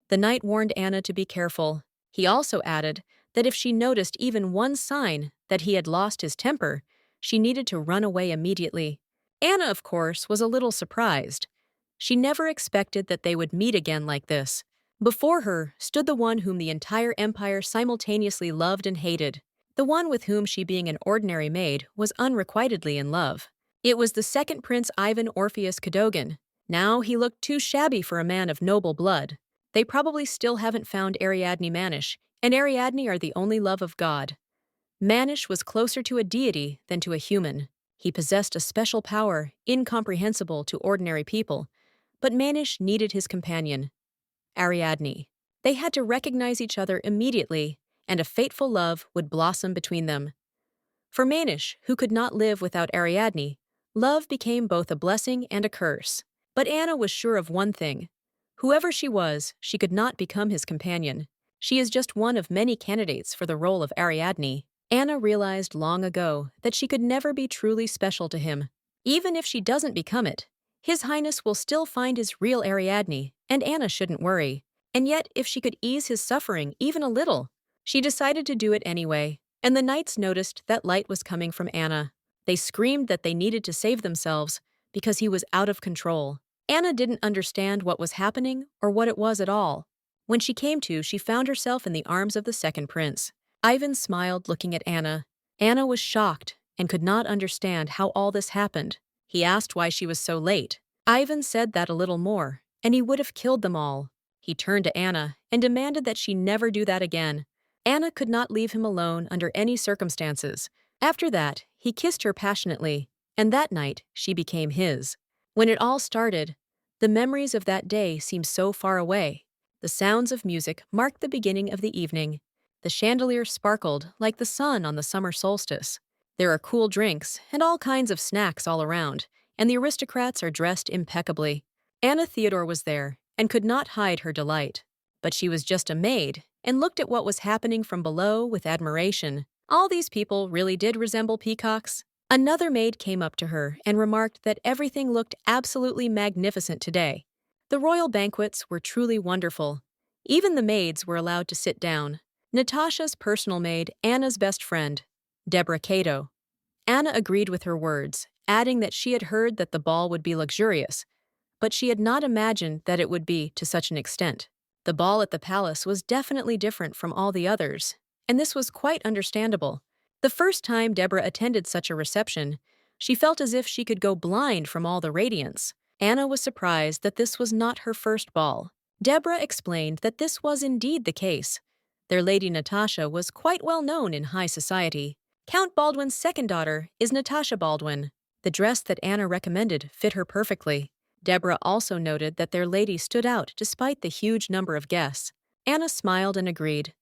The knight warned Anna to be careful. He also added that if she noticed even one sign that he had lost his temper, she needed to run away immediately. Anna, of course, was a little surprised. She never expected that they would meet again like this. Before her stood the one whom the entire empire simultaneously loved and hated, the one with whom she, being an ordinary maid, was unrequitedly in love. It was the second prince Ivan Orpheus Cadogan. Now he looked too shabby for a man of noble blood. They probably still haven't found Ariadne Manish, and Ariadne are the only love of God. Manish was closer to a deity than to a human. He possessed a special power incomprehensible to ordinary people, but Manish needed his companion, Ariadne. They had to recognize each other immediately, and a fateful love would blossom between them. For Manish, who could not live without Ariadne, love became both a blessing and a curse. But Anna was sure of one thing. Whoever she was, she could not become his companion. She is just one of many candidates for the role of Ariadne. Anna realized long ago that she could never be truly special to him. Even if she doesn't become it, His Highness will still find his real Ariadne, and Anna shouldn't worry. And yet, if she could ease his suffering even a little, she decided to do it anyway. And the knights noticed that light was coming from Anna. They screamed that they needed to save themselves because he was out of control. Anna didn't understand what was happening or what it was at all. When she came to, she found herself in the arms of the second prince. Ivan smiled, looking at Anna. Anna was shocked and could not understand how all this happened. He asked why she was so late. Ivan said that a little more, and he would have killed them all. He turned to Anna and demanded that she never do that again. Anna could not leave him alone under any circumstances. After that, he kissed her passionately, and that night she became his. When it all started, the memories of that day seemed so far away. The sounds of music marked the beginning of the evening. The chandelier sparkled like the sun on the summer solstice. There are cool drinks and all kinds of snacks all around, and the aristocrats are dressed impeccably. Anna Theodore was there and could not hide her delight. But she was just a maid and looked at what was happening from below with admiration. All these people really did resemble peacocks. Another maid came up to her and remarked that everything looked absolutely magnificent today. The royal banquets were truly wonderful. Even the maids were allowed to sit down. Natasha's personal maid, Anna's best friend, Deborah Cato. Anna agreed with her words, adding that she had heard that the ball would be luxurious, but she had not imagined that it would be to such an extent. The ball at the palace was definitely different from all the others, and this was quite understandable. The first time Deborah attended such a reception, she felt as if she could go blind from all the radiance. Anna was surprised that this was not her first ball. Deborah explained that this was indeed the case. Their lady Natasha was quite well known in high society. Count Baldwin's second daughter is Natasha Baldwin. The dress that Anna recommended fit her perfectly. Deborah also noted that their lady stood out despite the huge number of guests. Anna smiled and agreed.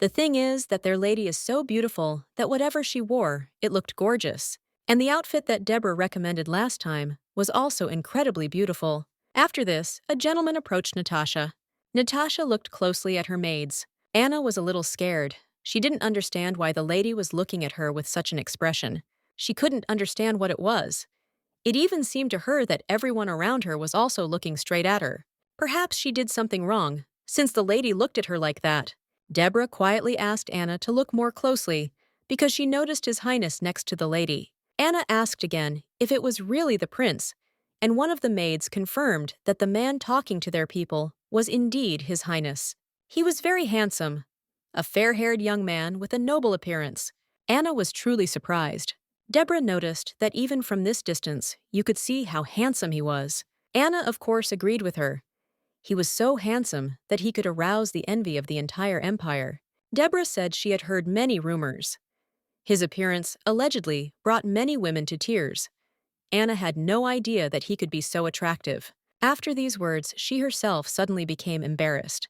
The thing is that their lady is so beautiful that whatever she wore, it looked gorgeous. And the outfit that Deborah recommended last time was also incredibly beautiful. After this, a gentleman approached Natasha. Natasha looked closely at her maids. Anna was a little scared. She didn't understand why the lady was looking at her with such an expression. She couldn't understand what it was. It even seemed to her that everyone around her was also looking straight at her. Perhaps she did something wrong, since the lady looked at her like that. Deborah quietly asked Anna to look more closely because she noticed His Highness next to the lady. Anna asked again if it was really the prince, and one of the maids confirmed that the man talking to their people was indeed His Highness. He was very handsome, a fair-haired young man with a noble appearance. Anna was truly surprised. Deborah noticed that even from this distance, you could see how handsome he was. Anna, of course, agreed with her. He was so handsome that he could arouse the envy of the entire empire. Deborah said she had heard many rumors. His appearance, allegedly, brought many women to tears. Anna had no idea that he could be so attractive. After these words, she herself suddenly became embarrassed.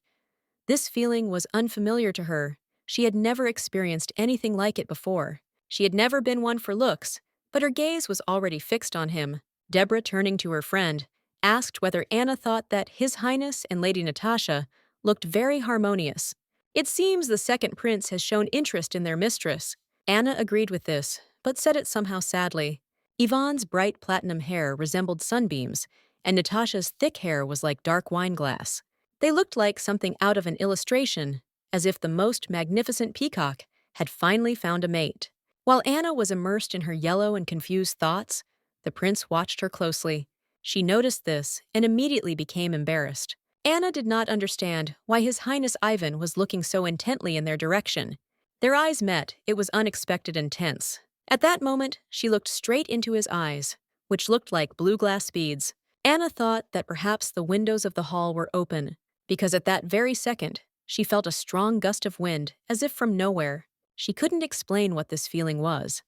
This feeling was unfamiliar to her. She had never experienced anything like it before. She had never been one for looks, but her gaze was already fixed on him. Deborah, turning to her friend, asked whether Anna thought that His Highness and Lady Natasha looked very harmonious. It seems the second prince has shown interest in their mistress. Anna agreed with this, but said it somehow sadly. Yvonne's bright platinum hair resembled sunbeams, and Natasha's thick hair was like dark wine glass. They looked like something out of an illustration, as if the most magnificent peacock had finally found a mate. While Anna was immersed in her yellow and confused thoughts, the prince watched her closely. She noticed this and immediately became embarrassed. Anna did not understand why His Highness Ivan was looking so intently in their direction. Their eyes met. It was unexpected and tense. At that moment, she looked straight into his eyes, which looked like blue glass beads. Anna thought that perhaps the windows of the hall were open, because at that very second, she felt a strong gust of wind, as if from nowhere. She couldn't explain what this feeling was.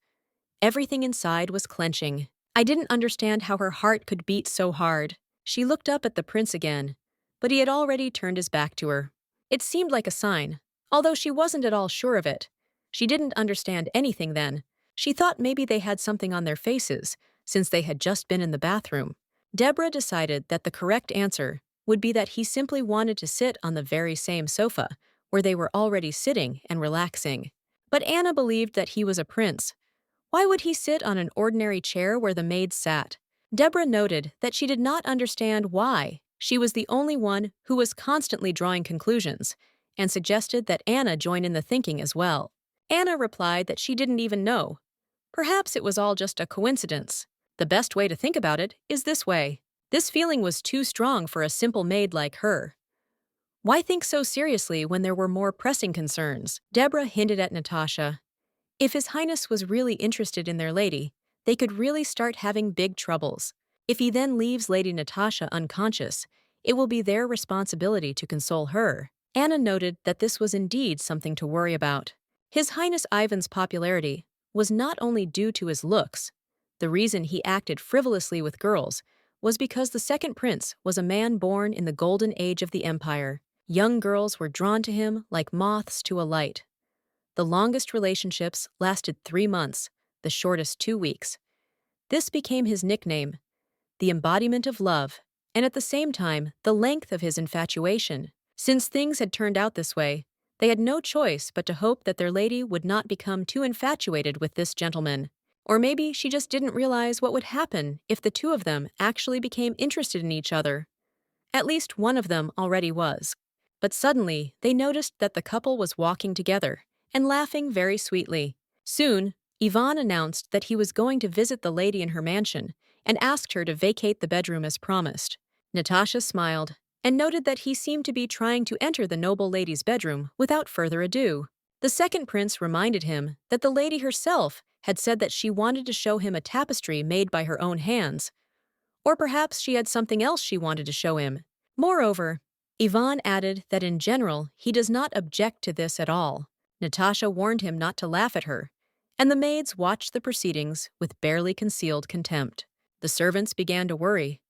Everything inside was clenching. I didn't understand how her heart could beat so hard. She looked up at the prince again, but he had already turned his back to her. It seemed like a sign, although she wasn't at all sure of it. She didn't understand anything then. She thought maybe they had something on their faces, since they had just been in the bathroom. Deborah decided that the correct answer would be that he simply wanted to sit on the very same sofa where they were already sitting and relaxing. But Anna believed that he was a prince. Why would he sit on an ordinary chair where the maids sat? Deborah noted that she did not understand why. She was the only one who was constantly drawing conclusions, and suggested that Anna join in the thinking as well. Anna replied that she didn't even know. Perhaps it was all just a coincidence. The best way to think about it is this way. This feeling was too strong for a simple maid like her. Why think so seriously when there were more pressing concerns? Deborah hinted at Natasha. If His Highness was really interested in their lady, they could really start having big troubles. If he then leaves Lady Natasha unconscious, it will be their responsibility to console her. Anna noted that this was indeed something to worry about. His Highness Ivan's popularity was not only due to his looks. The reason he acted frivolously with girls was because the second prince was a man born in the golden age of the empire. Young girls were drawn to him like moths to a light. The longest relationships lasted 3 months, the shortest 2 weeks. This became his nickname, the embodiment of love, and at the same time, the length of his infatuation. Since things had turned out this way, they had no choice but to hope that their lady would not become too infatuated with this gentleman. Or maybe she just didn't realize what would happen if the two of them actually became interested in each other. At least one of them already was. But suddenly, they noticed that the couple was walking together and laughing very sweetly. Soon, Ivan announced that he was going to visit the lady in her mansion and asked her to vacate the bedroom as promised. Natasha smiled and noted that he seemed to be trying to enter the noble lady's bedroom without further ado. The second prince reminded him that the lady herself had said that she wanted to show him a tapestry made by her own hands, or perhaps she had something else she wanted to show him. Moreover, Ivan added that in general he does not object to this at all. Natasha warned him not to laugh at her, and the maids watched the proceedings with barely concealed contempt. The servants began to worry.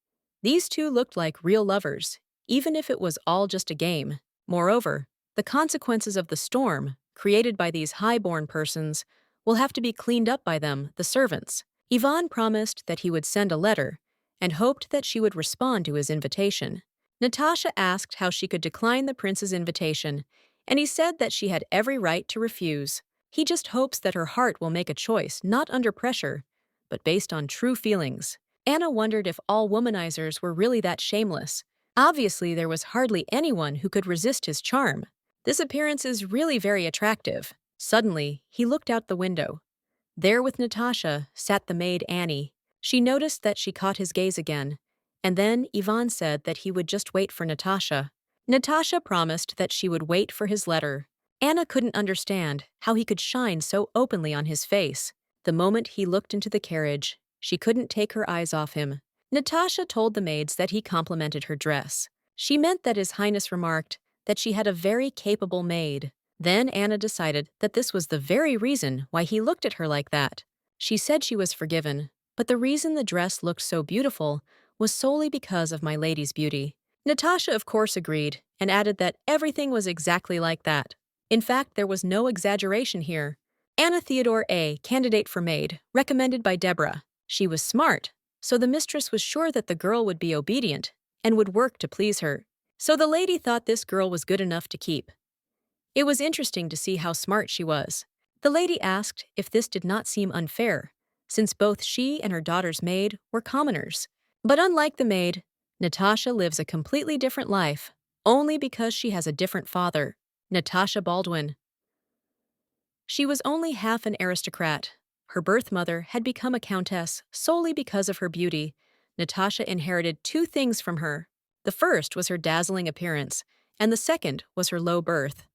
These two looked like real lovers, even if it was all just a game. Moreover, the consequences of the storm, created by these high-born persons, will have to be cleaned up by them, the servants. Ivan promised that he would send a letter, and hoped that she would respond to his invitation. Natasha asked how she could decline the prince's invitation, and he said that she had every right to refuse. He just hopes that her heart will make a choice not under pressure, but based on true feelings. Anna wondered if all womanizers were really that shameless. Obviously, there was hardly anyone who could resist his charm. This appearance is really very attractive. Suddenly, he looked out the window. There with Natasha sat the maid Annie. She noticed that she caught his gaze again, and then Ivan said that he would just wait for Natasha. Natasha promised that she would wait for his letter. Anna couldn't understand how he could shine so openly on his face. The moment he looked into the carriage, she couldn't take her eyes off him. Natasha told the maids that he complimented her dress. She meant that His Highness remarked that she had a very capable maid. Then Anna decided that this was the very reason why he looked at her like that. She said she was forgiven, but the reason the dress looked so beautiful was solely because of my lady's beauty. Natasha, of course, agreed and added that everything was exactly like that. In fact, there was no exaggeration here. Anna Theodore A., candidate for maid, recommended by Deborah. She was smart, so the mistress was sure that the girl would be obedient and would work to please her. So the lady thought this girl was good enough to keep. It was interesting to see how smart she was. The lady asked if this did not seem unfair, since both she and her daughter's maid were commoners. But unlike the maid, Natasha lives a completely different life, only because she has a different father, Natasha Baldwin. She was only half an aristocrat. Her birth mother had become a countess solely because of her beauty. Natasha inherited two things from her. The first was her dazzling appearance, and the second was her low birth.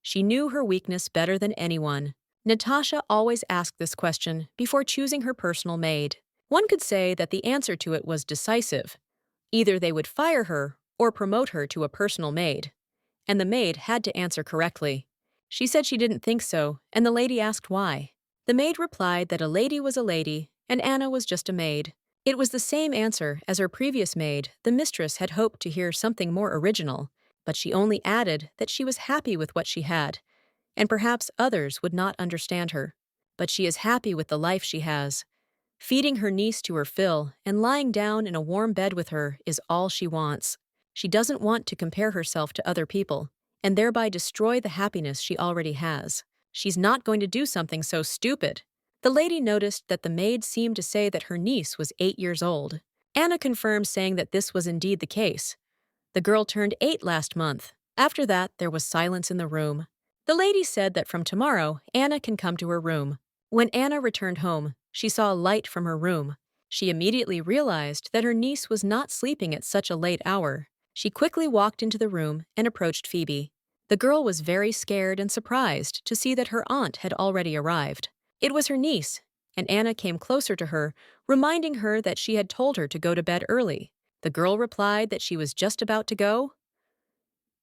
She knew her weakness better than anyone. Natasha always asked this question before choosing her personal maid. One could say that the answer to it was decisive. Either they would fire her or promote her to a personal maid. And the maid had to answer correctly. She said she didn't think so, and the lady asked why. The maid replied that a lady was a lady, and Anna was just a maid. It was the same answer as her previous maid. The mistress had hoped to hear something more original, but she only added that she was happy with what she had, and perhaps others would not understand her. But she is happy with the life she has. Feeding her niece to her fill and lying down in a warm bed with her is all she wants. She doesn't want to compare herself to other people and thereby destroy the happiness she already has. She's not going to do something so stupid. The lady noticed that the maid seemed to say that her niece was 8 years old. Anna confirmed, saying that this was indeed the case. The girl turned 8 last month. After that, there was silence in the room. The lady said that from tomorrow, Anna can come to her room. When Anna returned home, she saw a light from her room. She immediately realized that her niece was not sleeping at such a late hour. She quickly walked into the room and approached Phoebe. The girl was very scared and surprised to see that her aunt had already arrived. It was her niece, and Anna came closer to her, reminding her that she had told her to go to bed early. The girl replied that she was just about to go.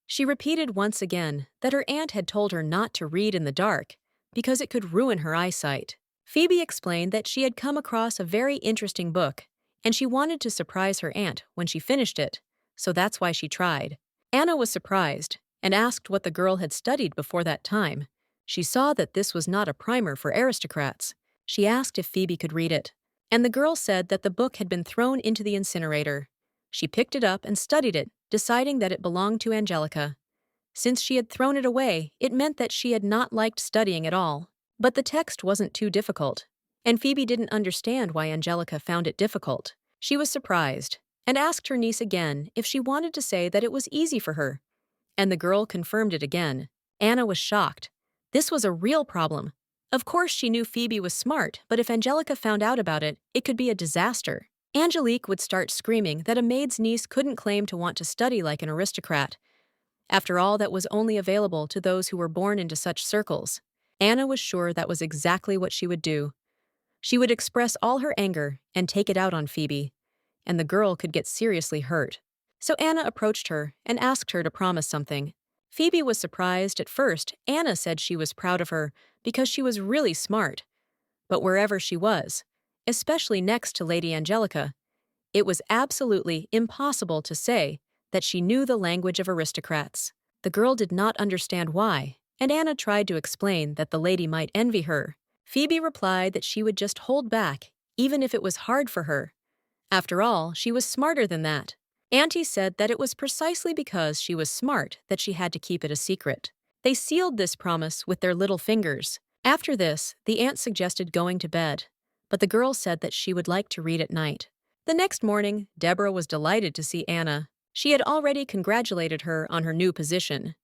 She repeated once again that her aunt had told her not to read in the dark because it could ruin her eyesight. Phoebe explained that she had come across a very interesting book, and she wanted to surprise her aunt when she finished it, so that's why she tried. Anna was surprised and asked what the girl had studied before that time. She saw that this was not a primer for aristocrats. She asked if Phoebe could read it, and the girl said that the book had been thrown into the incinerator. She picked it up and studied it, deciding that it belonged to Angelica. Since she had thrown it away, it meant that she had not liked studying at all. But the text wasn't too difficult, and Phoebe didn't understand why Angelica found it difficult. She was surprised and asked her niece again if she wanted to say that it was easy for her, and the girl confirmed it again. Anna was shocked. This was a real problem. Of course, she knew Phoebe was smart, but if Angelica found out about it, it could be a disaster. Angelique would start screaming that a maid's niece couldn't claim to want to study like an aristocrat. After all, that was only available to those who were born into such circles. Anna was sure that was exactly what she would do. She would express all her anger and take it out on Phoebe, and the girl could get seriously hurt. So Anna approached her and asked her to promise something. Phoebe was surprised at first. Anna said she was proud of her because she was really smart. But wherever she was, especially next to Lady Angelica, it was absolutely impossible to say that she knew the language of aristocrats. The girl did not understand why, and Anna tried to explain that the lady might envy her. Phoebe replied that she would just hold back, even if it was hard for her. After all, she was smarter than that. Auntie said that it was precisely because she was smart that she had to keep it a secret. They sealed this promise with their little fingers. After this, the aunt suggested going to bed, but the girl said that she would like to read at night. The next morning, Deborah was delighted to see Anna. She had already congratulated her on her new position.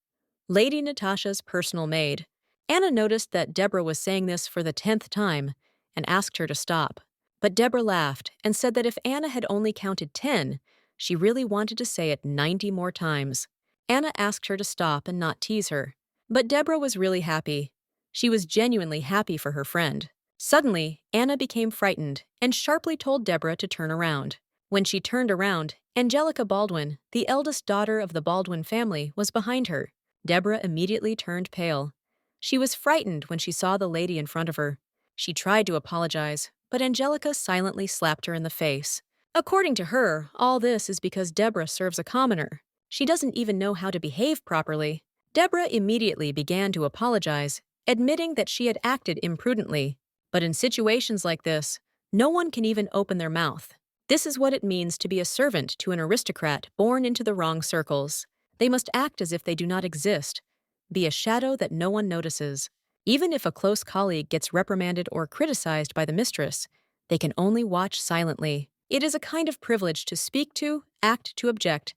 Lady Natasha's personal maid. Anna noticed that Deborah was saying this for the 10th time and asked her to stop. But Deborah laughed and said that if Anna had only counted 10, she really wanted to say it 90 more times. Anna asked her to stop and not tease her. But Deborah was really happy. She was genuinely happy for her friend. Suddenly, Anna became frightened and sharply told Deborah to turn around. When she turned around, Angelica Baldwin, the eldest daughter of the Baldwin family, was behind her. Deborah immediately turned pale. She was frightened when she saw the lady in front of her. She tried to apologize, but Angelica silently slapped her in the face. According to her, all this is because Deborah serves a commoner. She doesn't even know how to behave properly. Deborah immediately began to apologize, admitting that she had acted imprudently. But in situations like this, no one can even open their mouth. This is what it means to be a servant to an aristocrat born into the wrong circles. They must act as if they do not exist, be a shadow that no one notices. Even if a close colleague gets reprimanded or criticized by the mistress, they can only watch silently. It is a kind of privilege to speak to, act to object,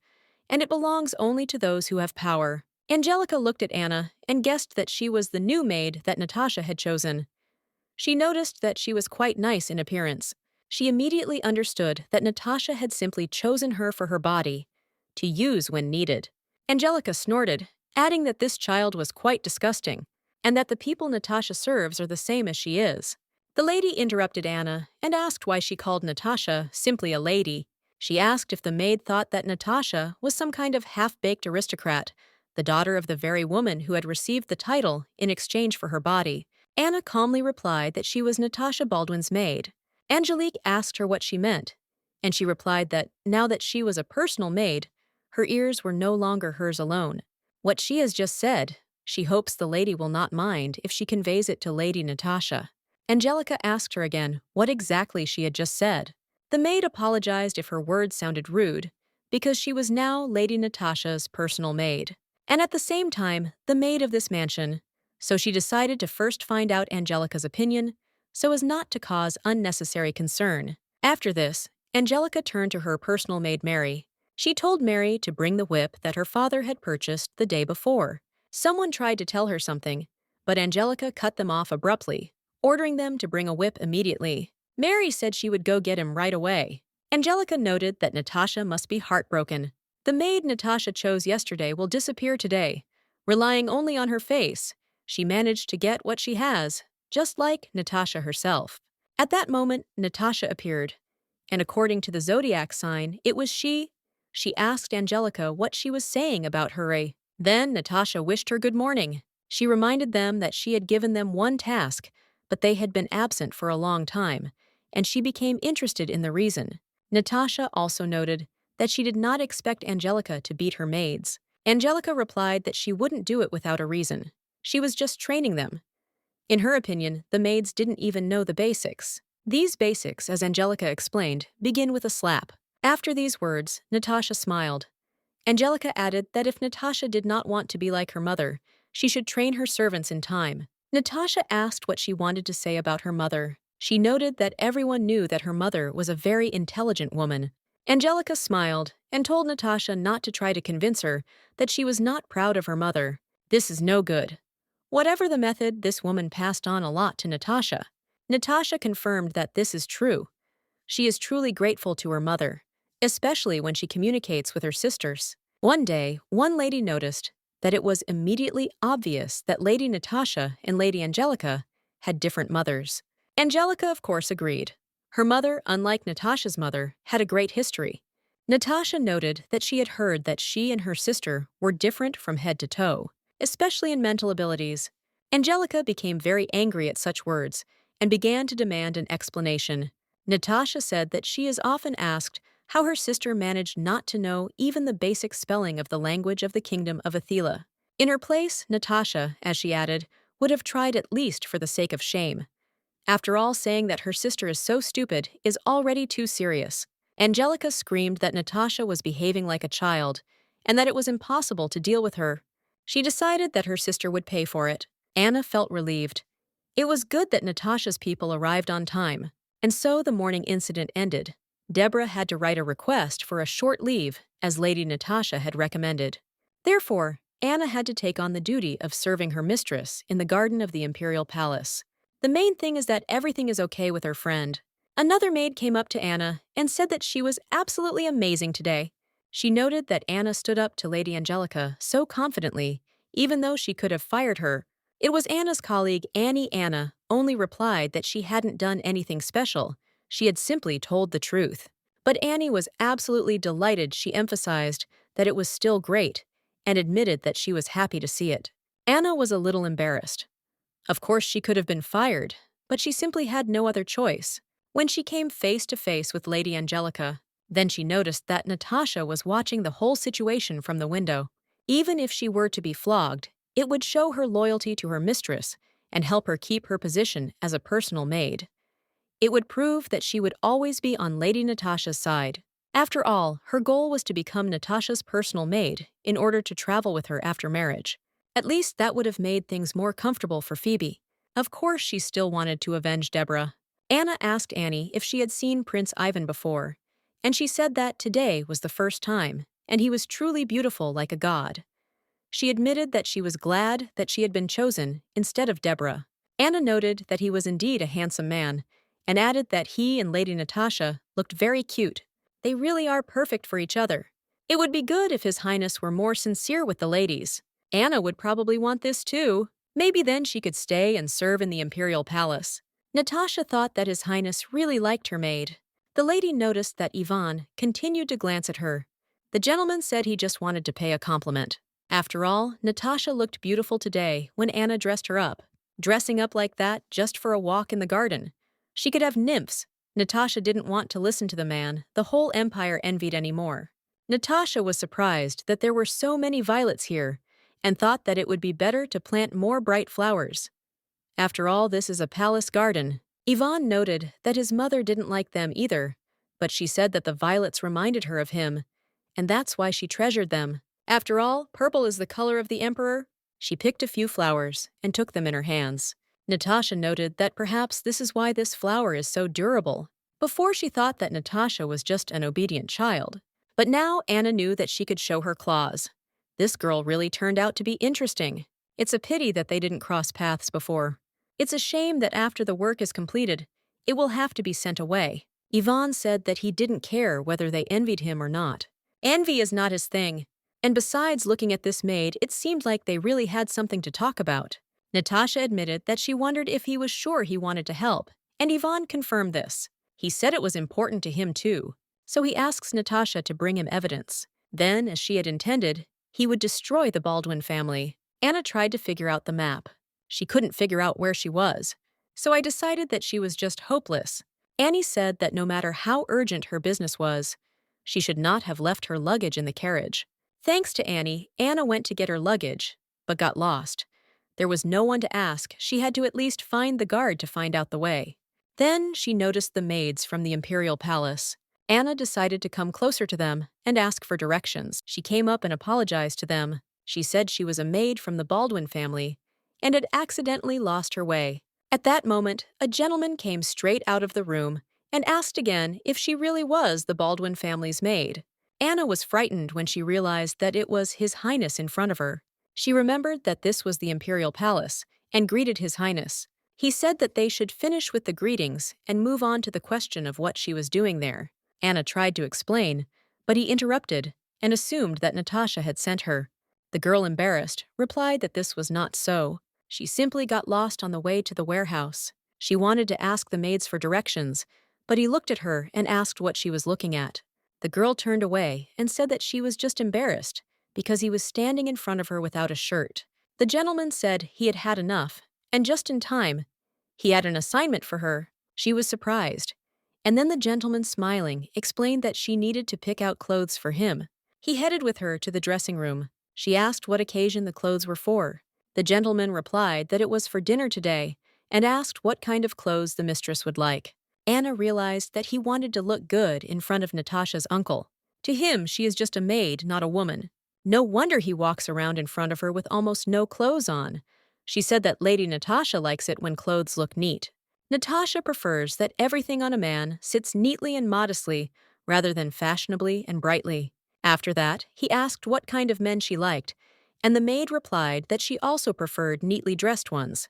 and it belongs only to those who have power. Angelica looked at Anna and guessed that she was the new maid that Natasha had chosen. She noticed that she was quite nice in appearance. She immediately understood that Natasha had simply chosen her for her body, to use when needed. Angelica snorted, adding that this child was quite disgusting, and that the people Natasha serves are the same as she is. The lady interrupted Anna and asked why she called Natasha simply a lady. She asked if the maid thought that Natasha was some kind of half-baked aristocrat, the daughter of the very woman who had received the title in exchange for her body. Anna calmly replied that she was Natasha Baldwin's maid. Angelique asked her what she meant, and she replied that now that she was a personal maid, her ears were no longer hers alone. What she has just said, she hopes the lady will not mind if she conveys it to Lady Natasha. Angelica asked her again what exactly she had just said. The maid apologized if her words sounded rude, because she was now Lady Natasha's personal maid, and at the same time, the maid of this mansion, so she decided to first find out Angelica's opinion so as not to cause unnecessary concern. After this, Angelica turned to her personal maid Mary. She told Mary to bring the whip that her father had purchased the day before. Someone tried to tell her something, but Angelica cut them off abruptly, ordering them to bring a whip immediately. Mary said she would go get him right away. Angelica noted that Natasha must be heartbroken. The maid Natasha chose yesterday will disappear today, relying only on her face. She managed to get what she has, just like Natasha herself. At that moment, Natasha appeared, and according to the zodiac sign, it was she. She asked Angelica what she was saying about her. Then Natasha wished her good morning. She reminded them that she had given them one task, but they had been absent for a long time, and she became interested in the reason. Natasha also noted that she did not expect Angelica to beat her maids. Angelica replied that she wouldn't do it without a reason. She was just training them. In her opinion, the maids didn't even know the basics. These basics, as Angelica explained, begin with a slap. After these words, Natasha smiled. Angelica added that if Natasha did not want to be like her mother, she should train her servants in time. Natasha asked what she wanted to say about her mother. She noted that everyone knew that her mother was a very intelligent woman. Angelica smiled and told Natasha not to try to convince her that she was not proud of her mother. This is no good. Whatever the method, this woman passed on a lot to Natasha. Natasha confirmed that this is true. She is truly grateful to her mother, especially when she communicates with her sisters. One day, one lady noticed that it was immediately obvious that Lady Natasha and Lady Angelica had different mothers. Angelica, of course, agreed. Her mother, unlike Natasha's mother, had a great history. Natasha noted that she had heard that she and her sister were different from head to toe, especially in mental abilities. Angelica became very angry at such words and began to demand an explanation. Natasha said that she is often asked how her sister managed not to know even the basic spelling of the language of the kingdom of Athila. In her place, Natasha, as she added, would have tried at least for the sake of shame. After all, saying that her sister is so stupid is already too serious. Angelica screamed that Natasha was behaving like a child and that it was impossible to deal with her. She decided that her sister would pay for it. Anna felt relieved. It was good that Natasha's people arrived on time, and so the morning incident ended. Deborah had to write a request for a short leave, as Lady Natasha had recommended. Therefore, Anna had to take on the duty of serving her mistress in the garden of the imperial palace. The main thing is that everything is okay with her friend. Another maid came up to Anna and said that she was absolutely amazing today. She noted that Anna stood up to Lady Angelica so confidently, even though she could have fired her. It was Anna's colleague Anna only replied that she hadn't done anything special. She had simply told the truth. But Annie was absolutely delighted. She emphasized that it was still great and admitted that she was happy to see it. Anna was a little embarrassed. Of course, she could have been fired, but she simply had no other choice. When she came face to face with Lady Angelica, then she noticed that Natasha was watching the whole situation from the window. Even if she were to be flogged, it would show her loyalty to her mistress and help her keep her position as a personal maid. It would prove that she would always be on Lady Natasha's side. After all, her goal was to become Natasha's personal maid in order to travel with her after marriage. At least that would have made things more comfortable for Phoebe. Of course, she still wanted to avenge Deborah. Anna asked Annie if she had seen Prince Ivan before, and she said that today was the first time. and he was truly beautiful like a god. She admitted that she was glad that she had been chosen instead of Deborah. Anna noted that he was indeed a handsome man, and added that he and Lady Natasha looked very cute. They really are perfect for each other. It would be good if His Highness were more sincere with the ladies. Anna would probably want this too. Maybe then she could stay and serve in the imperial palace. Natasha thought that His Highness really liked her maid. The lady noticed that Ivan continued to glance at her. The gentleman said he just wanted to pay a compliment. After all, Natasha looked beautiful today when Anna dressed her up. Dressing up like that just for a walk in the garden. She could have nymphs. Natasha didn't want to listen to the man the whole empire envied anymore. Natasha was surprised that there were so many violets here, and thought that it would be better to plant more bright flowers. After all, this is a palace garden. Ivan noted that his mother didn't like them either, but she said that the violets reminded her of him, and that's why she treasured them. After all, purple is the color of the emperor. She picked a few flowers and took them in her hands. Natasha noted that perhaps this is why this flower is so durable. Before, she thought that Natasha was just an obedient child. But now Anna knew that she could show her claws. This girl really turned out to be interesting. It's a pity that they didn't cross paths before. It's a shame that after the work is completed, it will have to be sent away. Ivan said that he didn't care whether they envied him or not. Envy is not his thing. And besides, looking at this maid, it seemed like they really had something to talk about. Natasha admitted that she wondered if he was sure he wanted to help, and Ivan confirmed this. He said it was important to him too, so he asks Natasha to bring him evidence. Then, as she had intended, he would destroy the Baldwin family. Anna tried to figure out the map. She couldn't figure out where she was, so I decided that she was just hopeless. Annie said that no matter how urgent her business was, she should not have left her luggage in the carriage. Thanks to Annie, Anna went to get her luggage, but got lost. There was no one to ask. She had to at least find the guard to find out the way. Then she noticed the maids from the imperial palace. Anna decided to come closer to them and ask for directions. She came up and apologized to them. She said she was a maid from the Baldwin family and had accidentally lost her way. At that moment, a gentleman came straight out of the room and asked again if she really was the Baldwin family's maid. Anna was frightened when she realized that it was His Highness in front of her. She remembered that this was the imperial palace and greeted His Highness. He said that they should finish with the greetings and move on to the question of what she was doing there. Anna tried to explain, but he interrupted and assumed that Natasha had sent her. The girl, embarrassed, replied that this was not so. She simply got lost on the way to the warehouse. She wanted to ask the maids for directions, but he looked at her and asked what she was looking at. The girl turned away and said that she was just embarrassed because he was standing in front of her without a shirt. The gentleman said he had had enough, and just in time. He had an assignment for her. She was surprised. And then the gentleman, smiling, explained that she needed to pick out clothes for him. He headed with her to the dressing room. She asked what occasion the clothes were for. The gentleman replied that it was for dinner today and asked what kind of clothes the mistress would like. Anna realized that he wanted to look good in front of Natasha's uncle. To him, she is just a maid, not a woman. No wonder he walks around in front of her with almost no clothes on. She said that Lady Natasha likes it when clothes look neat. Natasha prefers that everything on a man sits neatly and modestly rather than fashionably and brightly. After that, he asked what kind of men she liked, and the maid replied that she also preferred neatly dressed ones.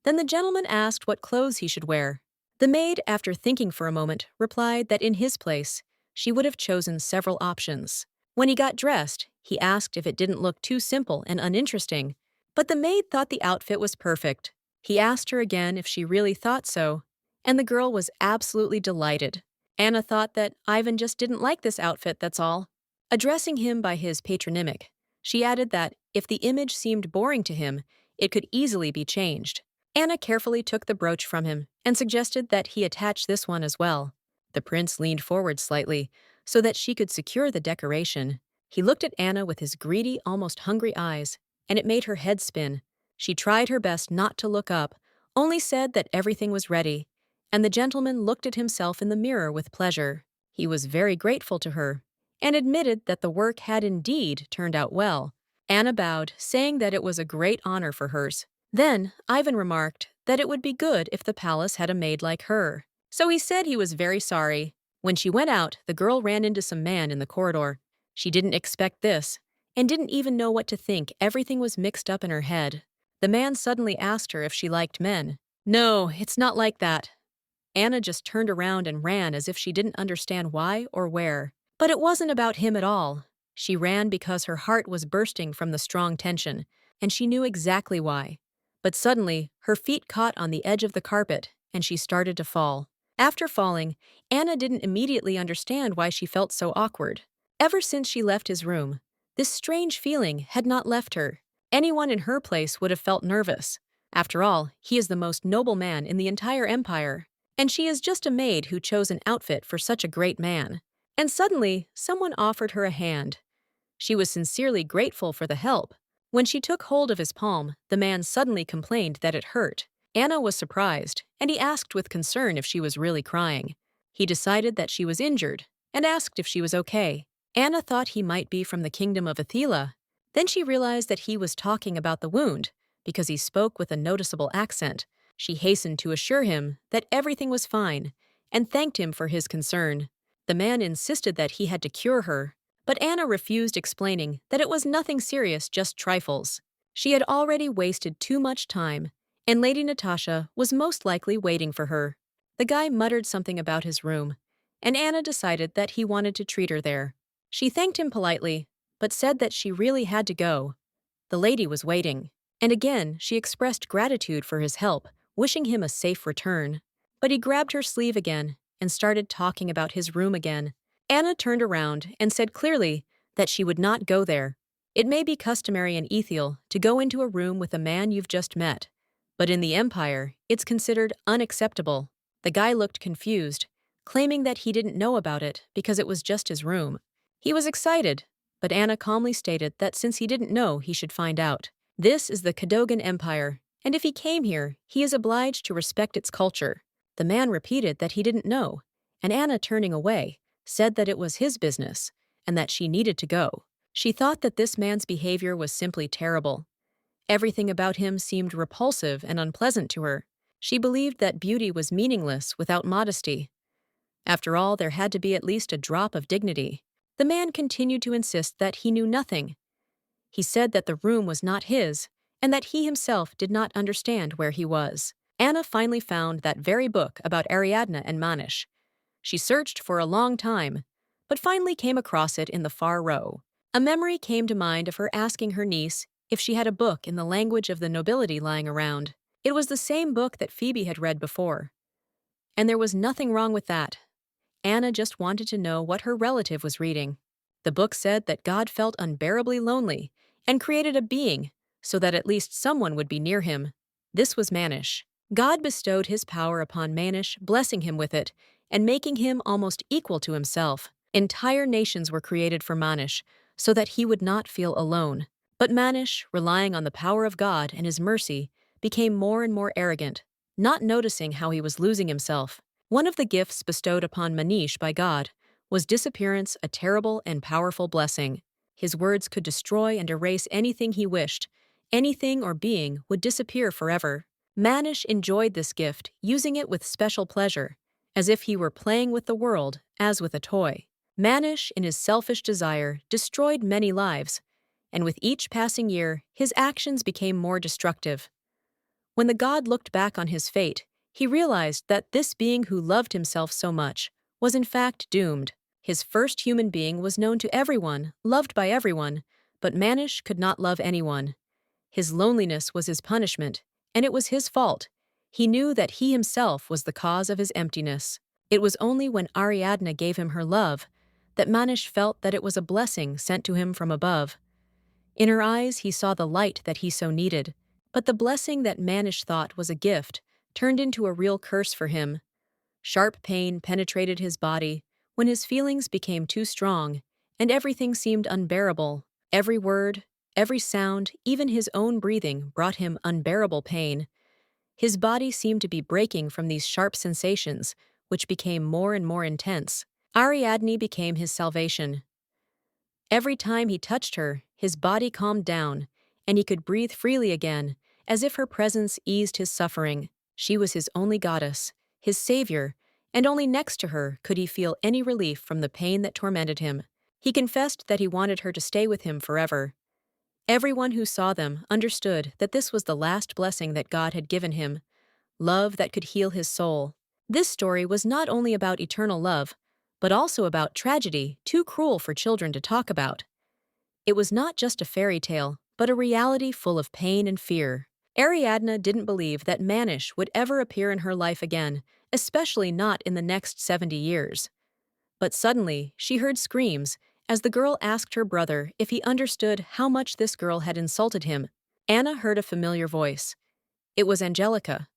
Then the gentleman asked what clothes he should wear. The maid, after thinking for a moment, replied that in his place, she would have chosen several options. When he got dressed, he asked if it didn't look too simple and uninteresting, but the maid thought the outfit was perfect. He asked her again if she really thought so, and the girl was absolutely delighted. Anna thought that Ivan just didn't like this outfit, that's all. Addressing him by his patronymic, she added that if the image seemed boring to him, it could easily be changed. Anna carefully took the brooch from him and suggested that he attach this one as well. The prince leaned forward slightly so that she could secure the decoration. He looked at Anna with his greedy, almost hungry eyes, and it made her head spin. She tried her best not to look up, only said that everything was ready, and the gentleman looked at himself in the mirror with pleasure. He was very grateful to her and admitted that the work had indeed turned out well. Anna bowed, saying that it was a great honor for hers. Then Ivan remarked that it would be good if the palace had a maid like her. So he said he was very sorry. When she went out, the girl ran into some man in the corridor. She didn't expect this, and didn't even know what to think. Everything was mixed up in her head. The man suddenly asked her if she liked men. No, it's not like that. Anna just turned around and ran as if she didn't understand why or where. But it wasn't about him at all. She ran because her heart was bursting from the strong tension, and she knew exactly why. But suddenly, her feet caught on the edge of the carpet, and she started to fall. After falling, Anna didn't immediately understand why she felt so awkward. Ever since she left his room, this strange feeling had not left her. Anyone in her place would have felt nervous. After all, he is the most noble man in the entire empire, and she is just a maid who chose an outfit for such a great man. And suddenly, someone offered her a hand. She was sincerely grateful for the help. When she took hold of his palm, the man suddenly complained that it hurt. Anna was surprised, and he asked with concern if she was really crying. He decided that she was injured, and asked if she was okay. Anna thought he might be from the kingdom of Athila. Then she realized that he was talking about the wound, because he spoke with a noticeable accent. She hastened to assure him that everything was fine, and thanked him for his concern. The man insisted that he had to cure her, but Anna refused, explaining that it was nothing serious, just trifles. She had already wasted too much time, and Lady Natasha was most likely waiting for her. The guy muttered something about his room, and Anna decided that he wanted to treat her there. She thanked him politely, but said that she really had to go. The lady was waiting, and again she expressed gratitude for his help, wishing him a safe return. But he grabbed her sleeve again and started talking about his room again. Anna turned around and said clearly that she would not go there. It may be customary in Ethiel to go into a room with a man you've just met, but in the Empire, it's considered unacceptable. The guy looked confused, claiming that he didn't know about it because it was just his room. He was excited, but Anna calmly stated that since he didn't know, he should find out. This is the Cadogan Empire, and if he came here, he is obliged to respect its culture. The man repeated that he didn't know, and Anna, turning away, said that it was his business, and that she needed to go. She thought that this man's behavior was simply terrible. Everything about him seemed repulsive and unpleasant to her. She believed that beauty was meaningless without modesty. After all, there had to be at least a drop of dignity. The man continued to insist that he knew nothing. He said that the room was not his, and that he himself did not understand where he was. Anna finally found that very book about Ariadne and Manish. She searched for a long time, but finally came across it in the far row. A memory came to mind of her asking her niece if she had a book in the language of the nobility lying around. It was the same book that Phoebe had read before. And there was nothing wrong with that. Anna just wanted to know what her relative was reading. The book said that God felt unbearably lonely and created a being so that at least someone would be near him. This was Manish. God bestowed his power upon Manish, blessing him with it and making him almost equal to himself. Entire nations were created for Manish so that he would not feel alone. But Manish, relying on the power of God and his mercy, became more and more arrogant, not noticing how he was losing himself. One of the gifts bestowed upon Manish by God was disappearance, a terrible and powerful blessing. His words could destroy and erase anything he wished. Anything or being would disappear forever. Manish enjoyed this gift, using it with special pleasure, as if he were playing with the world as with a toy. Manish, in his selfish desire, destroyed many lives, and with each passing year, his actions became more destructive. When the god looked back on his fate, he realized that this being who loved himself so much was in fact doomed. His first human being was known to everyone, loved by everyone, but Manish could not love anyone. His loneliness was his punishment, and it was his fault. He knew that he himself was the cause of his emptiness. It was only when Ariadne gave him her love that Manish felt that it was a blessing sent to him from above. In her eyes he saw the light that he so needed, but the blessing that Manish thought was a gift turned into a real curse for him. Sharp pain penetrated his body when his feelings became too strong, and everything seemed unbearable. Every word, every sound, even his own breathing brought him unbearable pain. His body seemed to be breaking from these sharp sensations, which became more and more intense. Ariadne became his salvation. Every time he touched her, his body calmed down, and he could breathe freely again, as if her presence eased his suffering. She was his only goddess, his savior, and only next to her could he feel any relief from the pain that tormented him. He confessed that he wanted her to stay with him forever. Everyone who saw them understood that this was the last blessing that God had given him, love that could heal his soul. This story was not only about eternal love, but also about tragedy too cruel for children to talk about. It was not just a fairy tale, but a reality full of pain and fear. Ariadne didn't believe that Manish would ever appear in her life again, especially not in the next 70 years. But suddenly, she heard screams as the girl asked her brother if he understood how much this girl had insulted him. Anna heard a familiar voice. It was Angelica.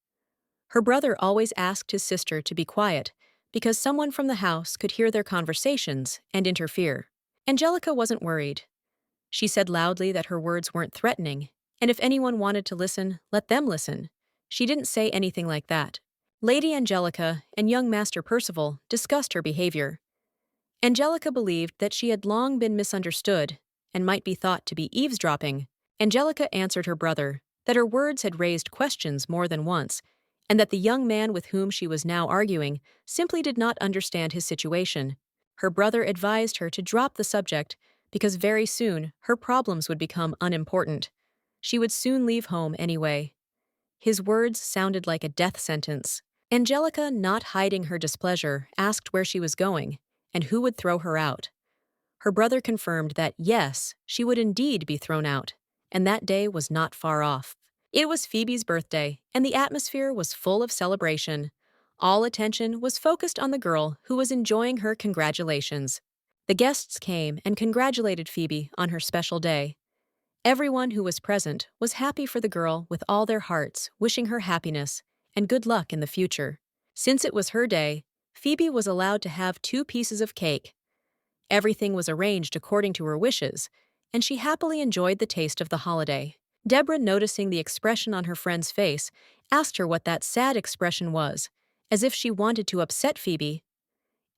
Her brother always asked his sister to be quiet because someone from the house could hear their conversations and interfere. Angelica wasn't worried. She said loudly that her words weren't threatening, and if anyone wanted to listen, let them listen. She didn't say anything like that. Lady Angelica and young Master Percival discussed her behavior. Angelica believed that she had long been misunderstood and might be thought to be eavesdropping. Angelica answered her brother that her words had raised questions more than once, and that the young man with whom she was now arguing simply did not understand his situation. Her brother advised her to drop the subject because very soon her problems would become unimportant. She would soon leave home anyway. His words sounded like a death sentence. Angelica, not hiding her displeasure, asked where she was going and who would throw her out. Her brother confirmed that yes, she would indeed be thrown out, and that day was not far off. It was Phoebe's birthday, and the atmosphere was full of celebration. All attention was focused on the girl who was enjoying her congratulations. The guests came and congratulated Phoebe on her special day. Everyone who was present was happy for the girl with all their hearts, wishing her happiness and good luck in the future. Since it was her day, Phoebe was allowed to have 2 pieces of cake. Everything was arranged according to her wishes, and she happily enjoyed the taste of the holiday. Deborah, noticing the expression on her friend's face, asked her what that sad expression was, as if she wanted to upset Phoebe.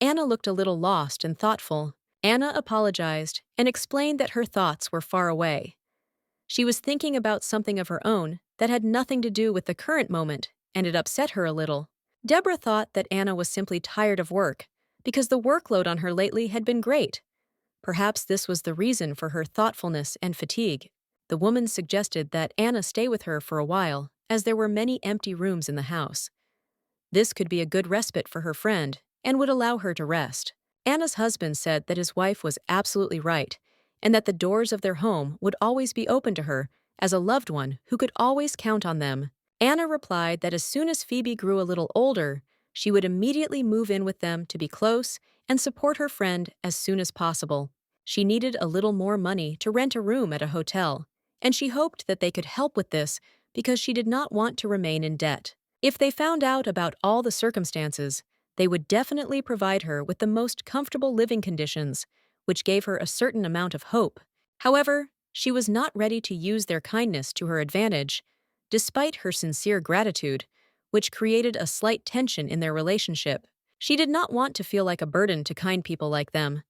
Anna looked a little lost and thoughtful. Anna apologized and explained that her thoughts were far away. She was thinking about something of her own that had nothing to do with the current moment, and it upset her a little. Deborah thought that Anna was simply tired of work, because the workload on her lately had been great. Perhaps this was the reason for her thoughtfulness and fatigue. The woman suggested that Anna stay with her for a while, as there were many empty rooms in the house. This could be a good respite for her friend, and would allow her to rest. Anna's husband said that his wife was absolutely right, and that the doors of their home would always be open to her as a loved one who could always count on them. Anna replied that as soon as Phoebe grew a little older, she would immediately move in with them to be close and support her friend as soon as possible. She needed a little more money to rent a room at a hotel, and she hoped that they could help with this because she did not want to remain in debt. If they found out about all the circumstances, they would definitely provide her with the most comfortable living conditions, which gave her a certain amount of hope. However, she was not ready to use their kindness to her advantage, despite her sincere gratitude, which created a slight tension in their relationship. She did not want to feel like a burden to kind people like them,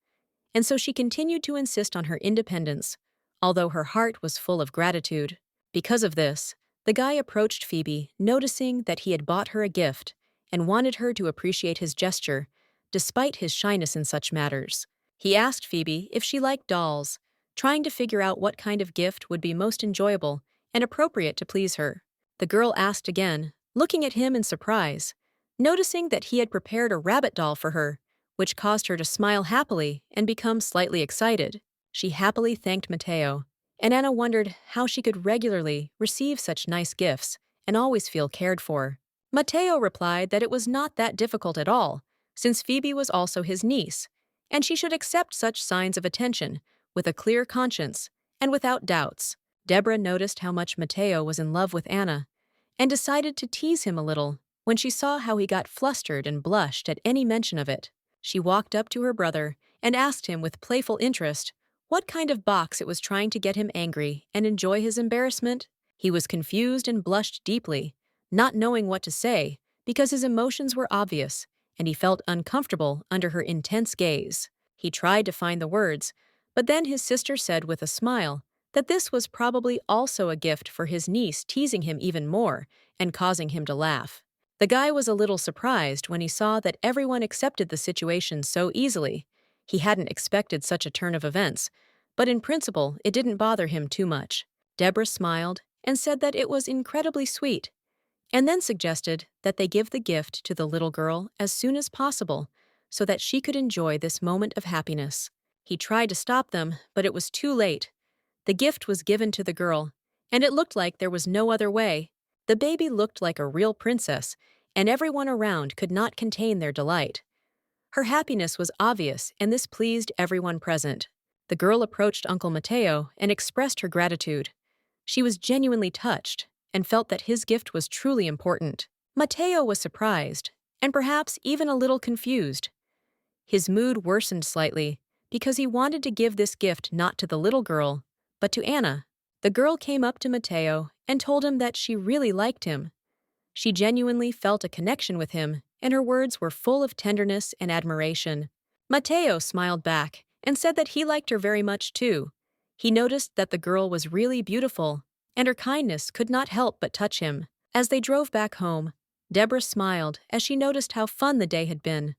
and so she continued to insist on her independence, although her heart was full of gratitude. Because of this, the guy approached Phoebe, noticing that he had bought her a gift, and wanted her to appreciate his gesture, despite his shyness in such matters. He asked Phoebe if she liked dolls, trying to figure out what kind of gift would be most enjoyable and appropriate to please her. The girl asked again, looking at him in surprise, noticing that he had prepared a rabbit doll for her, which caused her to smile happily and become slightly excited. She happily thanked Matteo, and Anna wondered how she could regularly receive such nice gifts and always feel cared for. Matteo replied that it was not that difficult at all, since Phoebe was also his niece, and she should accept such signs of attention with a clear conscience and without doubts. Deborah noticed how much Matteo was in love with Anna, and decided to tease him a little when she saw how he got flustered and blushed at any mention of it. She walked up to her brother and asked him with playful interest what kind of box it was trying to get him angry and enjoy his embarrassment. He was confused and blushed deeply, not knowing what to say because his emotions were obvious, and he felt uncomfortable under her intense gaze. He tried to find the words, but then his sister said with a smile that this was probably also a gift for his niece, teasing him even more and causing him to laugh. The guy was a little surprised when he saw that everyone accepted the situation so easily. He hadn't expected such a turn of events, but in principle, it didn't bother him too much. Deborah smiled and said that it was incredibly sweet, and then suggested that they give the gift to the little girl as soon as possible so that she could enjoy this moment of happiness. He tried to stop them, but it was too late. The gift was given to the girl, and it looked like there was no other way. The baby looked like a real princess, and everyone around could not contain their delight. Her happiness was obvious, and this pleased everyone present. The girl approached Uncle Mateo and expressed her gratitude. She was genuinely touched and felt that his gift was truly important. Mateo was surprised, and perhaps even a little confused. His mood worsened slightly because he wanted to give this gift not to the little girl, but to Anna. The girl came up to Mateo and told him that she really liked him. She genuinely felt a connection with him, and her words were full of tenderness and admiration. Mateo smiled back and said that he liked her very much too. He noticed that the girl was really beautiful, and her kindness could not help but touch him. As they drove back home, Deborah smiled as she noticed how fun the day had been.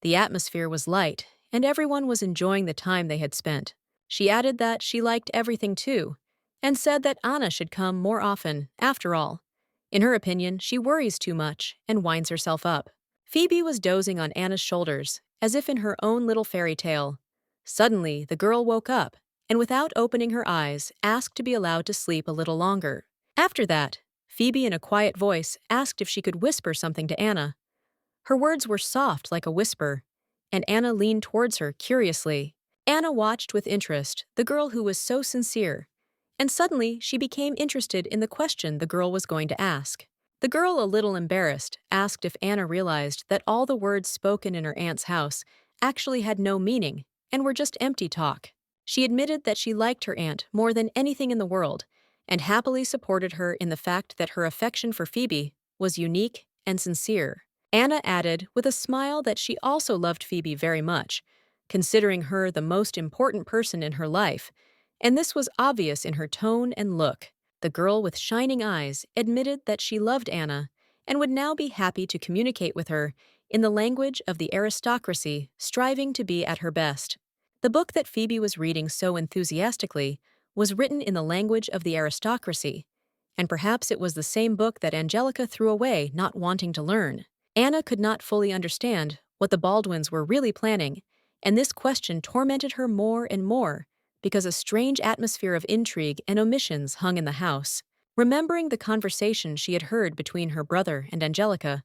The atmosphere was light, and everyone was enjoying the time they had spent. She added that she liked everything too, and said that Anna should come more often, after all. In her opinion, she worries too much and winds herself up. Phoebe was dozing on Anna's shoulders, as if in her own little fairy tale. Suddenly, the girl woke up, and without opening her eyes, asked to be allowed to sleep a little longer. After that, Phoebe in a quiet voice asked if she could whisper something to Anna. Her words were soft like a whisper, and Anna leaned towards her curiously. Anna watched with interest the girl who was so sincere, and suddenly she became interested in the question the girl was going to ask. The girl, a little embarrassed, asked if Anna realized that all the words spoken in her aunt's house actually had no meaning and were just empty talk. She admitted that she liked her aunt more than anything in the world, and happily supported her in the fact that her affection for Phoebe was unique and sincere. Anna added with a smile that she also loved Phoebe very much, considering her the most important person in her life, and this was obvious in her tone and look. The girl with shining eyes admitted that she loved Anna and would now be happy to communicate with her in the language of the aristocracy, striving to be at her best. The book that Phoebe was reading so enthusiastically was written in the language of the aristocracy, and perhaps it was the same book that Angelica threw away, not wanting to learn. Anna could not fully understand what the Baldwins were really planning, and this question tormented her more and more, because a strange atmosphere of intrigue and omissions hung in the house. Remembering the conversation she had heard between her brother and Angelica,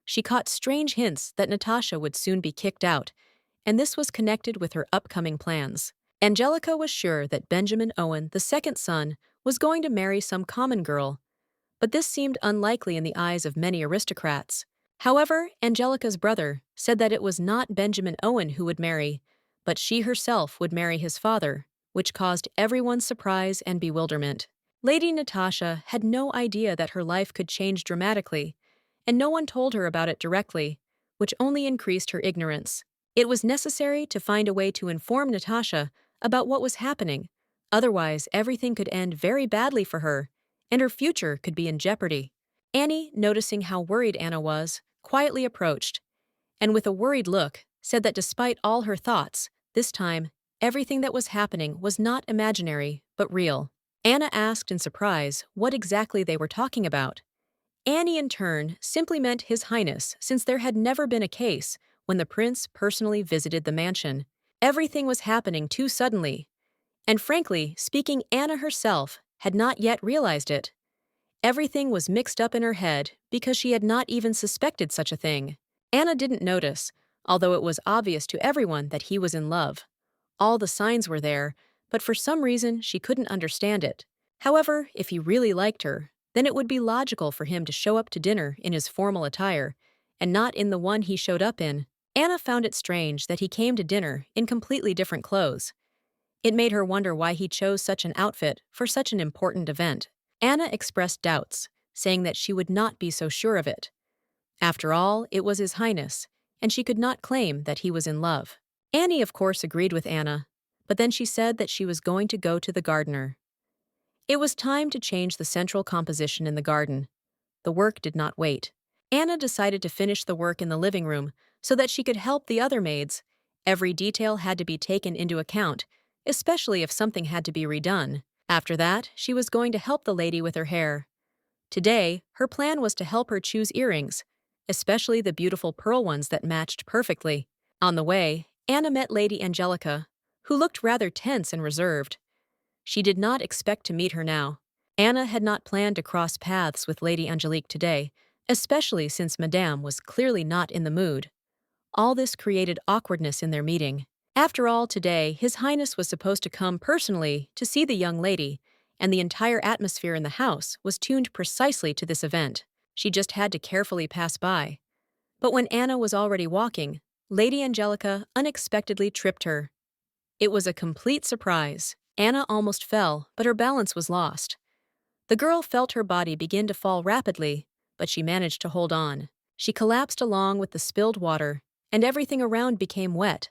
she caught strange hints that Natasha would soon be kicked out, and this was connected with her upcoming plans. Angelica was sure that Benjamin Owen, the second son, was going to marry some common girl, but this seemed unlikely in the eyes of many aristocrats. However, Angelica's brother said that it was not Benjamin Owen who would marry, but she herself would marry his father, which caused everyone's surprise and bewilderment. Lady Natasha had no idea that her life could change dramatically, and no one told her about it directly, which only increased her ignorance. It was necessary to find a way to inform Natasha about what was happening, otherwise everything could end very badly for her, and her future could be in jeopardy. Annie, noticing how worried Anna was, quietly approached, and with a worried look, said that despite all her thoughts, this time, everything that was happening was not imaginary, but real. Anna asked in surprise what exactly they were talking about. Annie, in turn, simply meant His Highness, since there had never been a case when the prince personally visited the mansion. Everything was happening too suddenly, and frankly speaking, Anna herself had not yet realized it. Everything was mixed up in her head because she had not even suspected such a thing. Anna didn't notice, although it was obvious to everyone that he was in love. All the signs were there, but for some reason she couldn't understand it. However, if he really liked her, then it would be logical for him to show up to dinner in his formal attire, and not in the one he showed up in. Anna found it strange that he came to dinner in completely different clothes. It made her wonder why he chose such an outfit for such an important event. Anna expressed doubts, saying that she would not be so sure of it. After all, it was His Highness, and she could not claim that he was in love. Annie, of course, agreed with Anna, but then she said that she was going to go to the gardener. It was time to change the central composition in the garden. The work did not wait. Anna decided to finish the work in the living room so that she could help the other maids, Every detail had to be taken into account, especially if something had to be redone. After that, she was going to help the lady with her hair. Today, her plan was to help her choose earrings, especially the beautiful pearl ones that matched perfectly. On the way, Anna met Lady Angelica, who looked rather tense and reserved. She did not expect to meet her now. Anna had not planned to cross paths with Lady Angelique today, especially since Madame was clearly not in the mood. All this created awkwardness in their meeting. After all, today, His Highness was supposed to come personally to see the young lady, and the entire atmosphere in the house was tuned precisely to this event. She just had to carefully pass by. But when Anna was already walking, Lady Angelica unexpectedly tripped her. It was a complete surprise. Anna almost fell, but her balance was lost. The girl felt her body begin to fall rapidly, but she managed to hold on. She collapsed along with the spilled water, and everything around became wet.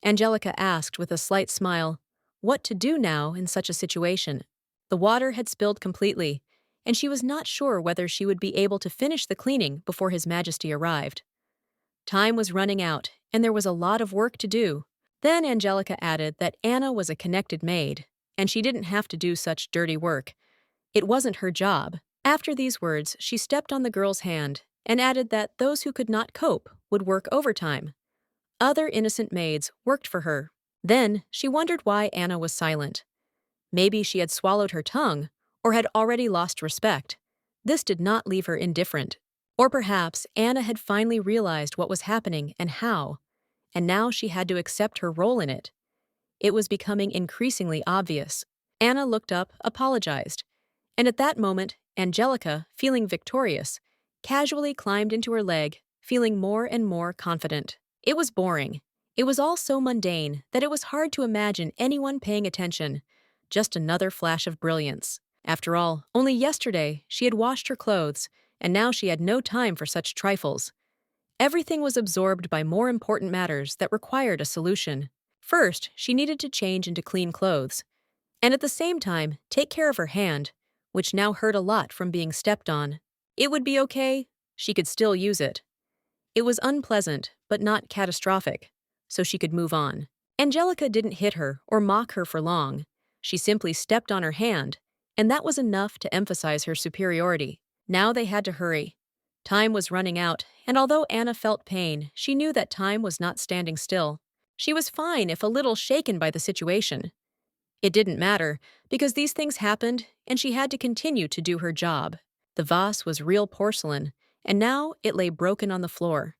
Angelica asked with a slight smile, what to do now in such a situation. The water had spilled completely, and she was not sure whether she would be able to finish the cleaning before His Majesty arrived. Time was running out, and there was a lot of work to do. Then Angelica added that Anna was a connected maid, and she didn't have to do such dirty work. It wasn't her job. After these words, she stepped on the girl's hand and added that those who could not cope would work overtime. Other innocent maids worked for her. Then she wondered why Anna was silent. Maybe she had swallowed her tongue or had already lost respect. This did not leave her indifferent. Or perhaps Anna had finally realized what was happening and how, and now she had to accept her role in it. It was becoming increasingly obvious. Anna looked up, apologized, and at that moment, Angelica, feeling victorious, casually climbed into her leg, feeling more and more confident. It was boring. It was all so mundane that it was hard to imagine anyone paying attention. Just another flash of brilliance. After all, only yesterday she had washed her clothes, and now she had no time for such trifles. Everything was absorbed by more important matters that required a solution. First, she needed to change into clean clothes, and at the same time, take care of her hand, which now hurt a lot from being stepped on. It would be okay. She could still use it. It was unpleasant, but not catastrophic, so she could move on. Angelica didn't hit her or mock her for long. She simply stepped on her hand, and that was enough to emphasize her superiority. Now they had to hurry. Time was running out, and although Anna felt pain, she knew that time was not standing still. She was fine if a little shaken by the situation. It didn't matter, because these things happened, and she had to continue to do her job. The vase was real porcelain, and now it lay broken on the floor.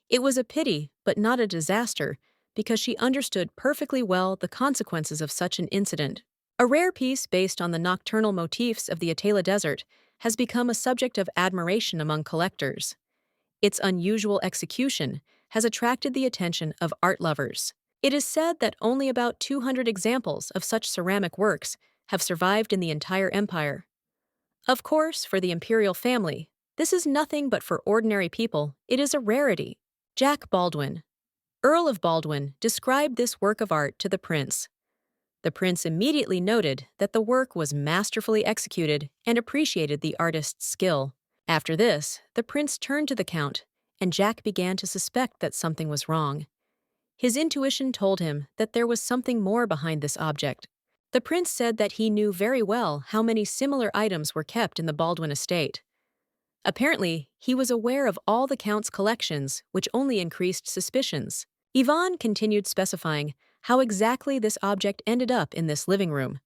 It was a pity, but not a disaster, because she understood perfectly well the consequences of such an incident. A rare piece based on the nocturnal motifs of the Atala Desert has become a subject of admiration among collectors. Its unusual execution has attracted the attention of art lovers. It is said that only about 200 examples of such ceramic works have survived in the entire empire. Of course, for the imperial family, this is nothing, but for ordinary people, it is a rarity. Jack Baldwin, Earl of Baldwin, described this work of art to the prince. The prince immediately noted that the work was masterfully executed and appreciated the artist's skill. After this, the prince turned to the count, and Jack began to suspect that something was wrong. His intuition told him that there was something more behind this object. The prince said that he knew very well how many similar items were kept in the Baldwin estate. Apparently, he was aware of all the count's collections, which only increased suspicions. Yvonne continued specifying how exactly this object ended up in this living room.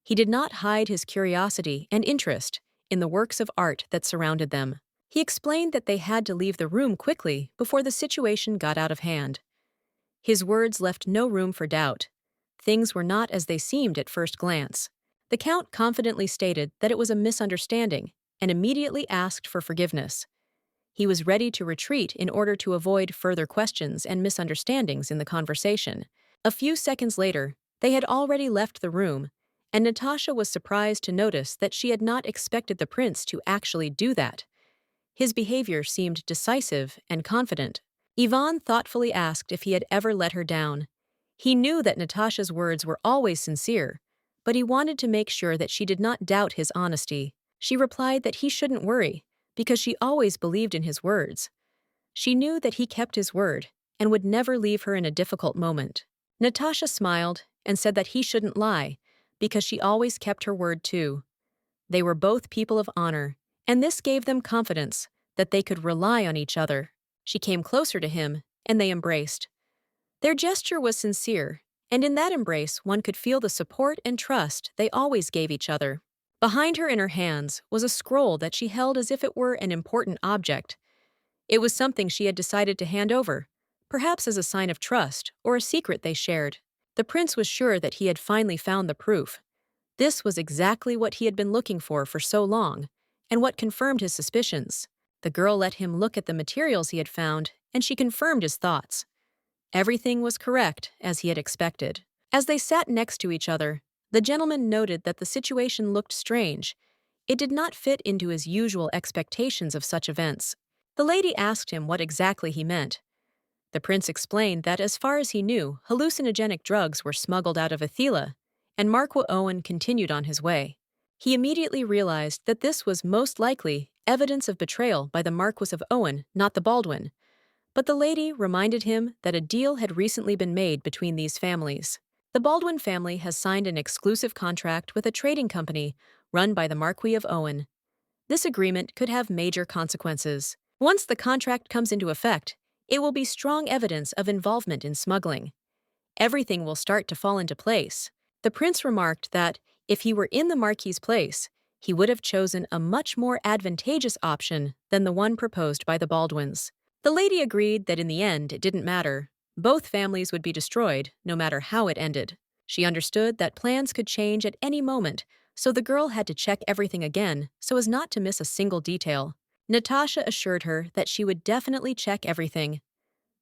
He did not hide his curiosity and interest in the works of art that surrounded them. He explained that they had to leave the room quickly before the situation got out of hand. His words left no room for doubt. Things were not as they seemed at first glance. The count confidently stated that it was a misunderstanding and immediately asked for forgiveness. He was ready to retreat in order to avoid further questions and misunderstandings in the conversation. A few seconds later, they had already left the room, and Natasha was surprised to notice that she had not expected the prince to actually do that. His behavior seemed decisive and confident. Yvonne thoughtfully asked if he had ever let her down. He knew that Natasha's words were always sincere, but he wanted to make sure that she did not doubt his honesty. She replied that he shouldn't worry, because she always believed in his words. She knew that he kept his word, and would never leave her in a difficult moment. Natasha smiled and said that he shouldn't lie, because she always kept her word too. They were both people of honor, and this gave them confidence that they could rely on each other. She came closer to him, and they embraced. Their gesture was sincere, and in that embrace one could feel the support and trust they always gave each other. Behind her in her hands was a scroll that she held as if it were an important object. It was something she had decided to hand over, perhaps as a sign of trust or a secret they shared. The prince was sure that he had finally found the proof. This was exactly what he had been looking for so long, and what confirmed his suspicions. The girl let him look at the materials he had found, and she confirmed his thoughts. Everything was correct, as he had expected. As they sat next to each other, the gentleman noted that the situation looked strange. It did not fit into his usual expectations of such events. The lady asked him what exactly he meant. The prince explained that as far as he knew, hallucinogenic drugs were smuggled out of Athila, and Marquis Owen continued on his way. He immediately realized that this was most likely evidence of betrayal by the Marquis of Owen, not the Baldwin. But the lady reminded him that a deal had recently been made between these families. The Baldwin family has signed an exclusive contract with a trading company run by the Marquis of Owen. This agreement could have major consequences. Once the contract comes into effect, it will be strong evidence of involvement in smuggling. Everything will start to fall into place. The prince remarked that, if he were in the Marquis's place, he would have chosen a much more advantageous option than the one proposed by the Baldwins. The lady agreed that in the end it didn't matter. Both families would be destroyed, no matter how it ended. She understood that plans could change at any moment, so the girl had to check everything again so as not to miss a single detail. Natasha assured her that she would definitely check everything.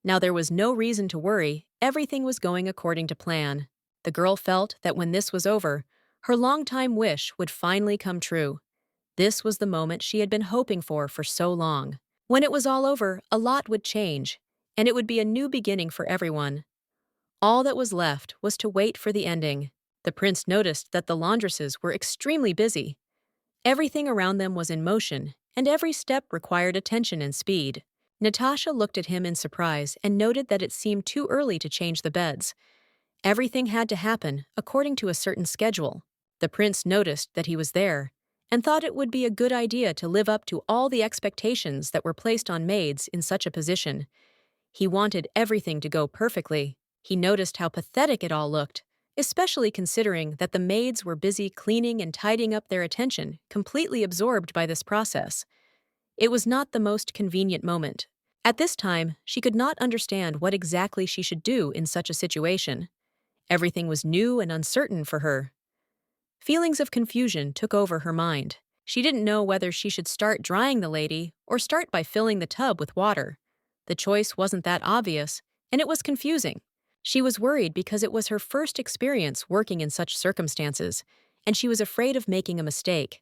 Now there was no reason to worry, everything was going according to plan. The girl felt that when this was over, her long-time wish would finally come true. This was the moment she had been hoping for so long. When it was all over, a lot would change, and it would be a new beginning for everyone. All that was left was to wait for the ending. The prince noticed that the laundresses were extremely busy. Everything around them was in motion, and every step required attention and speed. Natasha looked at him in surprise and noted that it seemed too early to change the beds. Everything had to happen according to a certain schedule. The prince noticed that he was there, and thought it would be a good idea to live up to all the expectations that were placed on maids in such a position. He wanted everything to go perfectly. He noticed how pathetic it all looked, especially considering that the maids were busy cleaning and tidying up their attention, completely absorbed by this process. It was not the most convenient moment. At this time, she could not understand what exactly she should do in such a situation. Everything was new and uncertain for her. Feelings of confusion took over her mind. She didn't know whether she should start drying the lady or start by filling the tub with water. The choice wasn't that obvious, and it was confusing. She was worried because it was her first experience working in such circumstances, and she was afraid of making a mistake.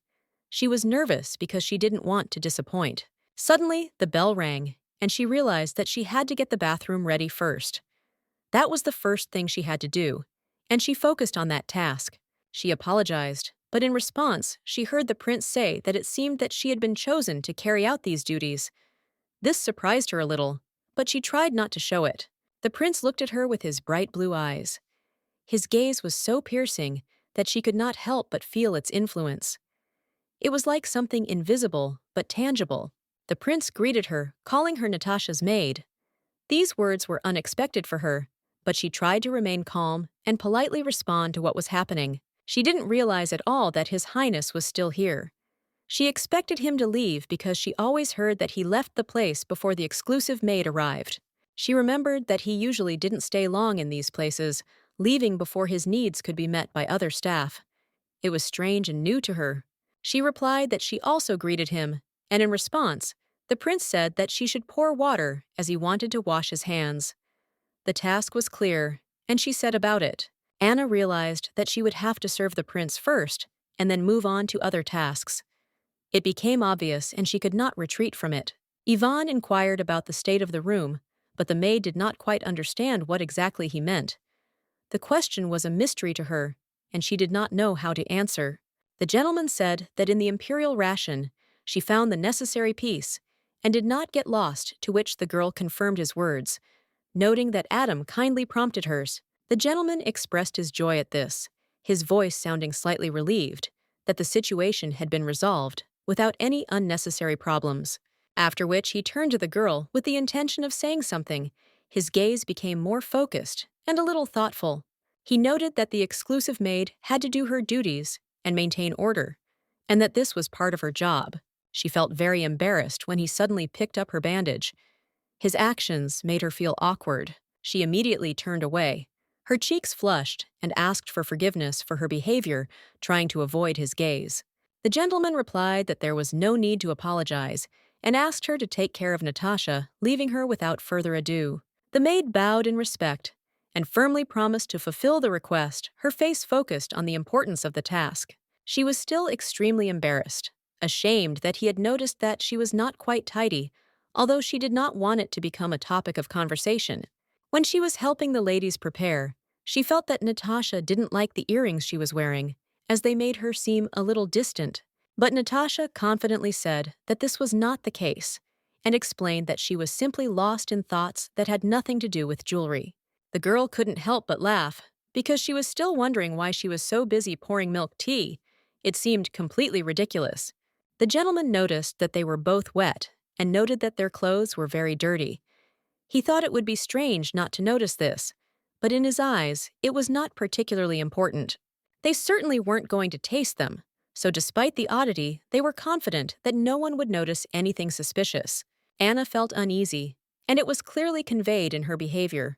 She was nervous because she didn't want to disappoint. Suddenly, the bell rang, and she realized that she had to get the bathroom ready first. That was the first thing she had to do, and she focused on that task. She apologized, but in response, she heard the prince say that it seemed that she had been chosen to carry out these duties. This surprised her a little, but she tried not to show it. The prince looked at her with his bright blue eyes. His gaze was so piercing that she could not help but feel its influence. It was like something invisible but tangible. The prince greeted her, calling her Natasha's maid. These words were unexpected for her, but she tried to remain calm and politely respond to what was happening. She didn't realize at all that His Highness was still here. She expected him to leave because she always heard that he left the place before the exclusive maid arrived. She remembered that he usually didn't stay long in these places, leaving before his needs could be met by other staff. It was strange and new to her. She replied that she also greeted him, and in response, the prince said that she should pour water as he wanted to wash his hands. The task was clear, and she set about it. Anna realized that she would have to serve the prince first, and then move on to other tasks. It became obvious, and she could not retreat from it. Yvonne inquired about the state of the room, but the maid did not quite understand what exactly he meant. The question was a mystery to her, and she did not know how to answer. The gentleman said that in the imperial ration, she found the necessary piece, and did not get lost, to which the girl confirmed his words. noting that Adam kindly prompted hers. The gentleman expressed his joy at this, his voice sounding slightly relieved that the situation had been resolved without any unnecessary problems. After which he turned to the girl with the intention of saying something. His gaze became more focused and a little thoughtful. He noted that the exclusive maid had to do her duties and maintain order, and that this was part of her job. She felt very embarrassed when he suddenly picked up her bandage. His actions made her feel awkward. She immediately turned away. Her cheeks flushed and asked for forgiveness for her behavior, trying to avoid his gaze. The gentleman replied that there was no need to apologize and asked her to take care of Natasha, leaving her without further ado. The maid bowed in respect and firmly promised to fulfill the request, her face focused on the importance of the task. She was still extremely embarrassed, ashamed that he had noticed that she was not quite tidy, although she did not want it to become a topic of conversation. When she was helping the ladies prepare, she felt that Natasha didn't like the earrings she was wearing, as they made her seem a little distant. But Natasha confidently said that this was not the case, and explained that she was simply lost in thoughts that had nothing to do with jewelry. The girl couldn't help but laugh, because she was still wondering why she was so busy pouring milk tea. It seemed completely ridiculous. The gentleman noticed that they were both wet, and noted that their clothes were very dirty. He thought it would be strange not to notice this, but in his eyes, it was not particularly important. They certainly weren't going to taste them, so despite the oddity, they were confident that no one would notice anything suspicious. Anna felt uneasy, and it was clearly conveyed in her behavior.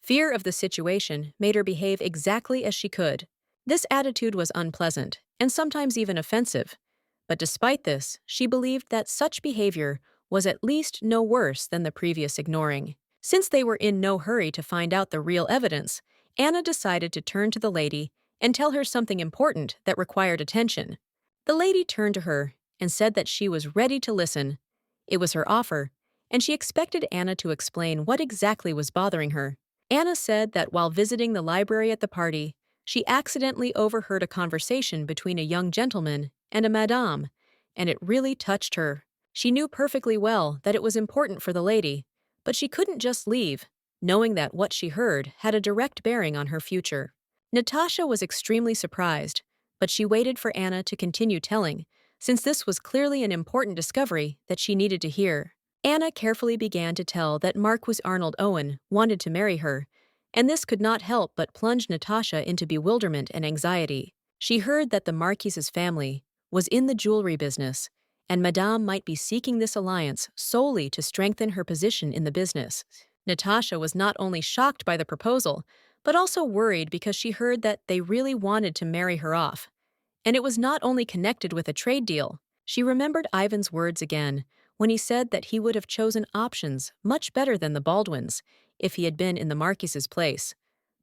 Fear of the situation made her behave exactly as she could. This attitude was unpleasant, and sometimes even offensive. But despite this, she believed that such behavior was at least no worse than the previous ignoring. Since they were in no hurry to find out the real evidence, Anna decided to turn to the lady and tell her something important that required attention. The lady turned to her and said that she was ready to listen. It was her offer, and she expected Anna to explain what exactly was bothering her. Anna said that while visiting the library at the party, she accidentally overheard a conversation between a young gentleman and a madame, and it really touched her. She knew perfectly well that it was important for the lady, but she couldn't just leave, knowing that what she heard had a direct bearing on her future. Natasha was extremely surprised, but she waited for Anna to continue telling, since this was clearly an important discovery that she needed to hear. Anna carefully began to tell that Marquis Arnold Owen wanted to marry her, and this could not help but plunge Natasha into bewilderment and anxiety. She heard that the Marquis's family was in the jewelry business, and Madame might be seeking this alliance solely to strengthen her position in the business. Natasha was not only shocked by the proposal, but also worried because she heard that they really wanted to marry her off. And it was not only connected with a trade deal. She remembered Ivan's words again when he said that he would have chosen options much better than the Baldwins if he had been in the Marquis's place.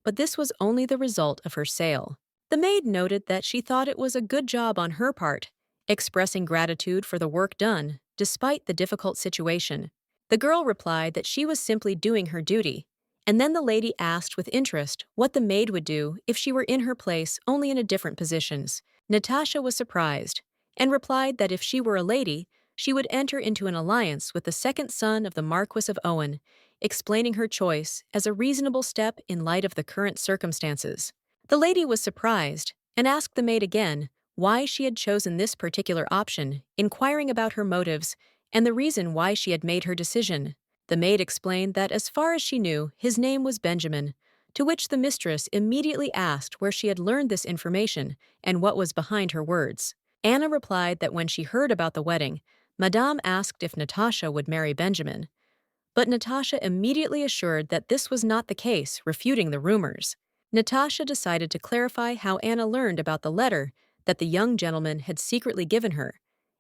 But this was only the result of her sale. The maid noted that she thought it was a good job on her part, expressing gratitude for the work done, despite the difficult situation. The girl replied that she was simply doing her duty, and then the lady asked with interest what the maid would do if she were in her place only in a different positions. Natasha was surprised, and replied that if she were a lady, she would enter into an alliance with the second son of the Marquis of Owen, explaining her choice as a reasonable step in light of the current circumstances. The lady was surprised, and asked the maid again why she had chosen this particular option, inquiring about her motives and the reason why she had made her decision. The maid explained that as far as she knew, his name was Benjamin, to which the mistress immediately asked where she had learned this information and what was behind her words. Anna replied that when she heard about the wedding, Madame asked if Natasha would marry Benjamin. But Natasha immediately assured that this was not the case, refuting the rumors. Natasha decided to clarify how Anna learned about the letter that the young gentleman had secretly given her,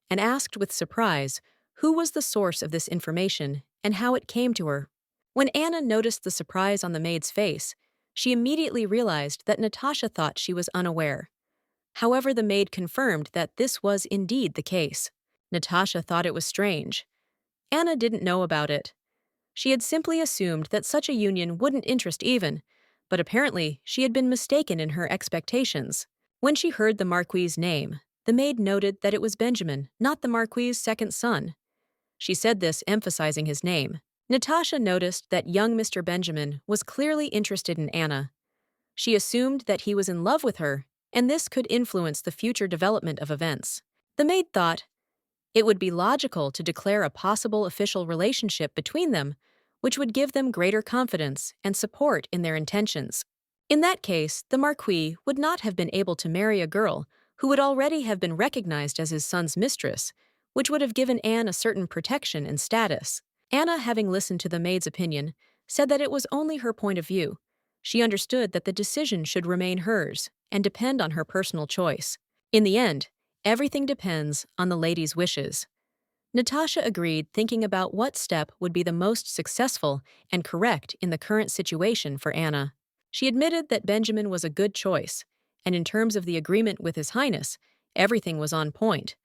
and asked with surprise who was the source of this information and how it came to her. When Anna noticed the surprise on the maid's face, she immediately realized that Natasha thought she was unaware. However, the maid confirmed that this was indeed the case. Natasha thought it was strange. Anna didn't know about it. She had simply assumed that such a union wouldn't interest Ivan, but apparently she had been mistaken in her expectations. When she heard the Marquis's name, the maid noted that it was Benjamin, not the Marquis's second son. She said this emphasizing his name. Natasha noticed that young Mr. Benjamin was clearly interested in Anna. She assumed that he was in love with her, and this could influence the future development of events. The maid thought it would be logical to declare a possible official relationship between them, which would give them greater confidence and support in their intentions. In that case, the Marquis would not have been able to marry a girl who would already have been recognized as his son's mistress, which would have given Anne a certain protection and status. Anna, having listened to the maid's opinion, said that it was only her point of view. She understood that the decision should remain hers and depend on her personal choice. In the end, everything depends on the lady's wishes. Natasha agreed, thinking about what step would be the most successful and correct in the current situation for Anna. She admitted that Benjamin was a good choice, and in terms of the agreement with His Highness, everything was on point.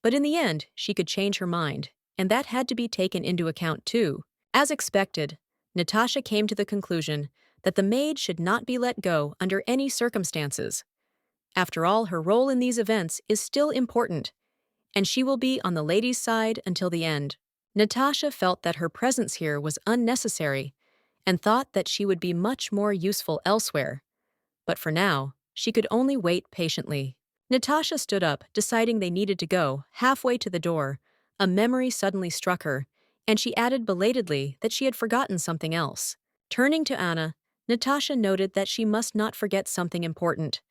But in the end, she could change her mind, and that had to be taken into account too. As expected, Natasha came to the conclusion that the maid should not be let go under any circumstances. After all, her role in these events is still important, and she will be on the lady's side until the end. Natasha felt that her presence here was unnecessary and thought that she would be much more useful elsewhere. But for now, she could only wait patiently. Natasha stood up, deciding they needed to go. Halfway to the door, a memory suddenly struck her, and she added belatedly that she had forgotten something else. Turning to Anna, Natasha noted that she must not forget something important.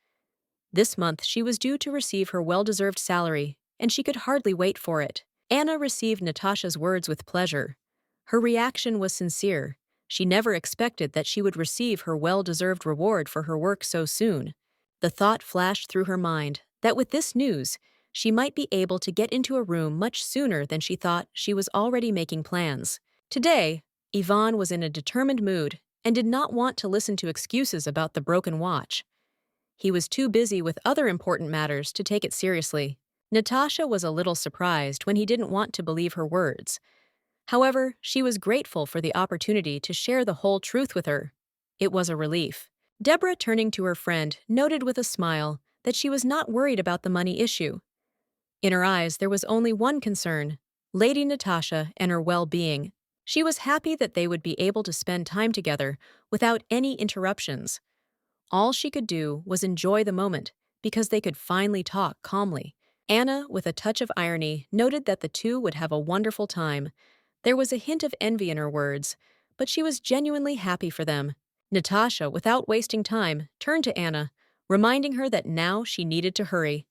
This month she was due to receive her well-deserved salary, and she could hardly wait for it. Anna received Natasha's words with pleasure. Her reaction was sincere. She never expected that she would receive her well-deserved reward for her work so soon. The thought flashed through her mind that with this news, she might be able to get into a room much sooner than she thought. She was already making plans. Today, Ivan was in a determined mood and did not want to listen to excuses about the broken watch. He was too busy with other important matters to take it seriously. Natasha was a little surprised when he didn't want to believe her words. However, she was grateful for the opportunity to share the whole truth with her. It was a relief. Deborah, turning to her friend, noted with a smile that she was not worried about the money issue. In her eyes, there was only one concern: Lady Natasha and her well-being. She was happy that they would be able to spend time together without any interruptions. All she could do was enjoy the moment because they could finally talk calmly. Anna, with a touch of irony, noted that the two would have a wonderful time. There was a hint of envy in her words, but she was genuinely happy for them. Natasha, without wasting time, turned to Anna, reminding her that now she needed to hurry.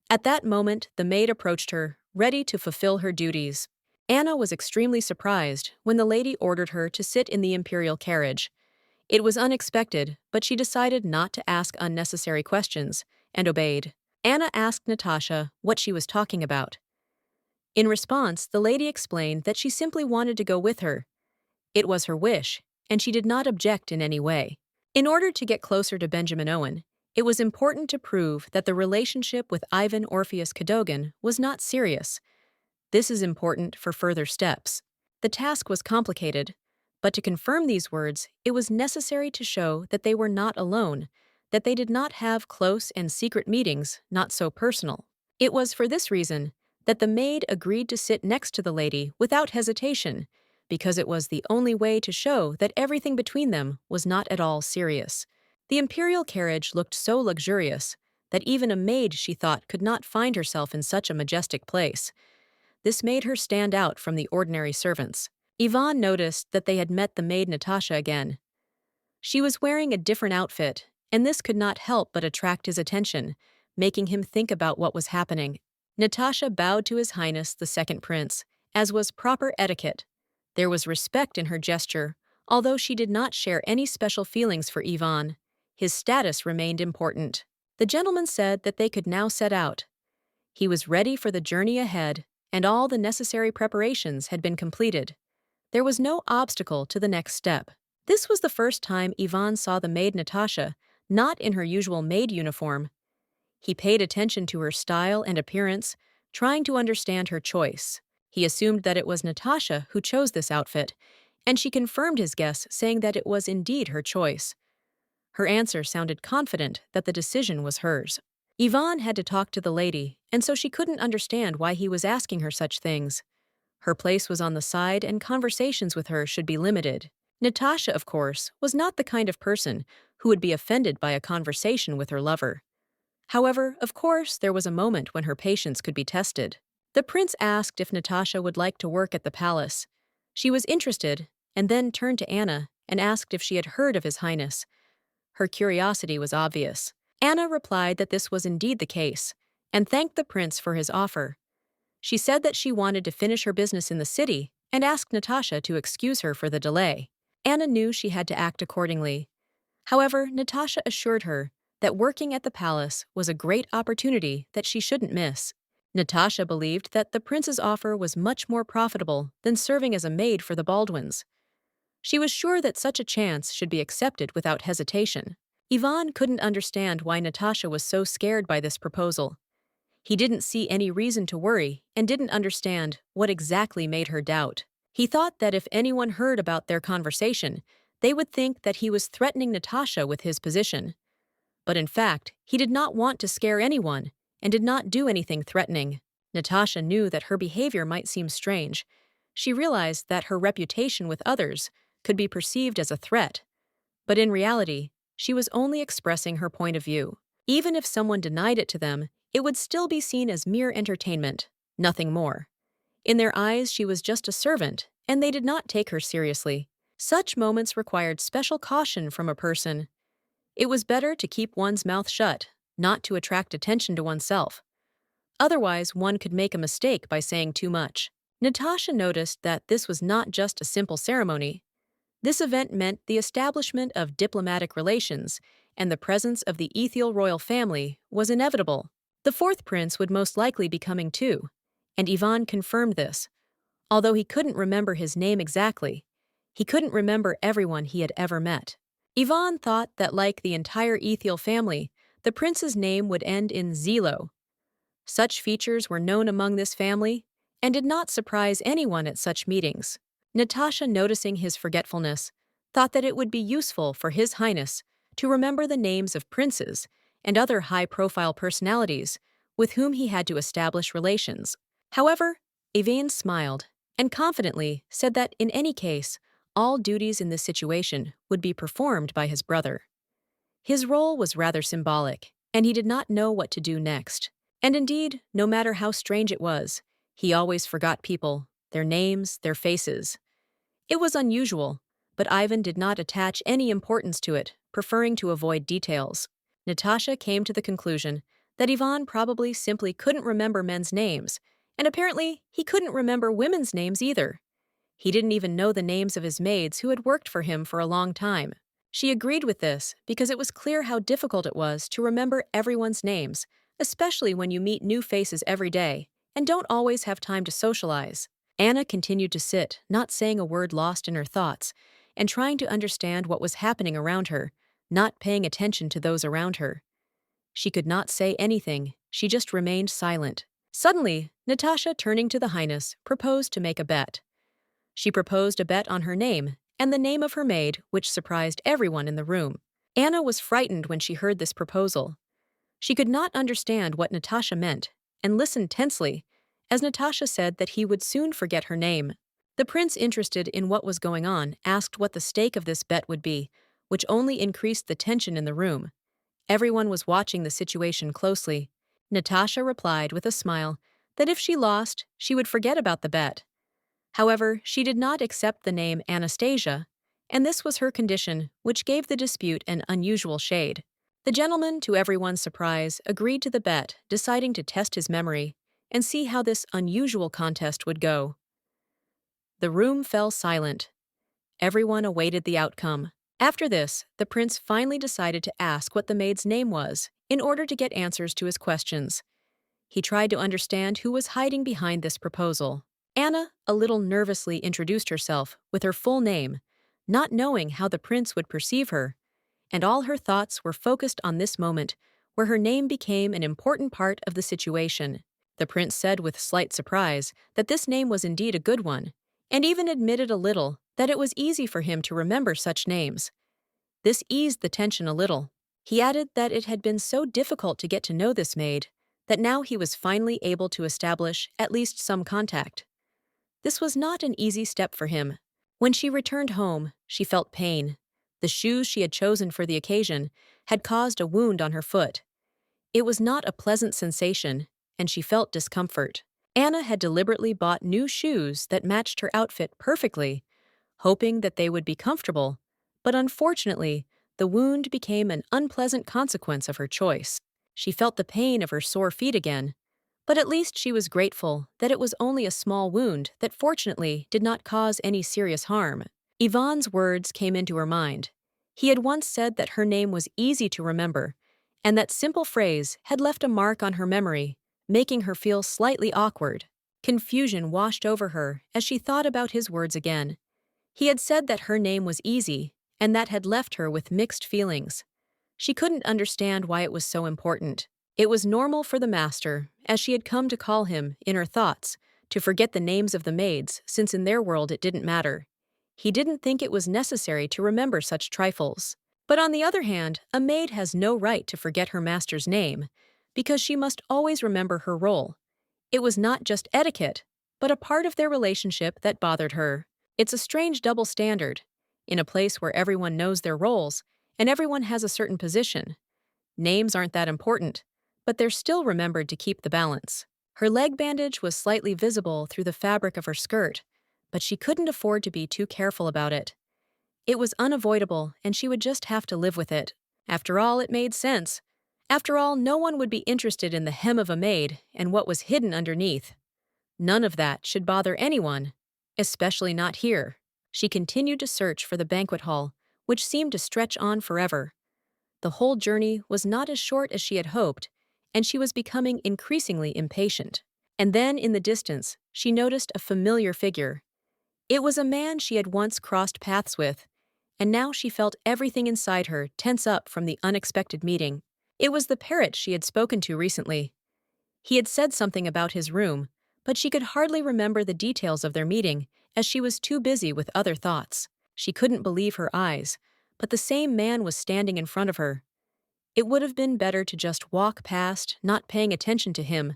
At that moment, the maid approached her, ready to fulfill her duties. Anna was extremely surprised when the lady ordered her to sit in the imperial carriage. It was unexpected, but she decided not to ask unnecessary questions and obeyed. Anna asked Natasha what she was talking about. In response, the lady explained that she simply wanted to go with her. It was her wish, and she did not object in any way. In order to get closer to Benjamin Owen, it was important to prove that the relationship with Ivan Orpheus Cadogan was not serious. This is important for further steps. The task was complicated, but to confirm these words, it was necessary to show that they were not alone, that they did not have close and secret meetings, not so personal. It was for this reason that the maid agreed to sit next to the lady without hesitation, because it was the only way to show that everything between them was not at all serious. The imperial carriage looked so luxurious that even a maid, she thought, could not find herself in such a majestic place. This made her stand out from the ordinary servants. Ivan noticed that they had met the maid Natasha again. She was wearing a different outfit, and this could not help but attract his attention, making him think about what was happening. Natasha bowed to His Highness the Second Prince, as was proper etiquette. There was respect in her gesture, although she did not share any special feelings for Ivan. His status remained important. The gentleman said that they could now set out. He was ready for the journey ahead, and all the necessary preparations had been completed. There was no obstacle to the next step. This was the first time Ivan saw the maid Natasha, not in her usual maid uniform. He paid attention to her style and appearance, trying to understand her choice. He assumed that it was Natasha who chose this outfit, and she confirmed his guess, saying that it was indeed her choice. Her answer sounded confident that the decision was hers. Ivan had to talk to the lady, and so she couldn't understand why he was asking her such things. Her place was on the side and conversations with her should be limited. Natasha, of course, was not the kind of person who would be offended by a conversation with her lover. However, of course, there was a moment when her patience could be tested. The prince asked if Natasha would like to work at the palace. She was interested, and then turned to Anna and asked if she had heard of His Highness. Her curiosity was obvious. Anna replied that this was indeed the case, and thanked the prince for his offer. She said that she wanted to finish her business in the city and asked Natasha to excuse her for the delay. Anna knew she had to act accordingly. However, Natasha assured her that working at the palace was a great opportunity that she shouldn't miss. Natasha believed that the prince's offer was much more profitable than serving as a maid for the Baldwins. She was sure that such a chance should be accepted without hesitation. Ivan couldn't understand why Natasha was so scared by this proposal. He didn't see any reason to worry and didn't understand what exactly made her doubt. He thought that if anyone heard about their conversation, they would think that he was threatening Natasha with his position. But in fact, he did not want to scare anyone and did not do anything threatening. Natasha knew that her behavior might seem strange. She realized that her reputation with others could be perceived as a threat. But in reality, she was only expressing her point of view. Even if someone denied it to them, it would still be seen as mere entertainment, nothing more. In their eyes, she was just a servant, and they did not take her seriously. Such moments required special caution from a person. It was better to keep one's mouth shut, not to attract attention to oneself. Otherwise, one could make a mistake by saying too much. Natasha noticed that this was not just a simple ceremony. This event meant the establishment of diplomatic relations, and the presence of the Ethiel royal family was inevitable. The fourth prince would most likely be coming too, and Ivan confirmed this. Although he couldn't remember his name exactly, he couldn't remember everyone he had ever met. Ivan thought that like the entire Ethiel family, the prince's name would end in Zelo. Such features were known among this family and did not surprise anyone at such meetings. Natasha, noticing his forgetfulness, thought that it would be useful for His Highness to remember the names of princes and other high-profile personalities with whom he had to establish relations. However, Ivan smiled and confidently said that in any case, all duties in this situation would be performed by his brother. His role was rather symbolic, and he did not know what to do next. And indeed, no matter how strange it was, he always forgot people, their names, their faces. It was unusual, but Ivan did not attach any importance to it, preferring to avoid details. Natasha came to the conclusion that Ivan probably simply couldn't remember men's names, and apparently he couldn't remember women's names either. He didn't even know the names of his maids who had worked for him for a long time. She agreed with this because it was clear how difficult it was to remember everyone's names, especially when you meet new faces every day and don't always have time to socialize. Anna continued to sit, not saying a word, lost in her thoughts, and trying to understand what was happening around her, not paying attention to those around her. She could not say anything, she just remained silent. Suddenly, Natasha, turning to the Highness, proposed to make a bet. She proposed a bet on her name and the name of her maid, which surprised everyone in the room. Anna was frightened when she heard this proposal. She could not understand what Natasha meant and listened tensely as Natasha said that he would soon forget her name. The prince, interested in what was going on, asked what the stake of this bet would be, which only increased the tension in the room. Everyone was watching the situation closely. Natasha replied with a smile that if she lost, she would forget about the bet. However, she did not accept the name Anastasia, and this was her condition, which gave the dispute an unusual shade. The gentleman, to everyone's surprise, agreed to the bet, deciding to test his memory and see how this unusual contest would go. The room fell silent. Everyone awaited the outcome. After this, the prince finally decided to ask what the maid's name was, in order to get answers to his questions. He tried to understand who was hiding behind this proposal. Anna, a little nervously, introduced herself with her full name, not knowing how the prince would perceive her, and all her thoughts were focused on this moment where her name became an important part of the situation. The prince said with slight surprise that this name was indeed a good one, and even admitted a little that it was easy for him to remember such names. This eased the tension a little. He added that it had been so difficult to get to know this maid that now he was finally able to establish at least some contact. This was not an easy step for him. When she returned home, she felt pain. The shoes she had chosen for the occasion had caused a wound on her foot. It was not a pleasant sensation, and she felt discomfort. Anna had deliberately bought new shoes that matched her outfit perfectly, hoping that they would be comfortable, but unfortunately, the wound became an unpleasant consequence of her choice. She felt the pain of her sore feet again, but at least she was grateful that it was only a small wound that fortunately did not cause any serious harm. Yvonne's words came into her mind. He had once said that her name was easy to remember, and that simple phrase had left a mark on her memory, making her feel slightly awkward. Confusion washed over her as she thought about his words again. He had said that her name was easy, and that had left her with mixed feelings. She couldn't understand why it was so important. It was normal for the master, as she had come to call him in her thoughts, to forget the names of the maids, since in their world it didn't matter. He didn't think it was necessary to remember such trifles. But on the other hand, a maid has no right to forget her master's name, because she must always remember her role. It was not just etiquette, but a part of their relationship that bothered her. It's a strange double standard. In a place where everyone knows their roles, and everyone has a certain position, names aren't that important, but they're still remembered to keep the balance. Her leg bandage was slightly visible through the fabric of her skirt, but she couldn't afford to be too careful about it. It was unavoidable, and she would just have to live with it. After all, it made sense. After all, no one would be interested in the hem of a maid and what was hidden underneath. None of that should bother anyone, especially not here. She continued to search for the banquet hall, which seemed to stretch on forever. The whole journey was not as short as she had hoped, and she was becoming increasingly impatient. And then, in the distance, she noticed a familiar figure. It was a man she had once crossed paths with, and now she felt everything inside her tense up from the unexpected meeting. It was the parrot she had spoken to recently. He had said something about his room, but she could hardly remember the details of their meeting, as she was too busy with other thoughts. She couldn't believe her eyes, but the same man was standing in front of her. It would have been better to just walk past, not paying attention to him,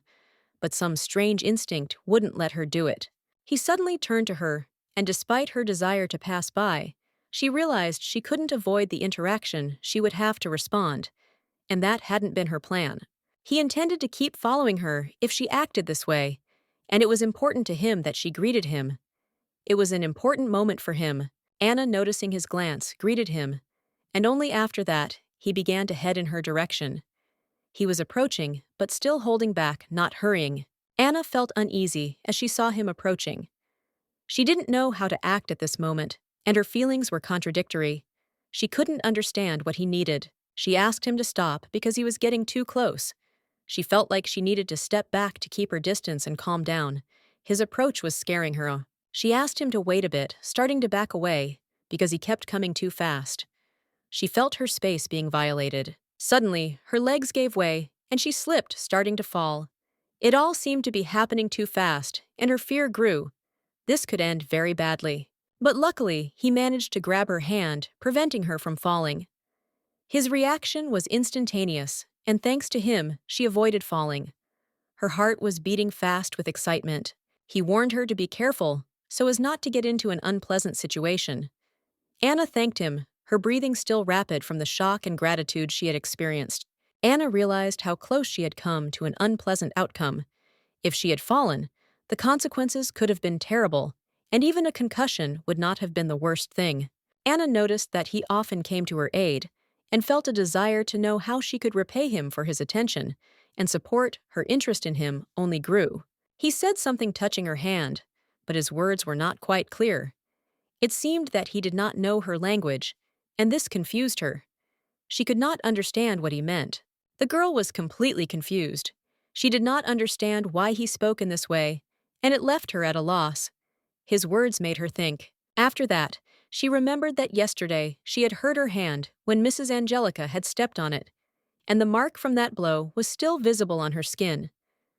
but some strange instinct wouldn't let her do it. He suddenly turned to her, and despite her desire to pass by, she realized she couldn't avoid the interaction she would have to respond, and that hadn't been her plan. He intended to keep following her if she acted this way, and it was important to him that she greeted him. It was an important moment for him. Anna, noticing his glance, greeted him, and only after that, he began to head in her direction. He was approaching, but still holding back, not hurrying. Anna felt uneasy as she saw him approaching. She didn't know how to act at this moment, and her feelings were contradictory. She couldn't understand what he needed. She asked him to stop because he was getting too close. She felt like she needed to step back to keep her distance and calm down. His approach was scaring her. She asked him to wait a bit, starting to back away, because he kept coming too fast. She felt her space being violated. Suddenly, her legs gave way, and she slipped, starting to fall. It all seemed to be happening too fast, and her fear grew. This could end very badly. But luckily, he managed to grab her hand, preventing her from falling. His reaction was instantaneous, and thanks to him, she avoided falling. Her heart was beating fast with excitement. He warned her to be careful, so as not to get into an unpleasant situation. Anna thanked him, her breathing still rapid from the shock and gratitude she had experienced. Anna realized how close she had come to an unpleasant outcome. If she had fallen, the consequences could have been terrible, and even a concussion would not have been the worst thing. Anna noticed that he often came to her aid, and felt a desire to know how she could repay him for his attention, and support. Her interest in him only grew. He said something touching her hand, but his words were not quite clear. It seemed that he did not know her language, and this confused her. She could not understand what he meant. The girl was completely confused. She did not understand why he spoke in this way, and it left her at a loss. His words made her think. After that, she remembered that yesterday she had hurt her hand when Mrs. Angelica had stepped on it, and the mark from that blow was still visible on her skin.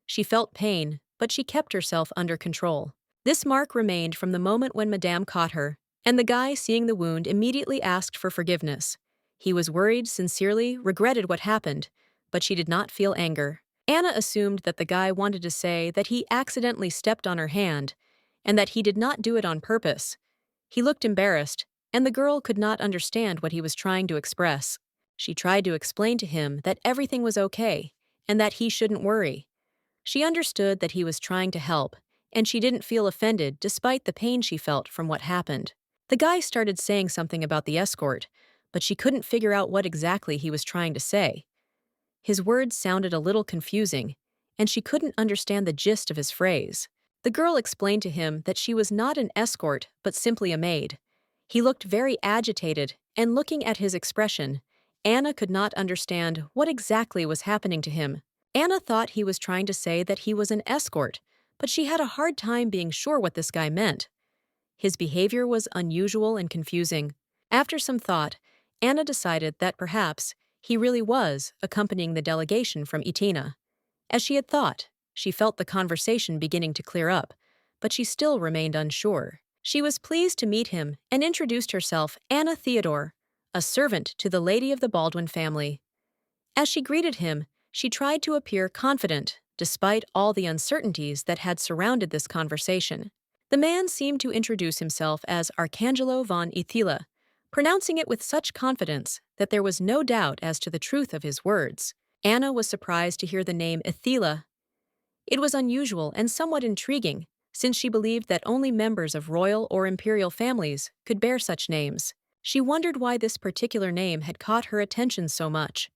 She felt pain, but she kept herself under control. This mark remained from the moment when Madame caught her, and the guy, seeing the wound, immediately asked for forgiveness. He was worried, sincerely, regretted what happened, but she did not feel anger. Anna assumed that the guy wanted to say that he accidentally stepped on her hand, and that he did not do it on purpose. He looked embarrassed, and the girl could not understand what he was trying to express. She tried to explain to him that everything was okay, and that he shouldn't worry. She understood that he was trying to help, and she didn't feel offended despite the pain she felt from what happened. The guy started saying something about the escort, but she couldn't figure out what exactly he was trying to say. His words sounded a little confusing, and she couldn't understand the gist of his phrase. The girl explained to him that she was not an escort, but simply a maid. He looked very agitated, and looking at his expression, Anna could not understand what exactly was happening to him. Anna thought he was trying to say that he was an escort, but she had a hard time being sure what this guy meant. His behavior was unusual and confusing. After some thought, Anna decided that perhaps he really was accompanying the delegation from Etina. As she had thought, she felt the conversation beginning to clear up, but she still remained unsure. She was pleased to meet him and introduced herself Anna Theodore, a servant to the lady of the Baldwin family. As she greeted him, she tried to appear confident, despite all the uncertainties that had surrounded this conversation. The man seemed to introduce himself as Arcangelo von Ithila, pronouncing it with such confidence that there was no doubt as to the truth of his words. Anna was surprised to hear the name Ithila. It was unusual and somewhat intriguing, since she believed that only members of royal or imperial families could bear such names. She wondered why this particular name had caught her attention so much.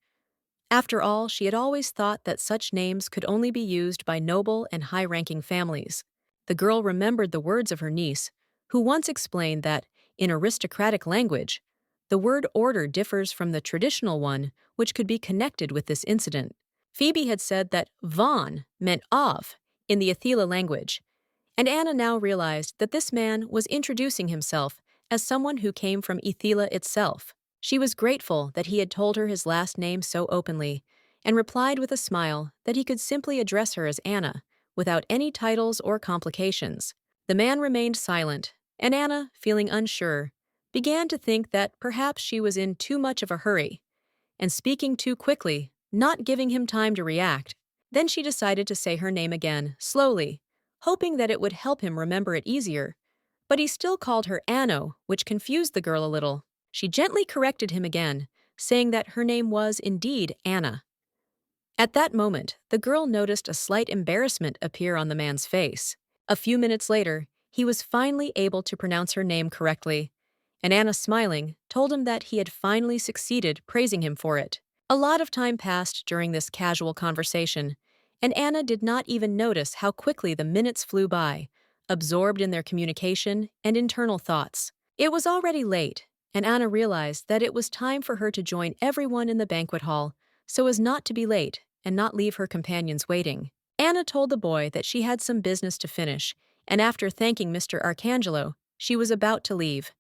After all, she had always thought that such names could only be used by noble and high-ranking families. The girl remembered the words of her niece, who once explained that, in aristocratic language, the word order differs from the traditional one, which could be connected with this incident. Phoebe had said that von meant of in the Athila language, and Anna now realized that this man was introducing himself as someone who came from Ithila itself. She was grateful that he had told her his last name so openly, and replied with a smile that he could simply address her as Anna, without any titles or complications. The man remained silent, and Anna, feeling unsure, began to think that perhaps she was in too much of a hurry, and speaking too quickly, not giving him time to react. Then she decided to say her name again, slowly, hoping that it would help him remember it easier. But he still called her Anno, which confused the girl a little. She gently corrected him again, saying that her name was indeed Anna. At that moment, the girl noticed a slight embarrassment appear on the man's face. A few minutes later, he was finally able to pronounce her name correctly, and Anna, smiling, told him that he had finally succeeded, praising him for it. A lot of time passed during this casual conversation, and Anna did not even notice how quickly the minutes flew by, absorbed in their communication and internal thoughts. It was already late, and Anna realized that it was time for her to join everyone in the banquet hall, so as not to be late and not leave her companions waiting. Anna told the boy that she had some business to finish, and after thanking Mr. Arcangelo, she was about to leave.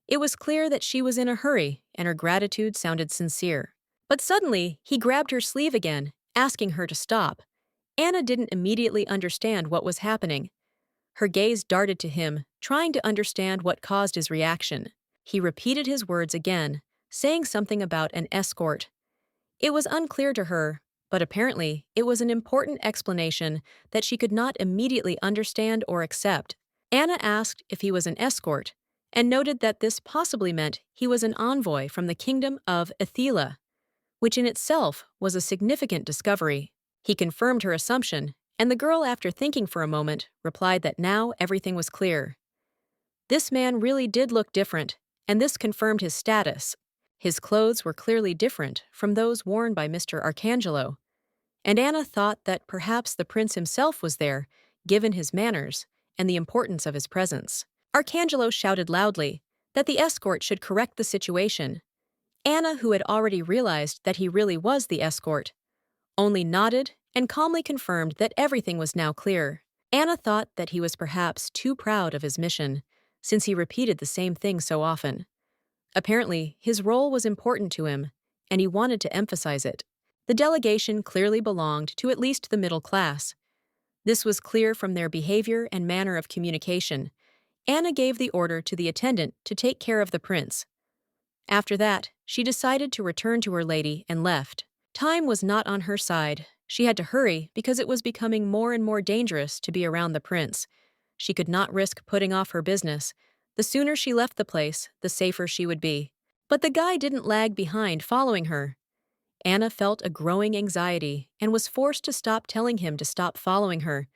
It was clear that she was in a hurry, and her gratitude sounded sincere. But suddenly, he grabbed her sleeve again, asking her to stop. Anna didn't immediately understand what was happening. Her gaze darted to him, trying to understand what caused his reaction. He repeated his words again, saying something about an escort. It was unclear to her, but apparently it was an important explanation that she could not immediately understand or accept. Anna asked if he was an escort, and noted that this possibly meant he was an envoy from the kingdom of Ithila, which in itself was a significant discovery. He confirmed her assumption, and the girl, after thinking for a moment, replied that now everything was clear. This man really did look different, and this confirmed his status. His clothes were clearly different from those worn by Mr. Arcangelo, and Anna thought that perhaps the prince himself was there, given his manners and the importance of his presence. Arcangelo shouted loudly that the escort should correct the situation. Anna, who had already realized that he really was the escort, only nodded and calmly confirmed that everything was now clear. Anna thought that he was perhaps too proud of his mission, since he repeated the same thing so often. Apparently, his role was important to him, and he wanted to emphasize it. The delegation clearly belonged to at least the middle class. This was clear from their behavior and manner of communication. Anna gave the order to the attendant to take care of the prince. After that, she decided to return to her lady and left. Time was not on her side. She had to hurry because it was becoming more and more dangerous to be around the prince. She could not risk putting off her business. The sooner she left the place, the safer she would be. But the guy didn't lag behind following her. Anna felt a growing anxiety and was forced to stop telling him to stop following her.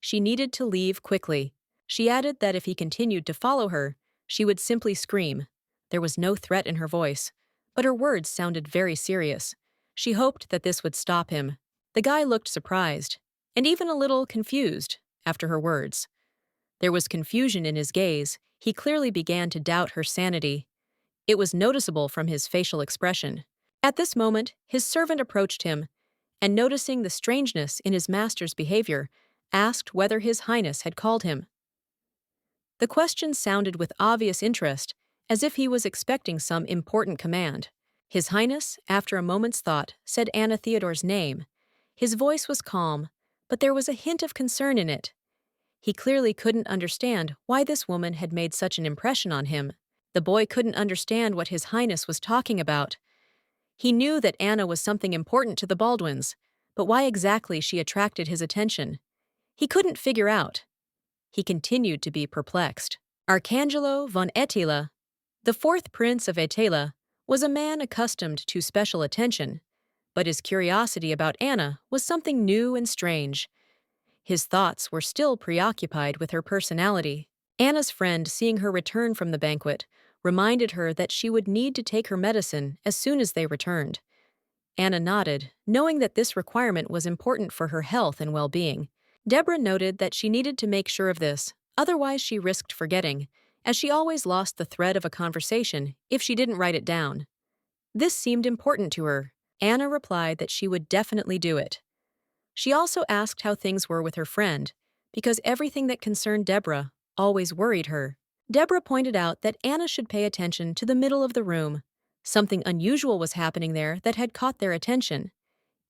She needed to leave quickly. She added that if he continued to follow her, she would simply scream. There was no threat in her voice, but her words sounded very serious. She hoped that this would stop him. The guy looked surprised, and even a little confused, after her words. There was confusion in his gaze. He clearly began to doubt her sanity. It was noticeable from his facial expression. At this moment, his servant approached him, and noticing the strangeness in his master's behavior, asked whether His Highness had called him. The question sounded with obvious interest, as if he was expecting some important command. His Highness, after a moment's thought, said Anna Theodore's name. His voice was calm, but there was a hint of concern in it. He clearly couldn't understand why this woman had made such an impression on him. The boy couldn't understand what His Highness was talking about. He knew that Anna was something important to the Baldwins, but why exactly she attracted his attention? He couldn't figure out. He continued to be perplexed. Arcangelo von Ettila, the fourth prince of Ettila, was a man accustomed to special attention, but his curiosity about Anna was something new and strange. His thoughts were still preoccupied with her personality. Anna's friend, seeing her return from the banquet, reminded her that she would need to take her medicine as soon as they returned. Anna nodded, knowing that this requirement was important for her health and well-being. Deborah noted that she needed to make sure of this, otherwise she risked forgetting, as she always lost the thread of a conversation if she didn't write it down. This seemed important to her. Anna replied that she would definitely do it. She also asked how things were with her friend, because everything that concerned Deborah always worried her. Deborah pointed out that Anna should pay attention to the middle of the room. Something unusual was happening there that had caught their attention.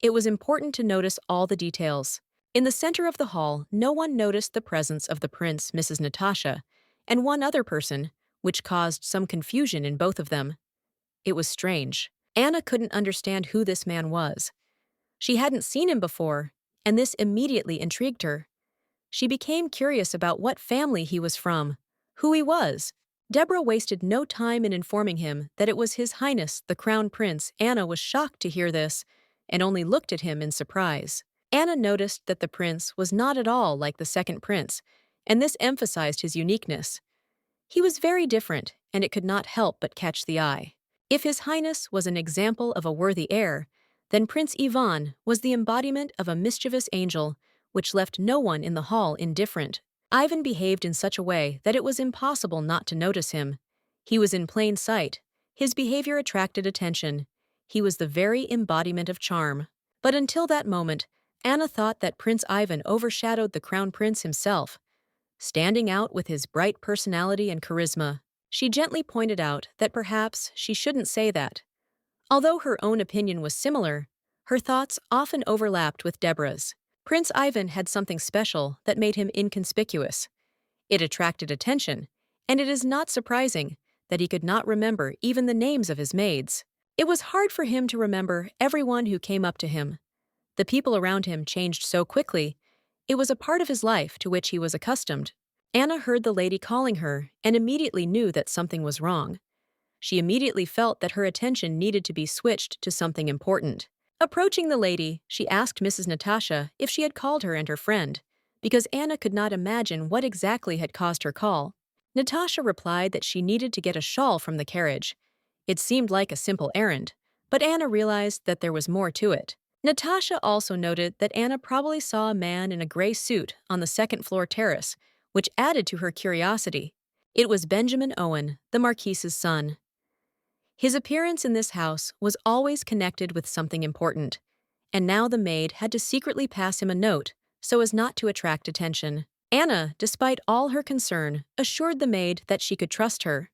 It was important to notice all the details. In the center of the hall, no one noticed the presence of the prince, Mrs. Natasha, and one other person, which caused some confusion in both of them. It was strange. Anna couldn't understand who this man was. She hadn't seen him before, and this immediately intrigued her. She became curious about what family he was from, who he was. Deborah wasted no time in informing him that it was His Highness, the Crown Prince. Anna was shocked to hear this, and only looked at him in surprise. Anna noticed that the prince was not at all like the second prince, and this emphasized his uniqueness. He was very different, and it could not help but catch the eye. If His Highness was an example of a worthy heir, then Prince Ivan was the embodiment of a mischievous angel, which left no one in the hall indifferent. Ivan behaved in such a way that it was impossible not to notice him. He was in plain sight. His behavior attracted attention. He was the very embodiment of charm. But until that moment, Anna thought that Prince Ivan overshadowed the Crown Prince himself, standing out with his bright personality and charisma. She gently pointed out that perhaps she shouldn't say that. Although her own opinion was similar, her thoughts often overlapped with Deborah's. Prince Ivan had something special that made him inconspicuous. It attracted attention, and it is not surprising that he could not remember even the names of his maids. It was hard for him to remember everyone who came up to him. The people around him changed so quickly. It was a part of his life to which he was accustomed. Anna heard the lady calling her and immediately knew that something was wrong. She immediately felt that her attention needed to be switched to something important. Approaching the lady, she asked Mrs. Natasha if she had called her and her friend, because Anna could not imagine what exactly had caused her call. Natasha replied that she needed to get a shawl from the carriage. It seemed like a simple errand, but Anna realized that there was more to it. Natasha also noted that Anna probably saw a man in a gray suit on the second-floor terrace, which added to her curiosity. It was Benjamin Owen, the Marquise's son. His appearance in this house was always connected with something important, and now the maid had to secretly pass him a note so as not to attract attention. Anna, despite all her concern, assured the maid that she could trust her.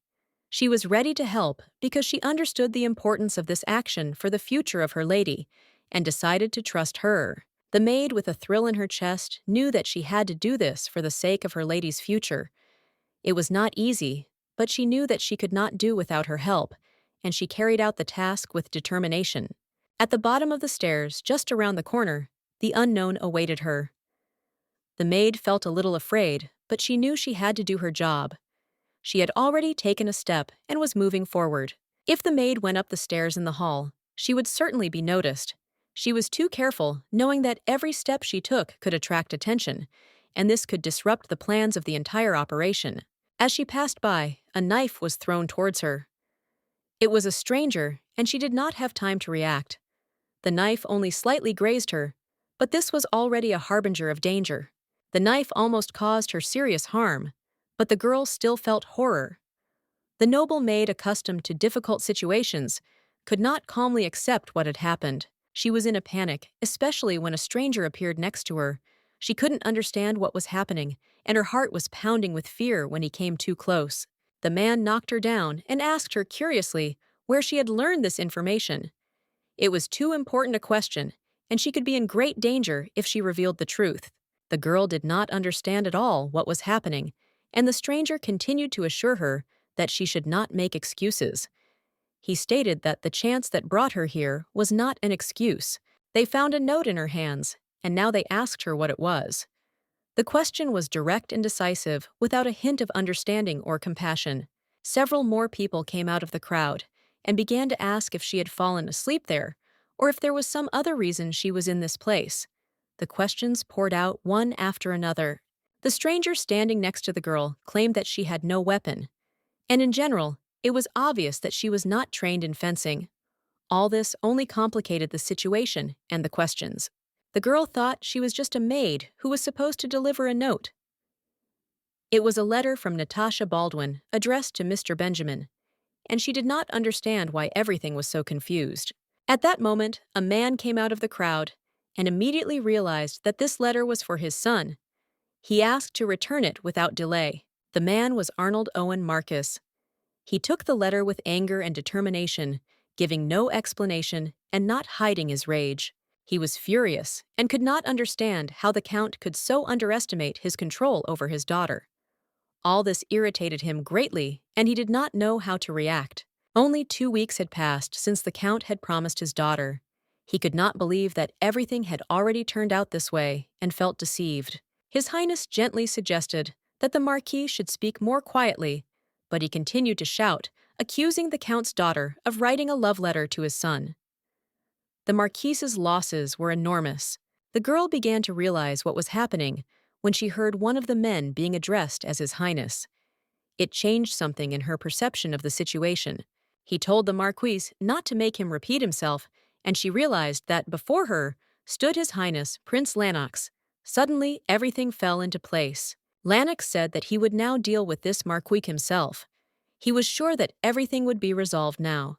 She was ready to help because she understood the importance of this action for the future of her lady, and decided to trust her. The maid, with a thrill in her chest, knew that she had to do this for the sake of her lady's future. It was not easy, but she knew that she could not do without her help, and she carried out the task with determination. At the bottom of the stairs, just around the corner, the unknown awaited her. The maid felt a little afraid, but she knew she had to do her job. She had already taken a step and was moving forward. If the maid went up the stairs in the hall, she would certainly be noticed. She was too careful, knowing that every step she took could attract attention, and this could disrupt the plans of the entire operation. As she passed by, a knife was thrown towards her. It was a stranger, and she did not have time to react. The knife only slightly grazed her, but this was already a harbinger of danger. The knife almost caused her serious harm, but the girl still felt horror. The noble maid, accustomed to difficult situations, could not calmly accept what had happened. She was in a panic, especially when a stranger appeared next to her. She couldn't understand what was happening, and her heart was pounding with fear when he came too close. The man knocked her down and asked her curiously where she had learned this information. It was too important a question, and she could be in great danger if she revealed the truth. The girl did not understand at all what was happening, and the stranger continued to assure her that she should not make excuses. He stated that the chance that brought her here was not an excuse. They found a note in her hands, and now they asked her what it was. The question was direct and decisive, without a hint of understanding or compassion. Several more people came out of the crowd and began to ask if she had fallen asleep there, or if there was some other reason she was in this place. The questions poured out one after another. The stranger standing next to the girl claimed that she had no weapon, and in general, it was obvious that she was not trained in fencing. All this only complicated the situation and the questions. The girl thought she was just a maid who was supposed to deliver a note. It was a letter from Natasha Baldwin addressed to Mr. Benjamin, and she did not understand why everything was so confused. At that moment, a man came out of the crowd and immediately realized that this letter was for his son. He asked to return it without delay. The man was Arnold Owen Marcus. He took the letter with anger and determination, giving no explanation and not hiding his rage. He was furious and could not understand how the Count could so underestimate his control over his daughter. All this irritated him greatly, and he did not know how to react. Only 2 weeks had passed since the Count had promised his daughter. He could not believe that everything had already turned out this way and felt deceived. His Highness gently suggested that the Marquis should speak more quietly, but he continued to shout, accusing the Count's daughter of writing a love letter to his son. The Marquis's losses were enormous. The girl began to realize what was happening when she heard one of the men being addressed as His Highness. It changed something in her perception of the situation. He told the Marquis not to make him repeat himself, and she realized that before her stood His Highness Prince Lennox. Suddenly, everything fell into place. Lennox said that he would now deal with this Marquis himself. He was sure that everything would be resolved now.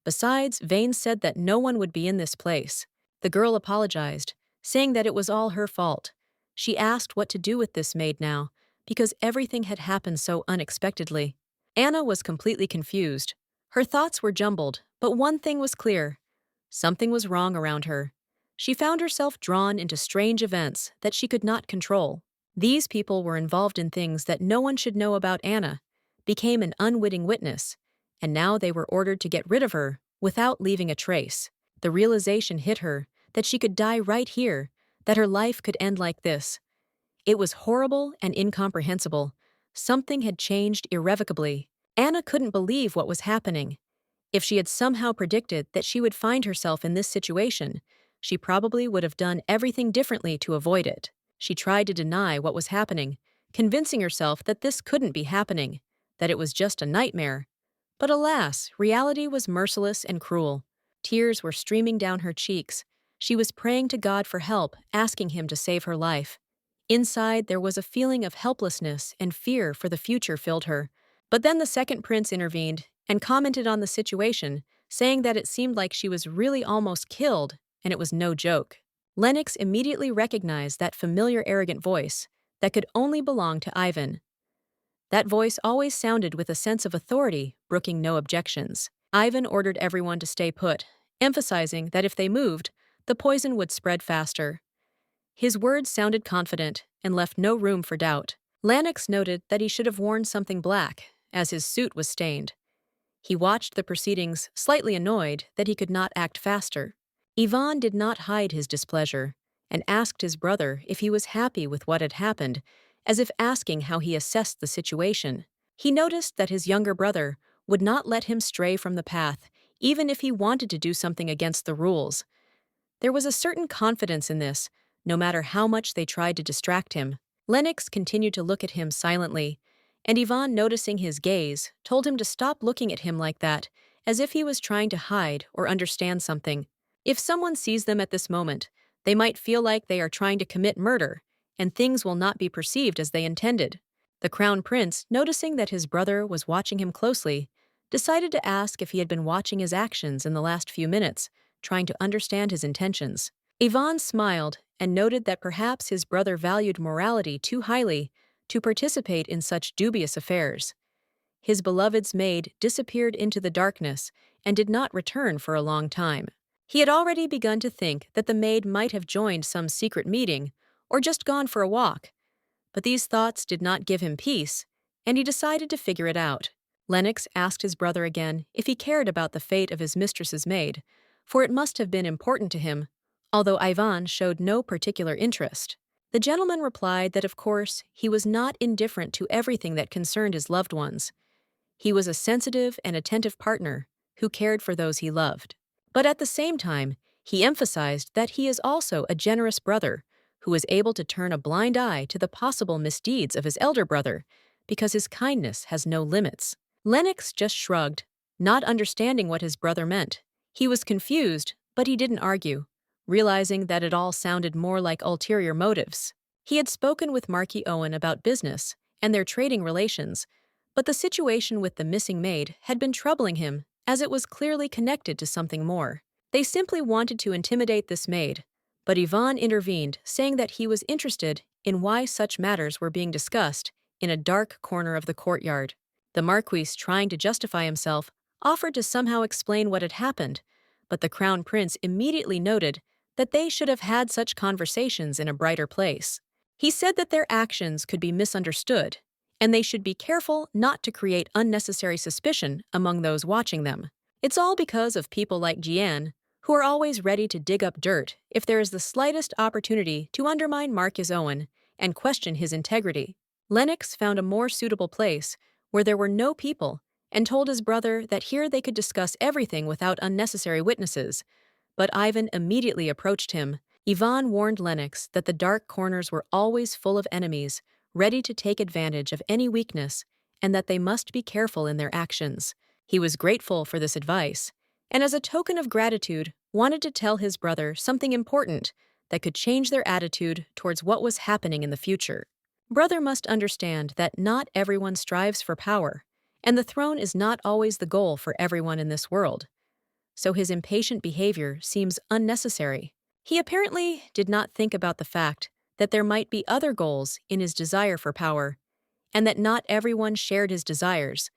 Besides, Vane said that no one would be in this place. The girl apologized, saying that it was all her fault. She asked what to do with this maid now, because everything had happened so unexpectedly. Anna was completely confused. Her thoughts were jumbled, but one thing was clear. Something was wrong around her. She found herself drawn into strange events that she could not control. These people were involved in things that no one should know about Anna, became an unwitting witness, and now they were ordered to get rid of her without leaving a trace. The realization hit her that she could die right here, that her life could end like this. It was horrible and incomprehensible. Something had changed irrevocably. Anna couldn't believe what was happening. If she had somehow predicted that she would find herself in this situation, she probably would have done everything differently to avoid it. She tried to deny what was happening, convincing herself that this couldn't be happening, that it was just a nightmare. But alas, reality was merciless and cruel. Tears were streaming down her cheeks. She was praying to God for help, asking Him to save her life. Inside, there was a feeling of helplessness and fear for the future filled her. But then the second prince intervened and commented on the situation, saying that it seemed like she was really almost killed, and it was no joke. Lennox immediately recognized that familiar arrogant voice that could only belong to Ivan. That voice always sounded with a sense of authority, brooking no objections. Ivan ordered everyone to stay put, emphasizing that if they moved, the poison would spread faster. His words sounded confident and left no room for doubt. Lennox noted that he should have worn something black, as his suit was stained. He watched the proceedings, slightly annoyed that he could not act faster. Ivan did not hide his displeasure, and asked his brother if he was happy with what had happened, as if asking how he assessed the situation. He noticed that his younger brother would not let him stray from the path, even if he wanted to do something against the rules. There was a certain confidence in this, no matter how much they tried to distract him. Lennox continued to look at him silently, and Yvonne, noticing his gaze, told him to stop looking at him like that, as if he was trying to hide or understand something. If someone sees them at this moment, they might feel like they are trying to commit murder, and things will not be perceived as they intended. The Crown Prince, noticing that his brother was watching him closely, decided to ask if he had been watching his actions in the last few minutes, trying to understand his intentions. Yvonne smiled and noted that perhaps his brother valued morality too highly to participate in such dubious affairs. His beloved's maid disappeared into the darkness and did not return for a long time. He had already begun to think that the maid might have joined some secret meeting or just gone for a walk, but these thoughts did not give him peace, and he decided to figure it out. Lennox asked his brother again if he cared about the fate of his mistress's maid, for it must have been important to him, although Ivan showed no particular interest. The gentleman replied that of course he was not indifferent to everything that concerned his loved ones. He was a sensitive and attentive partner who cared for those he loved. But at the same time, he emphasized that he is also a generous brother who is able to turn a blind eye to the possible misdeeds of his elder brother because his kindness has no limits. Lennox just shrugged, not understanding what his brother meant. He was confused, but he didn't argue, realizing that it all sounded more like ulterior motives. He had spoken with Marquis Owen about business and their trading relations, but the situation with the missing maid had been troubling him, as it was clearly connected to something more. They simply wanted to intimidate this maid, but Yvonne intervened, saying that he was interested in why such matters were being discussed in a dark corner of the courtyard. The Marquis, trying to justify himself, offered to somehow explain what had happened, but the Crown Prince immediately noted that they should have had such conversations in a brighter place. He said that their actions could be misunderstood, and they should be careful not to create unnecessary suspicion among those watching them. It's all because of people like Jian, who are always ready to dig up dirt if there is the slightest opportunity to undermine Marcus Owen and question his integrity. Lennox found a more suitable place where there were no people and told his brother that here they could discuss everything without unnecessary witnesses. But Ivan immediately approached him. Yvonne warned Lennox that the dark corners were always full of enemies, ready to take advantage of any weakness, and that they must be careful in their actions. He was grateful for this advice, and as a token of gratitude, wanted to tell his brother something important that could change their attitude towards what was happening in the future. Brother must understand that not everyone strives for power, and the throne is not always the goal for everyone in this world. So his impatient behavior seems unnecessary. He apparently did not think about the fact that there might be other goals in his desire for power, and that not everyone shared his desires,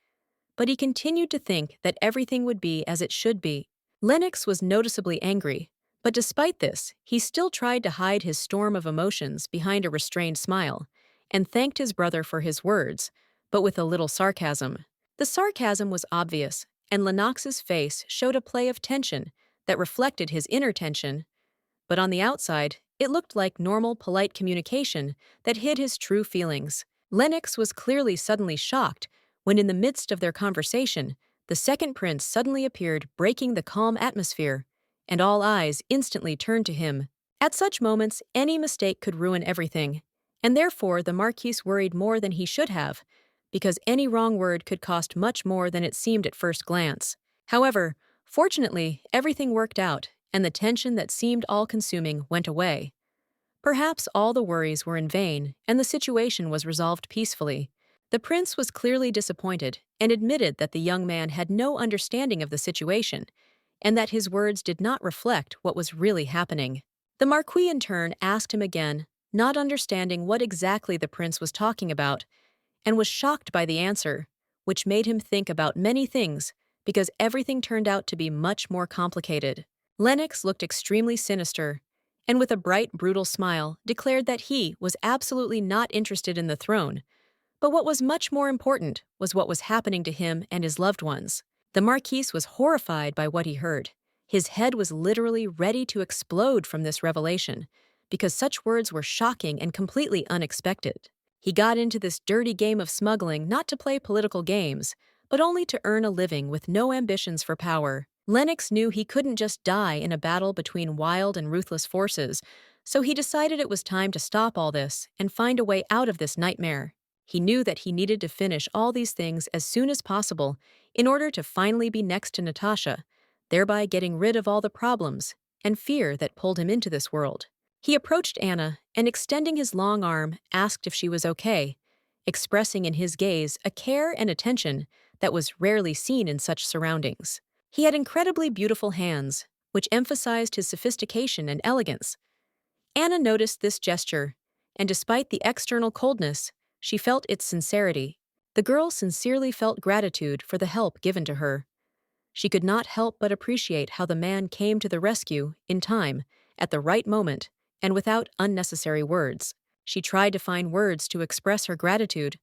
but he continued to think that everything would be as it should be. Lennox was noticeably angry, but despite this, he still tried to hide his storm of emotions behind a restrained smile, and thanked his brother for his words, but with a little sarcasm. The sarcasm was obvious, and Lennox's face showed a play of tension that reflected his inner tension, but on the outside, it looked like normal, polite communication that hid his true feelings. Lennox was clearly suddenly shocked when, in the midst of their conversation, the second prince suddenly appeared, breaking the calm atmosphere, and all eyes instantly turned to him. At such moments, any mistake could ruin everything, and therefore the Marquis worried more than he should have, because any wrong word could cost much more than it seemed at first glance. However, fortunately, everything worked out, and the tension that seemed all-consuming went away. Perhaps all the worries were in vain, and the situation was resolved peacefully. The prince was clearly disappointed and admitted that the young man had no understanding of the situation, and that his words did not reflect what was really happening. The Marquis in turn asked him again, not understanding what exactly the prince was talking about, and was shocked by the answer, which made him think about many things because everything turned out to be much more complicated. Lennox looked extremely sinister, and with a bright, brutal smile, declared that he was absolutely not interested in the throne, but what was much more important was what was happening to him and his loved ones. The Marquis was horrified by what he heard. His head was literally ready to explode from this revelation, because such words were shocking and completely unexpected. He got into this dirty game of smuggling not to play political games, but only to earn a living with no ambitions for power. Lennox knew he couldn't just die in a battle between wild and ruthless forces, so he decided it was time to stop all this and find a way out of this nightmare. He knew that he needed to finish all these things as soon as possible in order to finally be next to Natasha, thereby getting rid of all the problems and fear that pulled him into this world. He approached Anna and, extending his long arm, asked if she was okay, expressing in his gaze a care and attention that was rarely seen in such surroundings. He had incredibly beautiful hands, which emphasized his sophistication and elegance. Anna noticed this gesture, and despite the external coldness, she felt its sincerity. The girl sincerely felt gratitude for the help given to her. She could not help but appreciate how the man came to the rescue in time, at the right moment, and without unnecessary words. She tried to find words to express her gratitude,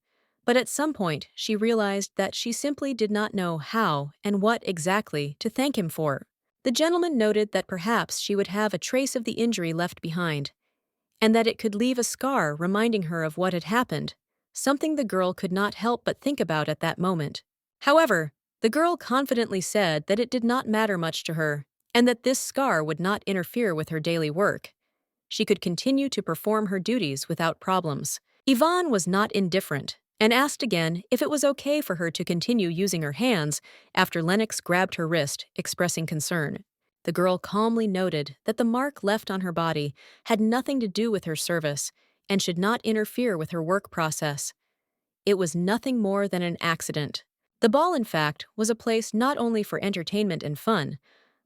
but at some point she realized that she simply did not know how and what exactly to thank him for. The gentleman noted that perhaps she would have a trace of the injury left behind, and that it could leave a scar reminding her of what had happened, something the girl could not help but think about at that moment. However, the girl confidently said that it did not matter much to her, and that this scar would not interfere with her daily work. She could continue to perform her duties without problems. Yvonne was not indifferent, and asked again if it was okay for her to continue using her hands after Lennox grabbed her wrist, expressing concern. The girl calmly noted that the mark left on her body had nothing to do with her service and should not interfere with her work process. It was nothing more than an accident. The ball, in fact, was a place not only for entertainment and fun,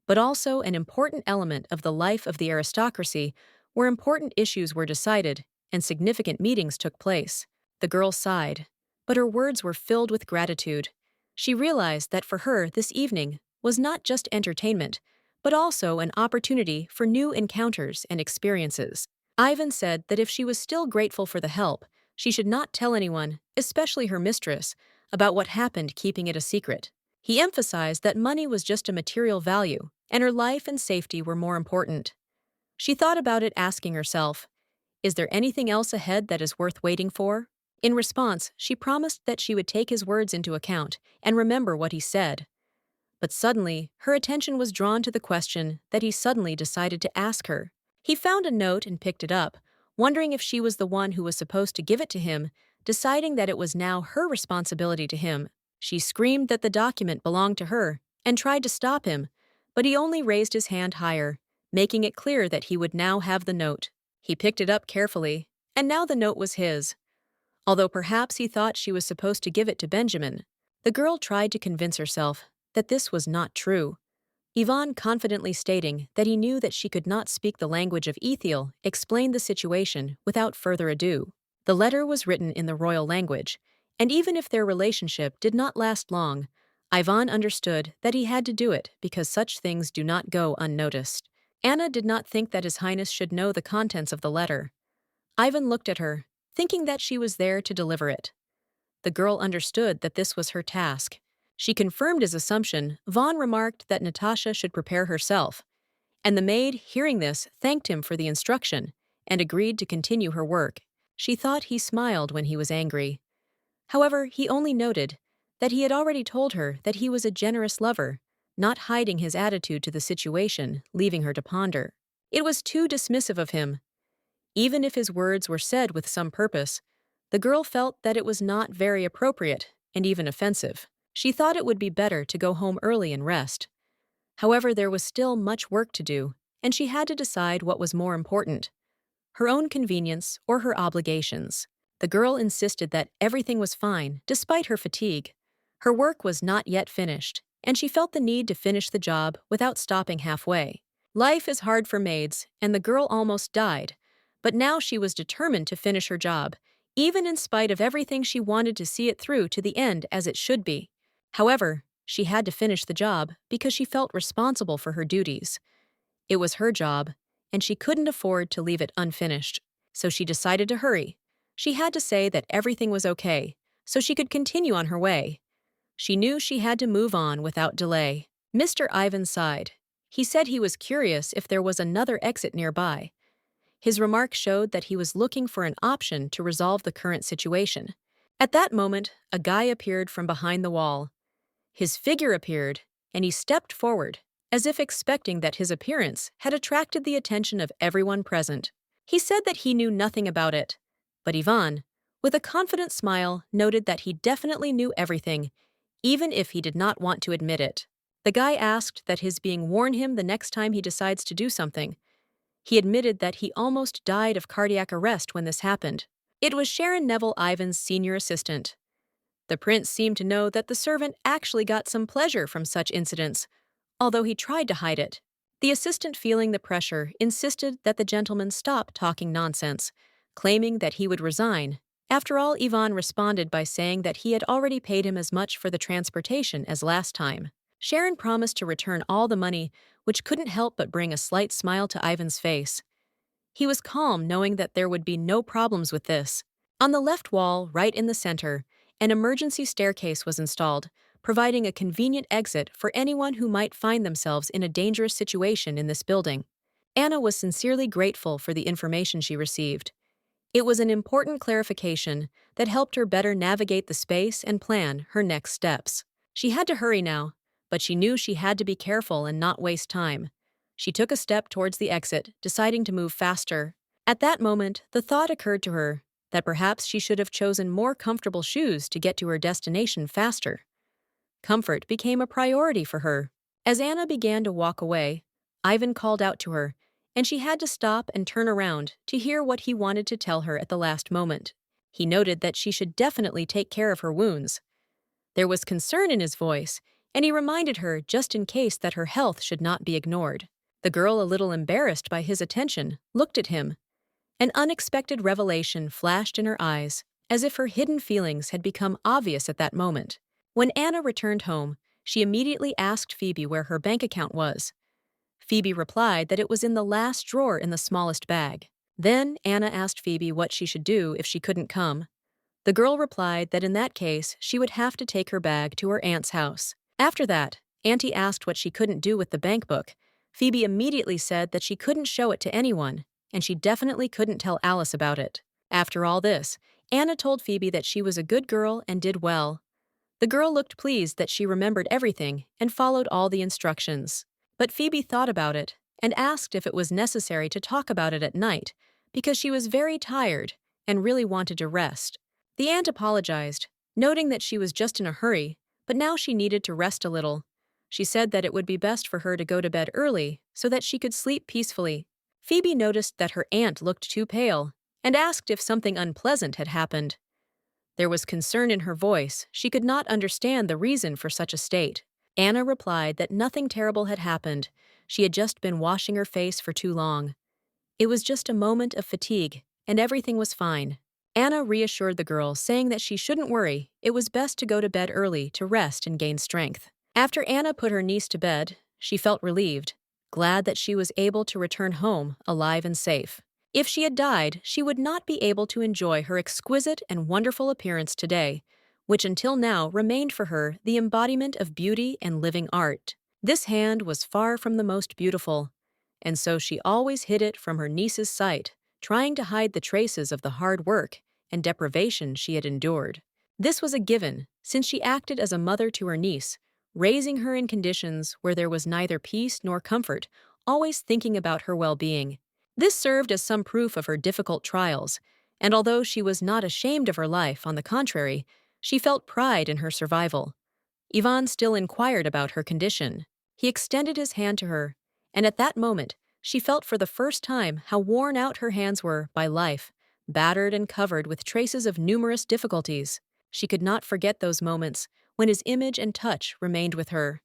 but also an important element of the life of the aristocracy, where important issues were decided and significant meetings took place. The girl sighed, but her words were filled with gratitude. She realized that for her this evening was not just entertainment, but also an opportunity for new encounters and experiences. Ivan said that if she was still grateful for the help, she should not tell anyone, especially her mistress, about what happened, keeping it a secret. He emphasized that money was just a material value, and her life and safety were more important. She thought about it, asking herself, is there anything else ahead that is worth waiting for? In response, she promised that she would take his words into account and remember what he said. But suddenly, her attention was drawn to the question that he suddenly decided to ask her. He found a note and picked it up, wondering if she was the one who was supposed to give it to him, deciding that it was now her responsibility to him. She screamed that the document belonged to her and tried to stop him, but he only raised his hand higher, making it clear that he would now have the note. He picked it up carefully, and now the note was his. Although perhaps he thought she was supposed to give it to Benjamin, the girl tried to convince herself that this was not true. Yvonne, confidently stating that he knew that she could not speak the language of Ethiel, explained the situation without further ado. The letter was written in the royal language, and even if their relationship did not last long, Yvonne understood that he had to do it because such things do not go unnoticed. Anna did not think that His Highness should know the contents of the letter. Ivan looked at her, thinking that she was there to deliver it. The girl understood that this was her task. She confirmed his assumption. Vaughn remarked that Natasha should prepare herself, and the maid, hearing this, thanked him for the instruction and agreed to continue her work. She thought he smiled when he was angry. However, he only noted that he had already told her that he was a generous lover, not hiding his attitude to the situation, leaving her to ponder. It was too dismissive of him. Even if his words were said with some purpose, the girl felt that it was not very appropriate and even offensive. She thought it would be better to go home early and rest. However, there was still much work to do, and she had to decide what was more important, her own convenience or her obligations. The girl insisted that everything was fine, despite her fatigue. Her work was not yet finished, and she felt the need to finish the job without stopping halfway. Life is hard for maids, and the girl almost died, but now she was determined to finish her job, even in spite of everything. She wanted to see it through to the end as it should be. However, she had to finish the job because she felt responsible for her duties. It was her job, and she couldn't afford to leave it unfinished, so she decided to hurry. She had to say that everything was okay, so she could continue on her way. She knew she had to move on without delay. Mr. Ivan sighed. He said he was curious if there was another exit nearby. His remark showed that he was looking for an option to resolve the current situation. At that moment, a guy appeared from behind the wall. His figure appeared, and he stepped forward, as if expecting that his appearance had attracted the attention of everyone present. He said that he knew nothing about it, but Ivan, with a confident smile, noted that he definitely knew everything, even if he did not want to admit it. The guy asked that his being warn him the next time he decides to do something. He admitted that he almost died of cardiac arrest when this happened. It was Sharon Neville Ivan's senior assistant. The prince seemed to know that the servant actually got some pleasure from such incidents, although he tried to hide it. The assistant, feeling the pressure, insisted that the gentleman stop talking nonsense, claiming that he would resign. After all, Ivan responded by saying that he had already paid him as much for the transportation as last time. Sharon promised to return all the money, which couldn't help but bring a slight smile to Ivan's face. He was calm, knowing that there would be no problems with this. On the left wall, right in the center, an emergency staircase was installed, providing a convenient exit for anyone who might find themselves in a dangerous situation in this building. Anna was sincerely grateful for the information she received. It was an important clarification that helped her better navigate the space and plan her next steps. She had to hurry now, but she knew she had to be careful and not waste time. She took a step towards the exit, deciding to move faster. At that moment, the thought occurred to her that perhaps she should have chosen more comfortable shoes to get to her destination faster. Comfort became a priority for her. As Anna began to walk away, Ivan called out to her, and she had to stop and turn around to hear what he wanted to tell her at the last moment. He noted that she should definitely take care of her wounds. There was concern in his voice, and he reminded her just in case that her health should not be ignored. The girl, a little embarrassed by his attention, looked at him. An unexpected revelation flashed in her eyes, as if her hidden feelings had become obvious at that moment. When Anna returned home, she immediately asked Phoebe where her bank account was. Phoebe replied that it was in the last drawer in the smallest bag. Then Anna asked Phoebe what she should do if she couldn't come. The girl replied that in that case she would have to take her bag to her aunt's house. After that, Auntie asked what she couldn't do with the bank book. Phoebe immediately said that she couldn't show it to anyone, and she definitely couldn't tell Alice about it. After all this, Anna told Phoebe that she was a good girl and did well. The girl looked pleased that she remembered everything and followed all the instructions. But Phoebe thought about it and asked if it was necessary to talk about it at night because she was very tired and really wanted to rest. The aunt apologized, noting that she was just in a hurry, but now she needed to rest a little. She said that it would be best for her to go to bed early so that she could sleep peacefully. Phoebe noticed that her aunt looked too pale and asked if something unpleasant had happened. There was concern in her voice. She could not understand the reason for such a state. Anna replied that nothing terrible had happened. She had just been washing her face for too long. It was just a moment of fatigue, and everything was fine. Anna reassured the girl, saying that she shouldn't worry. It was best to go to bed early to rest and gain strength. After Anna put her niece to bed, she felt relieved, glad that she was able to return home alive and safe. If she had died, she would not be able to enjoy her exquisite and wonderful appearance today, which until now remained for her the embodiment of beauty and living art. This hand was far from the most beautiful, and so she always hid it from her niece's sight, trying to hide the traces of the hard work and deprivation she had endured. This was a given, since she acted as a mother to her niece, raising her in conditions where there was neither peace nor comfort, always thinking about her well-being. This served as some proof of her difficult trials, and although she was not ashamed of her life, on the contrary, she felt pride in her survival. Ivan still inquired about her condition. He extended his hand to her, and at that moment, she felt for the first time how worn out her hands were by life, battered and covered with traces of numerous difficulties. She could not forget those moments when his image and touch remained with her.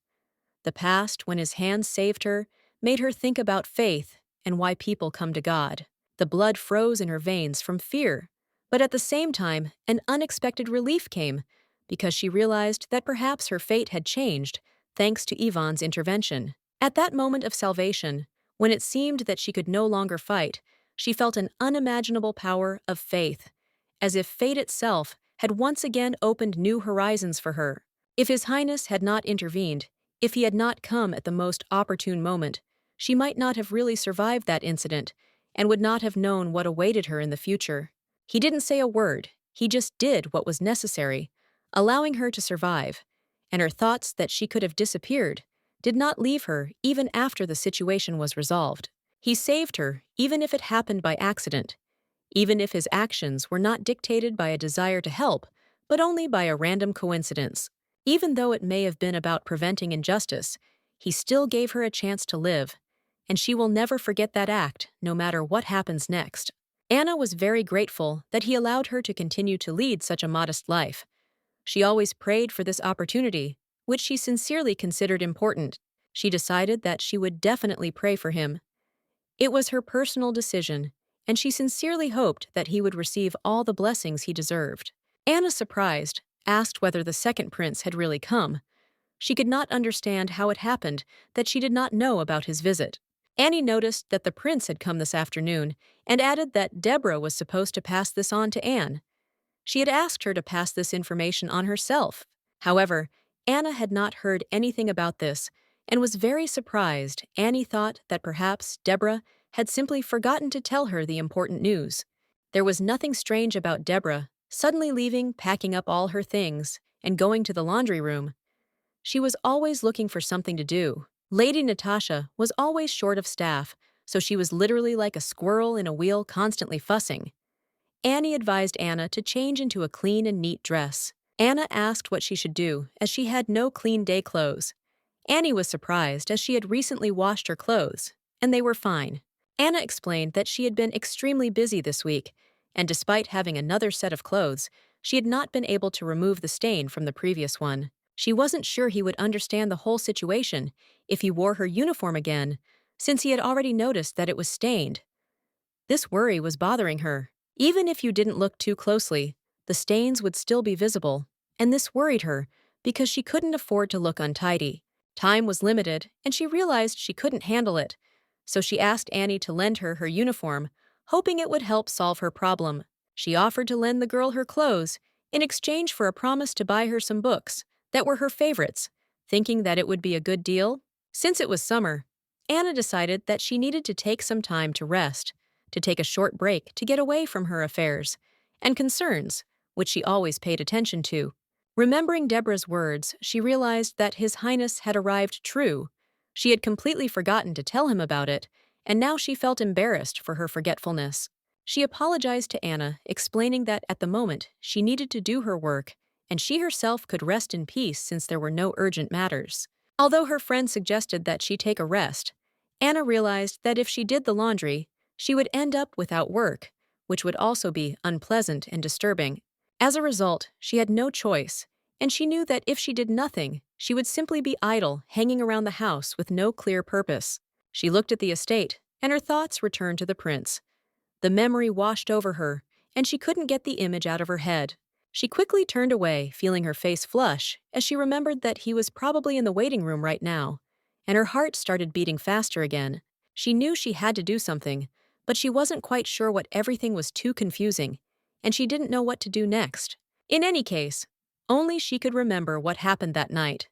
The past, when his hands saved her, made her think about faith and why people come to God. The blood froze in her veins from fear, but at the same time, an unexpected relief came because she realized that perhaps her fate had changed thanks to Ivan's intervention. At that moment of salvation, when it seemed that she could no longer fight, she felt an unimaginable power of faith, as if fate itself had once again opened new horizons for her. If His Highness had not intervened, if he had not come at the most opportune moment, she might not have really survived that incident, and would not have known what awaited her in the future. He didn't say a word, he just did what was necessary, allowing her to survive, and her thoughts that she could have disappeared did not leave her even after the situation was resolved. He saved her, even if it happened by accident, even if his actions were not dictated by a desire to help, but only by a random coincidence. Even though it may have been about preventing injustice, he still gave her a chance to live, and she will never forget that act, no matter what happens next. Anna was very grateful that he allowed her to continue to lead such a modest life. She always prayed for this opportunity, which she sincerely considered important. She decided that she would definitely pray for him. It was her personal decision, and she sincerely hoped that he would receive all the blessings he deserved. Anna, surprised, asked whether the second prince had really come. She could not understand how it happened that she did not know about his visit. Annie noticed that the prince had come this afternoon and added that Deborah was supposed to pass this on to Anne. She had asked her to pass this information on herself. However, Anna had not heard anything about this and was very surprised. Annie thought that perhaps Deborah had simply forgotten to tell her the important news. There was nothing strange about Deborah suddenly leaving, packing up all her things, and going to the laundry room. She was always looking for something to do. Lady Natasha was always short of staff, so she was literally like a squirrel in a wheel, constantly fussing. Annie advised Anna to change into a clean and neat dress. Anna asked what she should do, as she had no clean day clothes. Annie was surprised, as she had recently washed her clothes, and they were fine. Anna explained that she had been extremely busy this week, and despite having another set of clothes, she had not been able to remove the stain from the previous one. She wasn't sure he would understand the whole situation if he wore her uniform again, since he had already noticed that it was stained. This worry was bothering her. Even if you didn't look too closely, the stains would still be visible, and this worried her because she couldn't afford to look untidy. Time was limited, and she realized she couldn't handle it, so she asked Annie to lend her uniform, hoping it would help solve her problem. She offered to lend the girl her clothes in exchange for a promise to buy her some books that were her favorites, thinking that it would be a good deal. Since it was summer, Anna decided that she needed to take some time to rest, to take a short break to get away from her affairs and concerns, which she always paid attention to. Remembering Deborah's words, she realized that His Highness had arrived true. She had completely forgotten to tell him about it, and now she felt embarrassed for her forgetfulness. She apologized to Anna, explaining that at the moment she needed to do her work, and she herself could rest in peace since there were no urgent matters. Although her friend suggested that she take a rest, Anna realized that if she did the laundry, she would end up without work, which would also be unpleasant and disturbing. As a result, she had no choice, and she knew that if she did nothing, she would simply be idle, hanging around the house with no clear purpose. She looked at the estate, and her thoughts returned to the prince. The memory washed over her, and she couldn't get the image out of her head. She quickly turned away, feeling her face flush, as she remembered that he was probably in the waiting room right now, and her heart started beating faster again. She knew she had to do something, but she wasn't quite sure what. Everything was too confusing, and she didn't know what to do next. In any case, only she could remember what happened that night.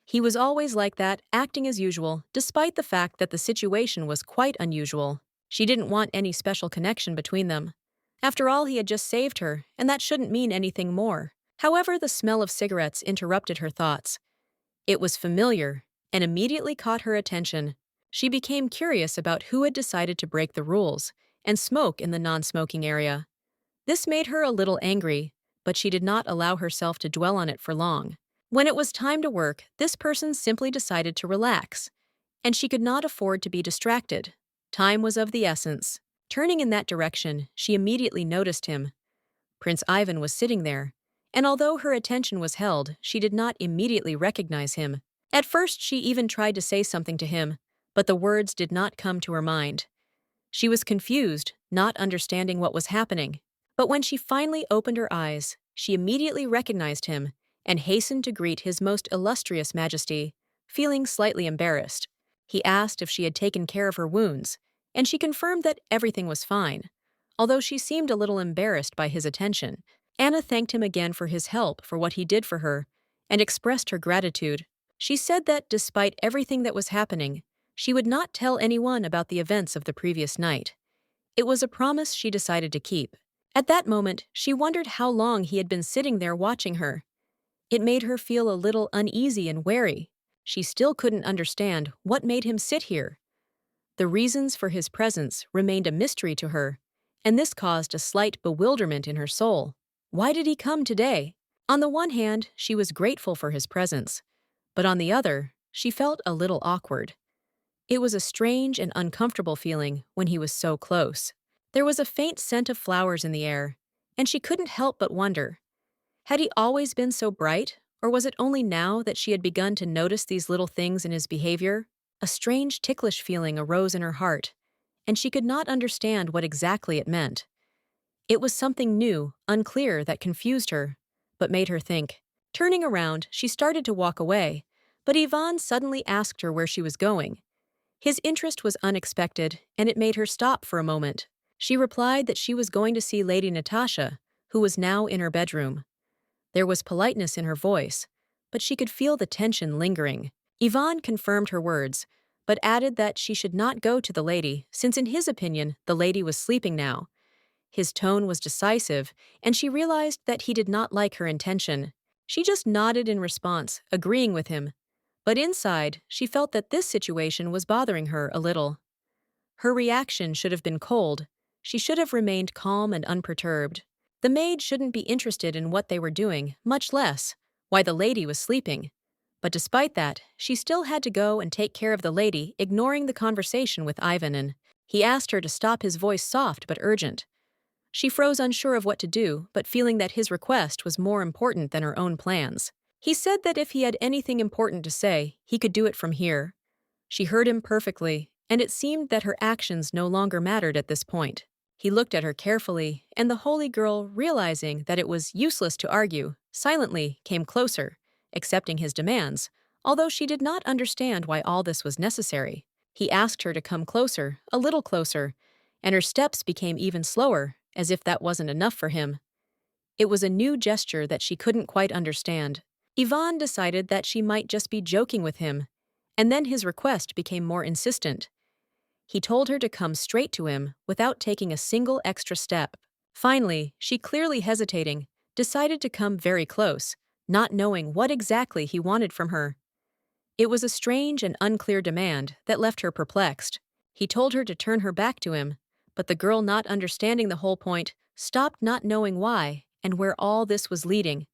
He was always like that, acting as usual, despite the fact that the situation was quite unusual. She didn't want any special connection between them. After all, he had just saved her, and that shouldn't mean anything more. However, the smell of cigarettes interrupted her thoughts. It was familiar, and immediately caught her attention. She became curious about who had decided to break the rules and smoke in the non-smoking area. This made her a little angry, but she did not allow herself to dwell on it for long. When it was time to work, this person simply decided to relax, and she could not afford to be distracted. Time was of the essence. Turning in that direction, she immediately noticed him. Prince Ivan was sitting there, and although her attention was held, she did not immediately recognize him. At first, she even tried to say something to him, but the words did not come to her mind. She was confused, not understanding what was happening. But when she finally opened her eyes, she immediately recognized him and hastened to greet His Most Illustrious Majesty, feeling slightly embarrassed. He asked if she had taken care of her wounds, and she confirmed that everything was fine, although she seemed a little embarrassed by his attention. Anna thanked him again for his help, for what he did for her, and expressed her gratitude. She said that despite everything that was happening, she would not tell anyone about the events of the previous night. It was a promise she decided to keep. At that moment, she wondered how long he had been sitting there watching her. It made her feel a little uneasy and wary. She still couldn't understand what made him sit here. The reasons for his presence remained a mystery to her, and this caused a slight bewilderment in her soul. Why did he come today? On the one hand, she was grateful for his presence, but on the other, she felt a little awkward. It was a strange and uncomfortable feeling when he was so close. There was a faint scent of flowers in the air, and she couldn't help but wonder. Had he always been so bright, or was it only now that she had begun to notice these little things in his behavior? A strange ticklish feeling arose in her heart, and she could not understand what exactly it meant. It was something new, unclear, that confused her, but made her think. Turning around, she started to walk away, but Ivan suddenly asked her where she was going. His interest was unexpected, and it made her stop for a moment. She replied that she was going to see Lady Natasha, who was now in her bedroom. There was politeness in her voice, but she could feel the tension lingering. Ivan confirmed her words, but added that she should not go to the lady, since in his opinion, the lady was sleeping now. His tone was decisive, and she realized that he did not like her intention. She just nodded in response, agreeing with him. But inside, she felt that this situation was bothering her a little. Her reaction should have been cold. She should have remained calm and unperturbed. The maid shouldn't be interested in what they were doing, much less why the lady was sleeping. But despite that, she still had to go and take care of the lady, ignoring the conversation with Ivan, and he asked her to stop, his voice soft but urgent. She froze, unsure of what to do, but feeling that his request was more important than her own plans. He said that if he had anything important to say, he could do it from here. She heard him perfectly, and it seemed that her actions no longer mattered at this point. He looked at her carefully, and the holy girl, realizing that it was useless to argue, silently came closer, accepting his demands, although she did not understand why all this was necessary. He asked her to come closer, a little closer, and her steps became even slower, as if that wasn't enough for him. It was a new gesture that she couldn't quite understand. Ivan decided that she might just be joking with him, and then his request became more insistent. He told her to come straight to him without taking a single extra step. Finally, she, clearly hesitating, decided to come very close, not knowing what exactly he wanted from her. It was a strange and unclear demand that left her perplexed. He told her to turn her back to him, but the girl, not understanding the whole point, stopped, not knowing why and where all this was leading.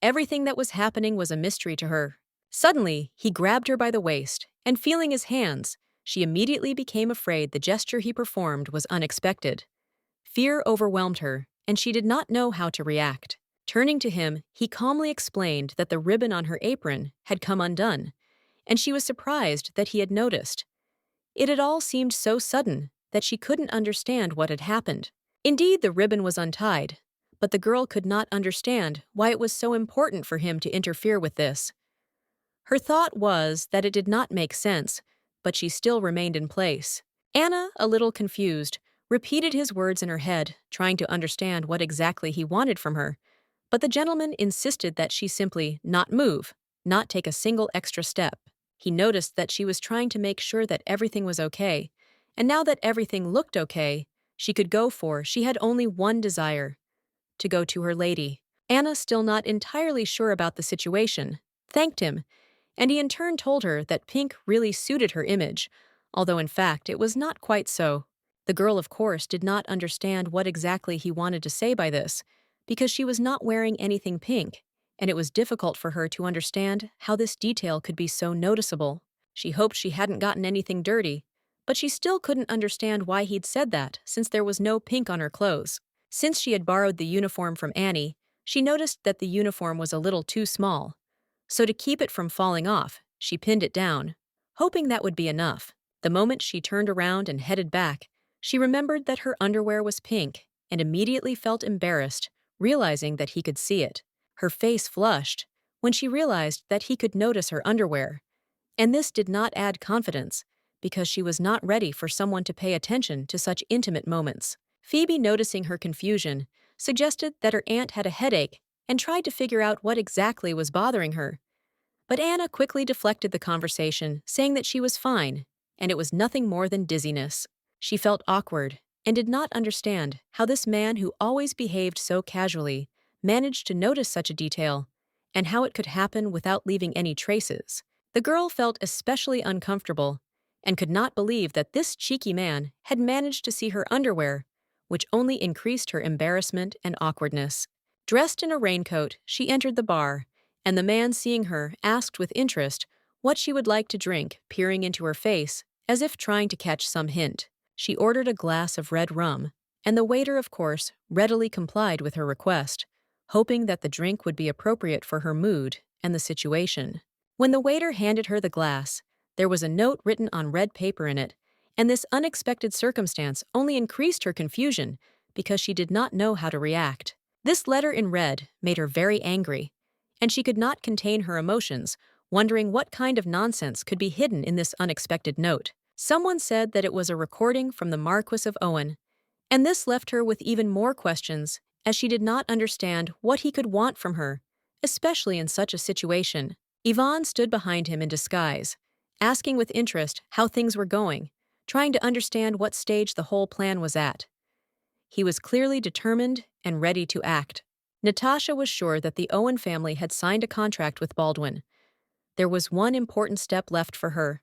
Everything that was happening was a mystery to her. Suddenly, he grabbed her by the waist, and feeling his hands, she immediately became afraid the gesture he performed was unexpected. Fear overwhelmed her, and she did not know how to react. Turning to him, he calmly explained that the ribbon on her apron had come undone, and she was surprised that he had noticed. It had all seemed so sudden that she couldn't understand what had happened. Indeed, the ribbon was untied, but the girl could not understand why it was so important for him to interfere with this. Her thought was that it did not make sense, but she still remained in place. Anna, a little confused, repeated his words in her head, trying to understand what exactly he wanted from her. But the gentleman insisted that she simply not move, not take a single extra step. He noticed that she was trying to make sure that everything was okay, and now that everything looked okay, she had only one desire: to go to her lady. Anna, still not entirely sure about the situation, thanked him, and he in turn told her that pink really suited her image, although in fact it was not quite so. The girl, of course, did not understand what exactly he wanted to say by this, because she was not wearing anything pink, and it was difficult for her to understand how this detail could be so noticeable. She hoped she hadn't gotten anything dirty, but she still couldn't understand why he'd said that, since there was no pink on her clothes. Since she had borrowed the uniform from Annie, she noticed that the uniform was a little too small. So to keep it from falling off, she pinned it down, hoping that would be enough. The moment she turned around and headed back, she remembered that her underwear was pink and immediately felt embarrassed, realizing that he could see it. Her face flushed when she realized that he could notice her underwear. And this did not add confidence, because she was not ready for someone to pay attention to such intimate moments. Phoebe, noticing her confusion, suggested that her aunt had a headache and tried to figure out what exactly was bothering her. But Anna quickly deflected the conversation, saying that she was fine, and it was nothing more than dizziness. She felt awkward, and did not understand how this man who always behaved so casually managed to notice such a detail, and how it could happen without leaving any traces. The girl felt especially uncomfortable and could not believe that this cheeky man had managed to see her underwear, which only increased her embarrassment and awkwardness. Dressed in a raincoat, she entered the bar, and the man, seeing her, asked with interest what she would like to drink, peering into her face as if trying to catch some hint. She ordered a glass of red rum, and the waiter, of course, readily complied with her request, hoping that the drink would be appropriate for her mood and the situation. When the waiter handed her the glass, there was a note written on red paper in it, and this unexpected circumstance only increased her confusion because she did not know how to react. This letter in red made her very angry, and she could not contain her emotions, wondering what kind of nonsense could be hidden in this unexpected note. Someone said that it was a recording from the Marquis of Owen, and this left her with even more questions, as she did not understand what he could want from her, especially in such a situation. Yvonne stood behind him in disguise, asking with interest how things were going, trying to understand what stage the whole plan was at. He was clearly determined and ready to act. Natasha was sure that the Owen family had signed a contract with Baldwin. There was one important step left for her: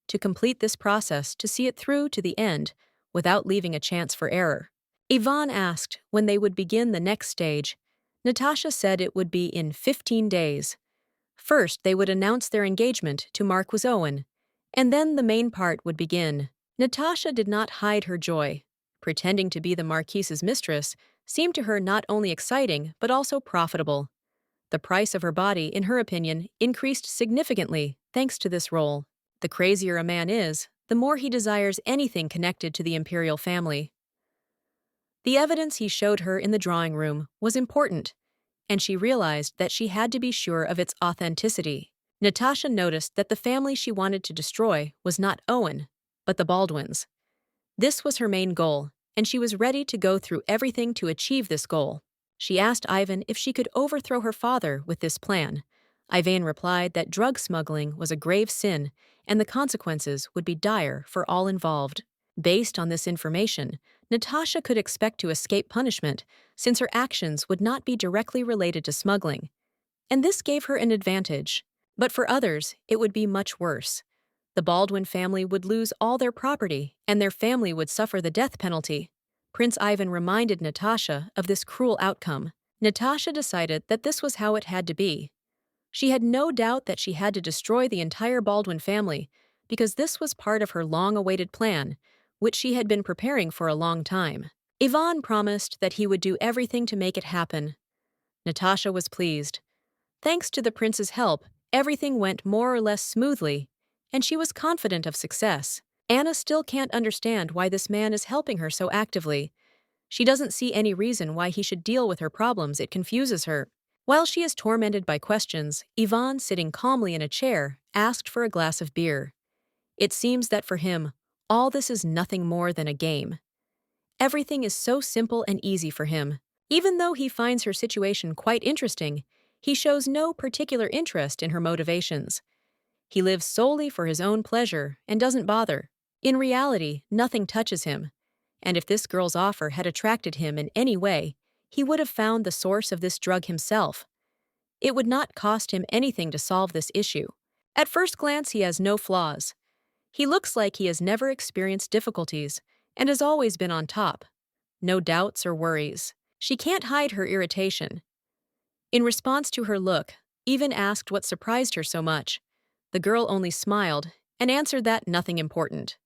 to complete this process, to see it through to the end without leaving a chance for error. Yvonne asked when they would begin the next stage. Natasha said it would be in 15 days. First, they would announce their engagement to Marquis Owen, and then the main part would begin. Natasha did not hide her joy. Pretending to be the Marquis's mistress seemed to her not only exciting but also profitable. The price of her body, in her opinion, increased significantly thanks to this role. The crazier a man is, the more he desires anything connected to the imperial family. The evidence he showed her in the drawing room was important, and she realized that she had to be sure of its authenticity. Natasha noticed that the family she wanted to destroy was not Owen, but the Baldwins. This was her main goal, and she was ready to go through everything to achieve this goal. She asked Ivan if she could overthrow her father with this plan. Ivan replied that drug smuggling was a grave sin, and the consequences would be dire for all involved. Based on this information, Natasha could expect to escape punishment, since her actions would not be directly related to smuggling, and this gave her an advantage. But for others, it would be much worse. The Baldwin family would lose all their property, and their family would suffer the death penalty. Prince Ivan reminded Natasha of this cruel outcome. Natasha decided that this was how it had to be. She had no doubt that she had to destroy the entire Baldwin family, because this was part of her long-awaited plan, which she had been preparing for a long time. Ivan promised that he would do everything to make it happen. Natasha was pleased. Thanks to the prince's help, everything went more or less smoothly, and she was confident of success. Anna still can't understand why this man is helping her so actively. She doesn't see any reason why he should deal with her problems. It confuses her. While she is tormented by questions, Ivan, sitting calmly in a chair, asked for a glass of beer. It seems that for him, all this is nothing more than a game. Everything is so simple and easy for him. Even though he finds her situation quite interesting, he shows no particular interest in her motivations. He lives solely for his own pleasure and doesn't bother. In reality, nothing touches him, and if this girl's offer had attracted him in any way, he would have found the source of this drug himself. It would not cost him anything to solve this issue. At first glance, he has no flaws. He looks like he has never experienced difficulties and has always been on top. No doubts or worries. She can't hide her irritation. In response to her look, Ivan asked what surprised her so much. The girl only smiled and answered that nothing important.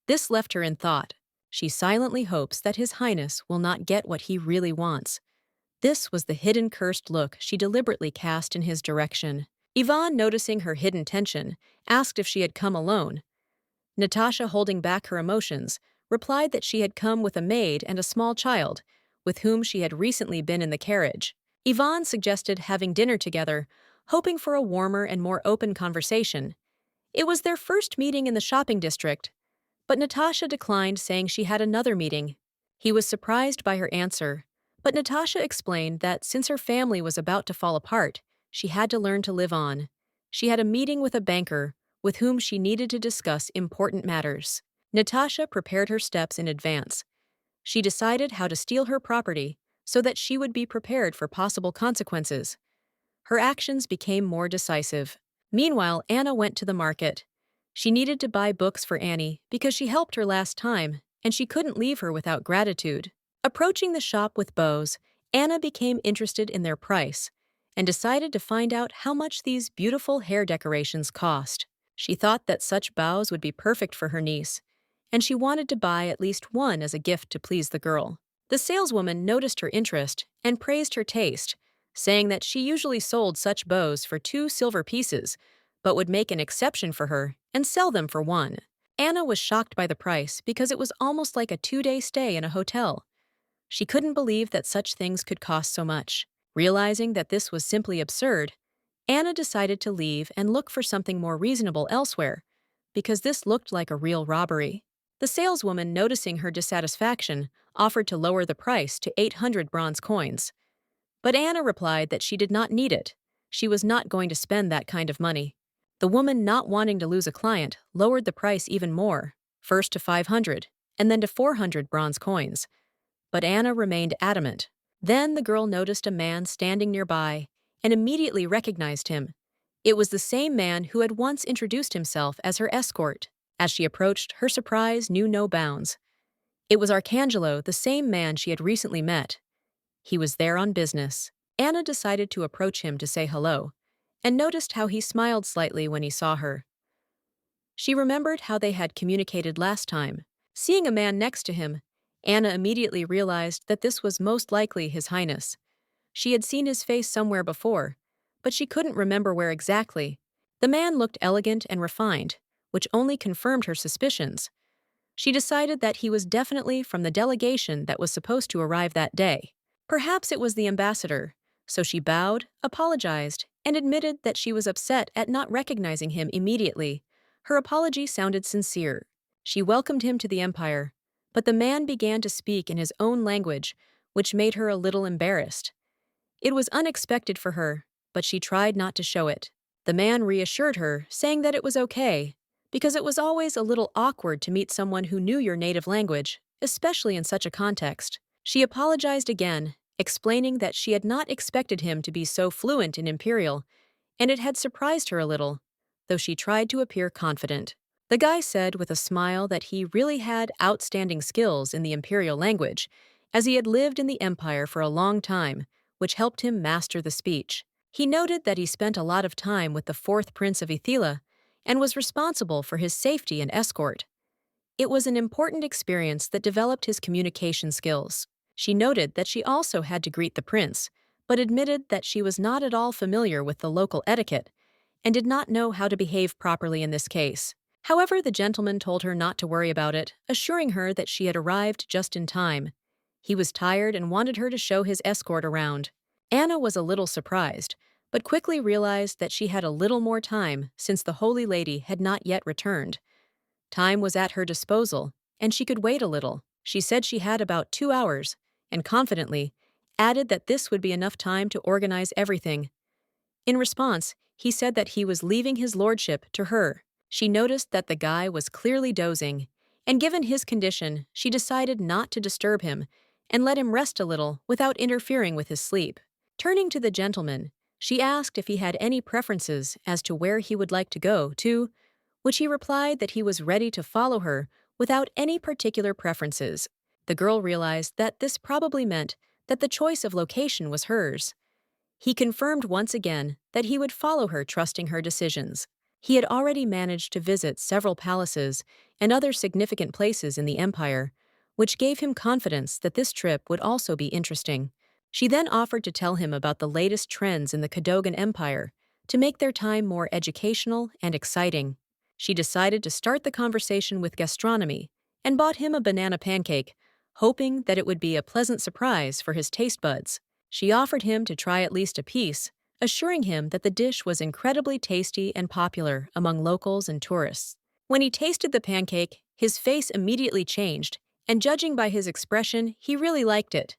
This left her in thought. She silently hopes that His Highness will not get what he really wants. This was the hidden cursed look she deliberately cast in his direction. Ivan, noticing her hidden tension, asked if she had come alone. Natasha, holding back her emotions, replied that she had come with a maid and a small child, with whom she had recently been in the carriage. Ivan suggested having dinner together, hoping for a warmer and more open conversation. It was their first meeting in the shopping district, but Natasha declined, saying she had another meeting. He was surprised by her answer, but Natasha explained that since her family was about to fall apart, she had to learn to live on. She had a meeting with a banker with whom she needed to discuss important matters. Natasha prepared her steps in advance. She decided how to steal her property so that she would be prepared for possible consequences. Her actions became more decisive. Meanwhile, Anna went to the market. She needed to buy books for Annie because she helped her last time, and she couldn't leave her without gratitude. Approaching the shop with bows, Anna became interested in their price and decided to find out how much these beautiful hair decorations cost. She thought that such bows would be perfect for her niece, and she wanted to buy at least one as a gift to please the girl. The saleswoman noticed her interest and praised her taste, saying that she usually sold such bows for 2 silver pieces, but would make an exception for her and sell them for 1. Anna was shocked by the price because it was almost like a 2-day stay in a hotel. She couldn't believe that such things could cost so much. Realizing that this was simply absurd, Anna decided to leave and look for something more reasonable elsewhere, because this looked like a real robbery. The saleswoman, noticing her dissatisfaction, offered to lower the price to 800 bronze coins. But Anna replied that she did not need it. She was not going to spend that kind of money. The woman, not wanting to lose a client, lowered the price even more, first to 500 and then to 400 bronze coins. But Anna remained adamant. Then the girl noticed a man standing nearby and immediately recognized him. It was the same man who had once introduced himself as her escort. As she approached, her surprise knew no bounds. It was Arcangelo, the same man she had recently met. He was there on business. Anna decided to approach him to say hello, and noticed how he smiled slightly when he saw her. She remembered how they had communicated last time. Seeing a man next to him, Anna immediately realized that this was most likely His Highness. She had seen his face somewhere before, but she couldn't remember where exactly. The man looked elegant and refined, which only confirmed her suspicions. She decided that he was definitely from the delegation that was supposed to arrive that day. Perhaps it was the ambassador, so she bowed, apologized, and admitted that she was upset at not recognizing him immediately. Her apology sounded sincere. She welcomed him to the empire, but the man began to speak in his own language, which made her a little embarrassed. It was unexpected for her, but she tried not to show it. The man reassured her, saying that it was okay, because it was always a little awkward to meet someone who knew your native language, especially in such a context. She apologized again, explaining that she had not expected him to be so fluent in Imperial, and it had surprised her a little, though she tried to appear confident. The guy said with a smile that he really had outstanding skills in the Imperial language, as he had lived in the Empire for a long time, which helped him master the speech. He noted that he spent a lot of time with the 4th Prince of Ithila and was responsible for his safety and escort. It was an important experience that developed his communication skills. She noted that she also had to greet the prince, but admitted that she was not at all familiar with the local etiquette and did not know how to behave properly in this case. However, the gentleman told her not to worry about it, assuring her that she had arrived just in time. He was tired and wanted her to show his escort around. Anna was a little surprised, but quickly realized that she had a little more time since the Holy Lady had not yet returned. Time was at her disposal, and she could wait a little. She said she had about 2 hours, and confidently added that this would be enough time to organize everything. In response, he said that he was leaving his lordship to her. She noticed that the guy was clearly dozing, and given his condition, she decided not to disturb him and let him rest a little without interfering with his sleep. Turning to the gentleman, she asked if he had any preferences as to where he would like to go to, which he replied that he was ready to follow her without any particular preferences. The girl realized that this probably meant that the choice of location was hers. He confirmed once again that he would follow her, trusting her decisions. He had already managed to visit several palaces and other significant places in the empire, which gave him confidence that this trip would also be interesting. She then offered to tell him about the latest trends in the Cadogan Empire to make their time more educational and exciting. She decided to start the conversation with gastronomy and bought him a banana pancake, hoping that it would be a pleasant surprise for his taste buds. She offered him to try at least a piece, assuring him that the dish was incredibly tasty and popular among locals and tourists. When he tasted the pancake, his face immediately changed, and judging by his expression, he really liked it.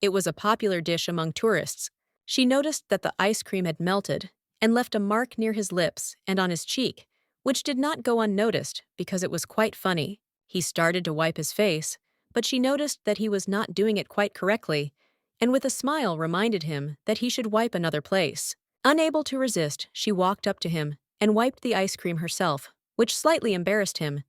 It was a popular dish among tourists. She noticed that the ice cream had melted and left a mark near his lips and on his cheek, which did not go unnoticed because it was quite funny. He started to wipe his face, but she noticed that he was not doing it quite correctly, and with a smile reminded him that he should wipe another place. Unable to resist, she walked up to him and wiped the ice cream herself, which slightly embarrassed him,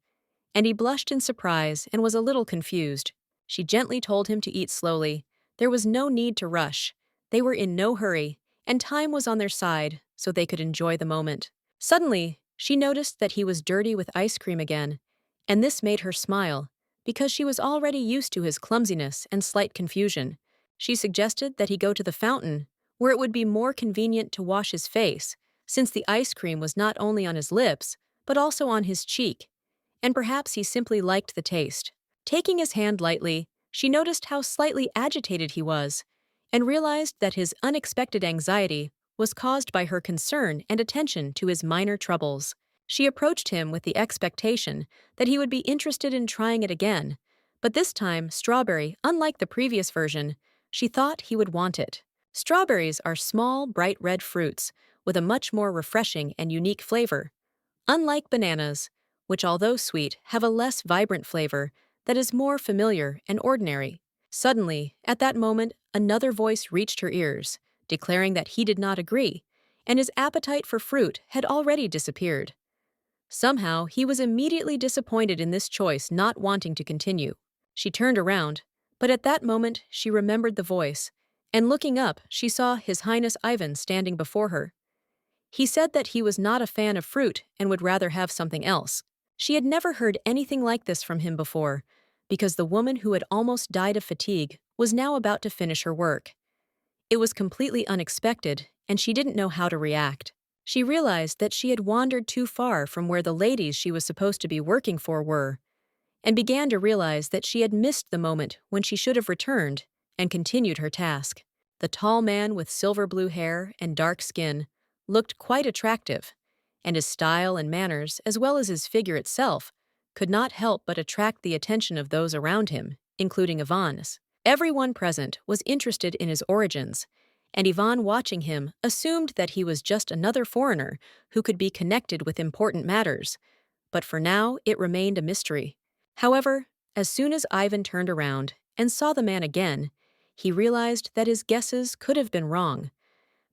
and he blushed in surprise and was a little confused. She gently told him to eat slowly. There was no need to rush. They were in no hurry, and time was on their side, so they could enjoy the moment. Suddenly, she noticed that he was dirty with ice cream again, and this made her smile, because she was already used to his clumsiness and slight confusion. She suggested that he go to the fountain, where it would be more convenient to wash his face, since the ice cream was not only on his lips, but also on his cheek, and perhaps he simply liked the taste. Taking his hand lightly, she noticed how slightly agitated he was, and realized that his unexpected anxiety was caused by her concern and attention to his minor troubles. She approached him with the expectation that he would be interested in trying it again, but this time strawberry, unlike the previous version, she thought he would want it. Strawberries are small, bright red fruits with a much more refreshing and unique flavor. Unlike bananas, which although sweet, have a less vibrant flavor that is more familiar and ordinary. Suddenly, at that moment, another voice reached her ears, declaring that he did not agree, and his appetite for fruit had already disappeared. Somehow, he was immediately disappointed in this choice, not wanting to continue. She turned around, but at that moment she remembered the voice, and looking up, she saw His Highness Ivan standing before her. He said that he was not a fan of fruit and would rather have something else. She had never heard anything like this from him before, because the woman who had almost died of fatigue was now about to finish her work. It was completely unexpected, and she didn't know how to react. She realized that she had wandered too far from where the ladies she was supposed to be working for were, and began to realize that she had missed the moment when she should have returned and continued her task. The tall man with silver blue hair and dark skin looked quite attractive, and his style and manners, as well as his figure itself, could not help but attract the attention of those around him, including Ivan's. Everyone present was interested in his origins, and Ivan, watching him, assumed that he was just another foreigner who could be connected with important matters, but for now it remained a mystery. However, as soon as Ivan turned around and saw the man again, he realized that his guesses could have been wrong,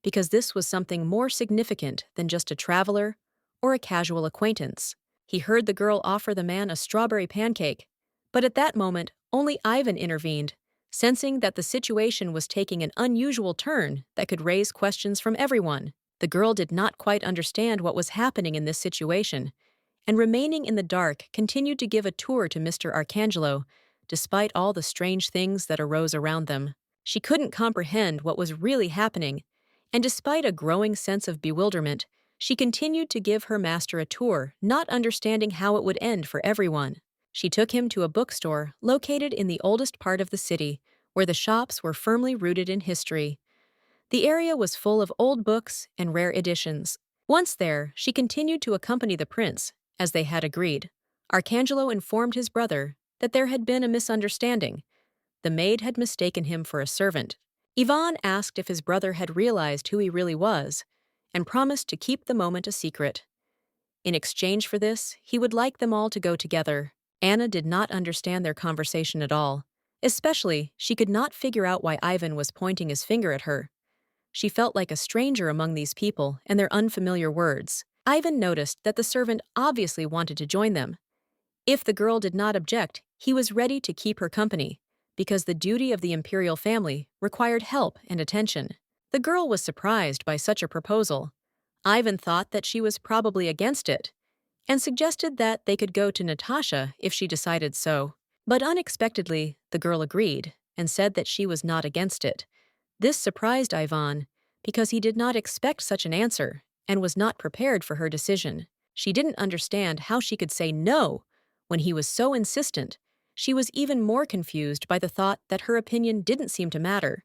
because this was something more significant than just a traveler or a casual acquaintance. He heard the girl offer the man a strawberry pancake, but at that moment, only Ivan intervened, sensing that the situation was taking an unusual turn that could raise questions from everyone. The girl did not quite understand what was happening in this situation, and remaining in the dark, continued to give a tour to Mr. Arcangelo, despite all the strange things that arose around them. She couldn't comprehend what was really happening, and despite a growing sense of bewilderment, she continued to give her master a tour, not understanding how it would end for everyone. She took him to a bookstore located in the oldest part of the city, where the shops were firmly rooted in history. The area was full of old books and rare editions. Once there, she continued to accompany the prince, as they had agreed. Arcangelo informed his brother that there had been a misunderstanding. The maid had mistaken him for a servant. Ivan asked if his brother had realized who he really was, and promised to keep the moment a secret. In exchange for this, he would like them all to go together. Anna did not understand their conversation at all. Especially, she could not figure out why Ivan was pointing his finger at her. She felt like a stranger among these people and their unfamiliar words. Ivan noticed that the servant obviously wanted to join them. If the girl did not object, he was ready to keep her company, because the duty of the imperial family required help and attention. The girl was surprised by such a proposal. Ivan thought that she was probably against it, and suggested that they could go to Natasha if she decided so. But unexpectedly, the girl agreed and said that she was not against it. This surprised Ivan, because he did not expect such an answer and was not prepared for her decision. She didn't understand how she could say no when he was so insistent. She was even more confused by the thought that her opinion didn't seem to matter.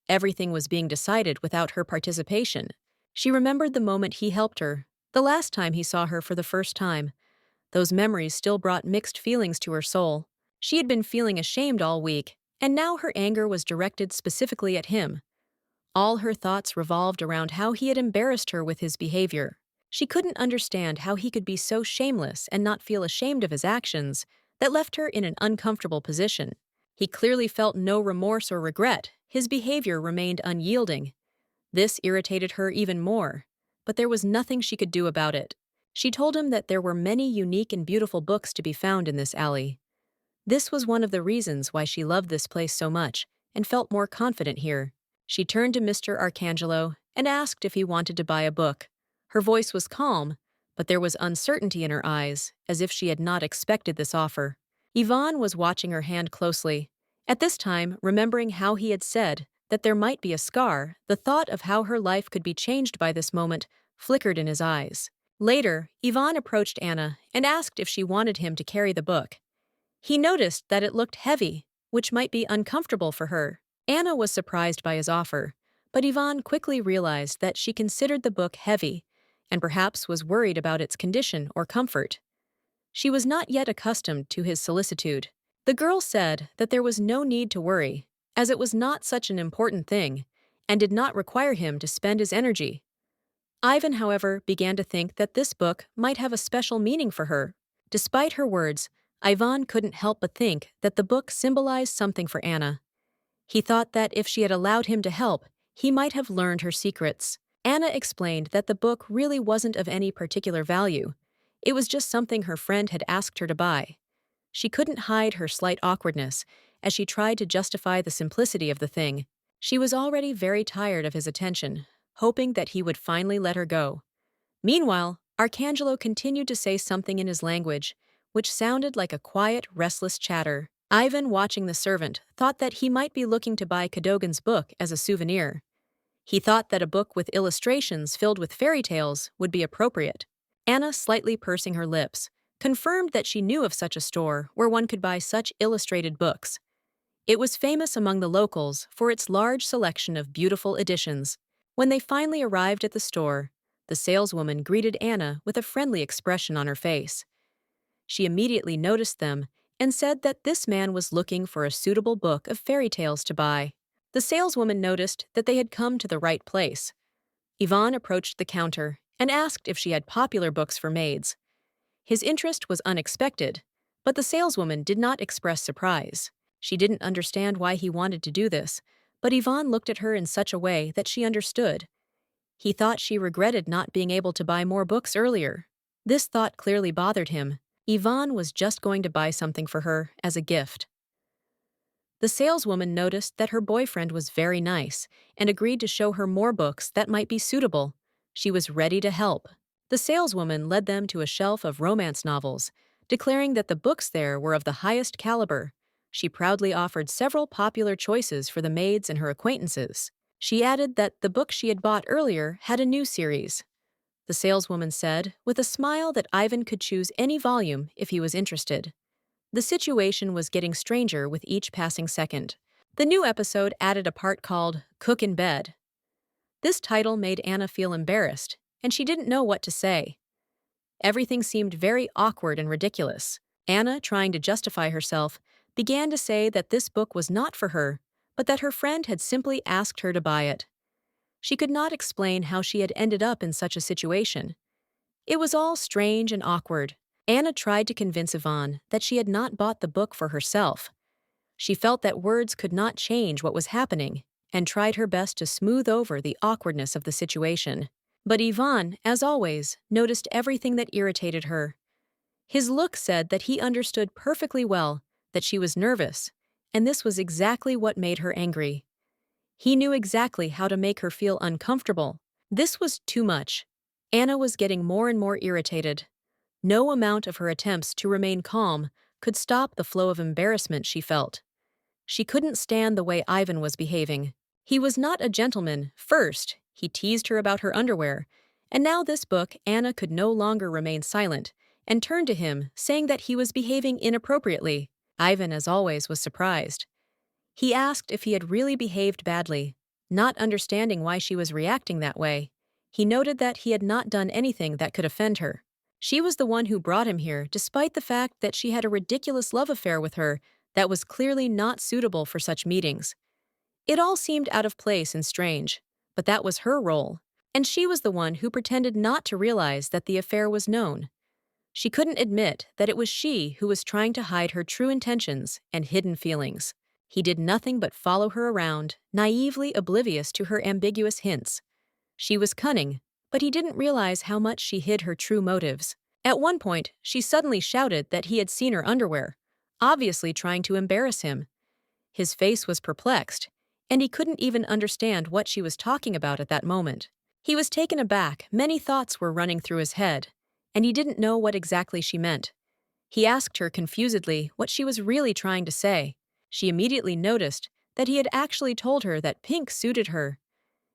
Everything was being decided without her participation. She remembered the moment he helped her, the last time he saw her for the first time. Those memories still brought mixed feelings to her soul. She had been feeling ashamed all week, and now her anger was directed specifically at him. All her thoughts revolved around how he had embarrassed her with his behavior. She couldn't understand how he could be so shameless and not feel ashamed of his actions that left her in an uncomfortable position. He clearly felt no remorse or regret. His behavior remained unyielding. This irritated her even more, but there was nothing she could do about it. She told him that there were many unique and beautiful books to be found in this alley. This was one of the reasons why she loved this place so much and felt more confident here. She turned to Mr. Arcangelo and asked if he wanted to buy a book. Her voice was calm, but there was uncertainty in her eyes, as if she had not expected this offer. Yvonne was watching her hand closely. At this time, remembering how he had said that there might be a scar, the thought of how her life could be changed by this moment flickered in his eyes. Later, Yvonne approached Anna and asked if she wanted him to carry the book. He noticed that it looked heavy, which might be uncomfortable for her. Anna was surprised by his offer, but Yvonne quickly realized that she considered the book heavy and perhaps was worried about its condition or comfort. She was not yet accustomed to his solicitude. The girl said that there was no need to worry, as it was not such an important thing and did not require him to spend his energy. Ivan, however, began to think that this book might have a special meaning for her. Despite her words, Ivan couldn't help but think that the book symbolized something for Anna. He thought that if she had allowed him to help, he might have learned her secrets. Anna explained that the book really wasn't of any particular value. It was just something her friend had asked her to buy. She couldn't hide her slight awkwardness as she tried to justify the simplicity of the thing. She was already very tired of his attention, hoping that he would finally let her go. Meanwhile, Arcangelo continued to say something in his language, which sounded like a quiet, restless chatter. Ivan, watching the servant, thought that he might be looking to buy Cadogan's book as a souvenir. He thought that a book with illustrations filled with fairy tales would be appropriate. Anna, slightly pursing her lips, confirmed that she knew of such a store where one could buy such illustrated books. It was famous among the locals for its large selection of beautiful editions. When they finally arrived at the store, the saleswoman greeted Anna with a friendly expression on her face. She immediately noticed them and said that this man was looking for a suitable book of fairy tales to buy. The saleswoman noticed that they had come to the right place. Yvonne approached the counter and asked if she had popular books for maids. His interest was unexpected, but the saleswoman did not express surprise. She didn't understand why he wanted to do this, but Yvonne looked at her in such a way that she understood. He thought she regretted not being able to buy more books earlier. This thought clearly bothered him. Yvonne was just going to buy something for her as a gift. The saleswoman noticed that her boyfriend was very nice and agreed to show her more books that might be suitable. She was ready to help. The saleswoman led them to a shelf of romance novels, declaring that the books there were of the highest caliber. She proudly offered several popular choices for the maids and her acquaintances. She added that the book she had bought earlier had a new series. The saleswoman said, with a smile, that Ivan could choose any volume if he was interested. The situation was getting stranger with each passing second. The new episode added a part called Cook in Bed. This title made Anna feel embarrassed, and she didn't know what to say. Everything seemed very awkward and ridiculous. Anna, trying to justify herself, began to say that this book was not for her, but that her friend had simply asked her to buy it. She could not explain how she had ended up in such a situation. It was all strange and awkward. Anna tried to convince Yvonne that she had not bought the book for herself. She felt that words could not change what was happening and tried her best to smooth over the awkwardness of the situation. But Yvonne, as always, noticed everything that irritated her. His look said that he understood perfectly well that she was nervous, and this was exactly what made her angry. He knew exactly how to make her feel uncomfortable. This was too much. Anna was getting more and more irritated. No amount of her attempts to remain calm could stop the flow of embarrassment she felt. She couldn't stand the way Ivan was behaving. He was not a gentleman. First, he teased her about her underwear, and now this book, Anna could no longer remain silent and turned to him, saying that he was behaving inappropriately. Ivan, as always, was surprised. He asked if he had really behaved badly, not understanding why she was reacting that way. He noted that he had not done anything that could offend her. She was the one who brought him here, despite the fact that she had a ridiculous love affair with her that was clearly not suitable for such meetings. It all seemed out of place and strange, but that was her role, and she was the one who pretended not to realize that the affair was known. She couldn't admit that it was she who was trying to hide her true intentions and hidden feelings. He did nothing but follow her around, naively oblivious to her ambiguous hints. She was cunning, but he didn't realize how much she hid her true motives. At one point, she suddenly shouted that he had seen her underwear, obviously trying to embarrass him. His face was perplexed, and he couldn't even understand what she was talking about at that moment. He was taken aback, many thoughts were running through his head, and he didn't know what exactly she meant. He asked her confusedly what she was really trying to say. She immediately noticed that he had actually told her that pink suited her.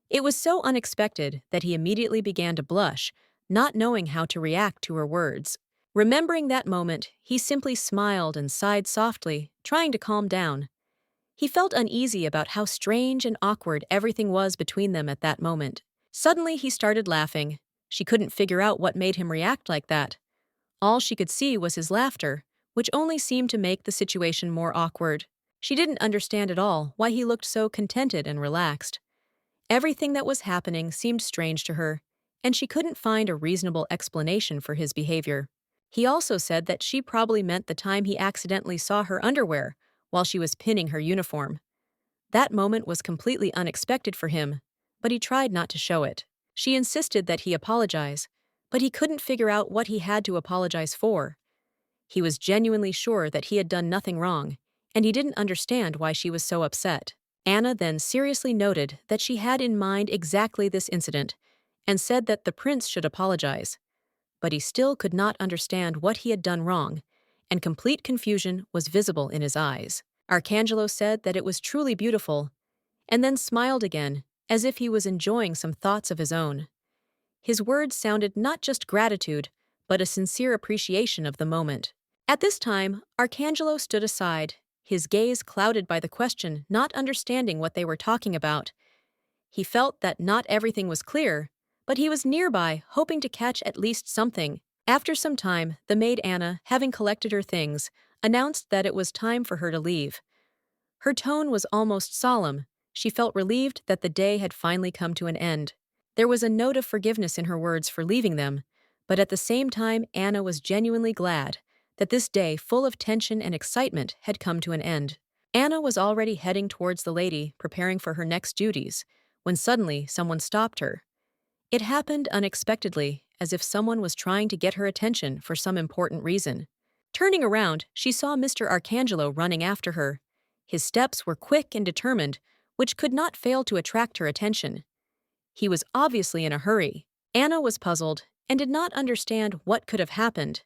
It was so unexpected that he immediately began to blush, not knowing how to react to her words. Remembering that moment, he simply smiled and sighed softly, trying to calm down. He felt uneasy about how strange and awkward everything was between them at that moment. Suddenly, he started laughing. She couldn't figure out what made him react like that. All she could see was his laughter, which only seemed to make the situation more awkward. She didn't understand at all why he looked so contented and relaxed. Everything that was happening seemed strange to her, and she couldn't find a reasonable explanation for his behavior. He also said that she probably meant the time he accidentally saw her underwear while she was pinning her uniform. That moment was completely unexpected for him, but he tried not to show it. She insisted that he apologize, but he couldn't figure out what he had to apologize for. He was genuinely sure that he had done nothing wrong, and he didn't understand why she was so upset. Anna then seriously noted that she had in mind exactly this incident and said that the prince should apologize. But he still could not understand what he had done wrong, and complete confusion was visible in his eyes. Arcangelo said that it was truly beautiful, and then smiled again, as if he was enjoying some thoughts of his own. His words sounded not just gratitude, but a sincere appreciation of the moment. At this time, Arcangelo stood aside, his gaze clouded by the question, not understanding what they were talking about. He felt that not everything was clear, but he was nearby, hoping to catch at least something. After some time, the maid Anna, having collected her things, announced that it was time for her to leave. Her tone was almost solemn. She felt relieved that the day had finally come to an end. There was a note of forgiveness in her words for leaving them, but at the same time Anna was genuinely glad that this day full of tension and excitement had come to an end. Anna was already heading towards the lady, preparing for her next duties, when suddenly someone stopped her. It happened unexpectedly, as if someone was trying to get her attention for some important reason. Turning around, she saw Mr. Arcangelo running after her. His steps were quick and determined, which could not fail to attract her attention. He was obviously in a hurry. Anna was puzzled and did not understand what could have happened.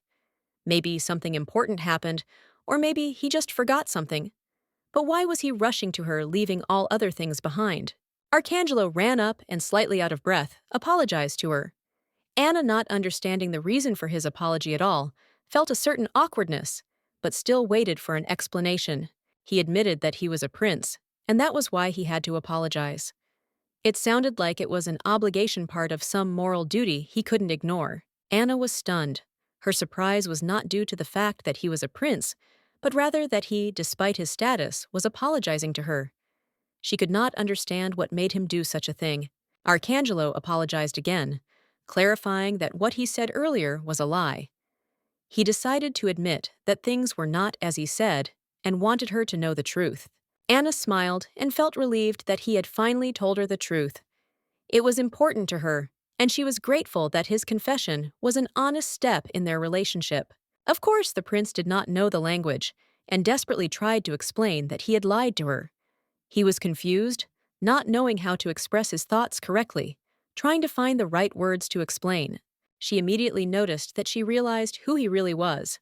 Maybe something important happened, or maybe he just forgot something. But why was he rushing to her, leaving all other things behind? Arcangelo ran up and, slightly out of breath, apologized to her. Anna, not understanding the reason for his apology at all, felt a certain awkwardness, but still waited for an explanation. He admitted that he was a prince, and that was why he had to apologize. It sounded like it was an obligation, part of some moral duty he couldn't ignore. Anna was stunned. Her surprise was not due to the fact that he was a prince, but rather that he, despite his status, was apologizing to her. She could not understand what made him do such a thing. Arcangelo apologized again, clarifying that what he said earlier was a lie. He decided to admit that things were not as he said and wanted her to know the truth. Anna smiled and felt relieved that he had finally told her the truth. It was important to her, and she was grateful that his confession was an honest step in their relationship. Of course, the prince did not know the language and desperately tried to explain that he had lied to her. He was confused, not knowing how to express his thoughts correctly, trying to find the right words to explain. She immediately noticed that she realized who he really was.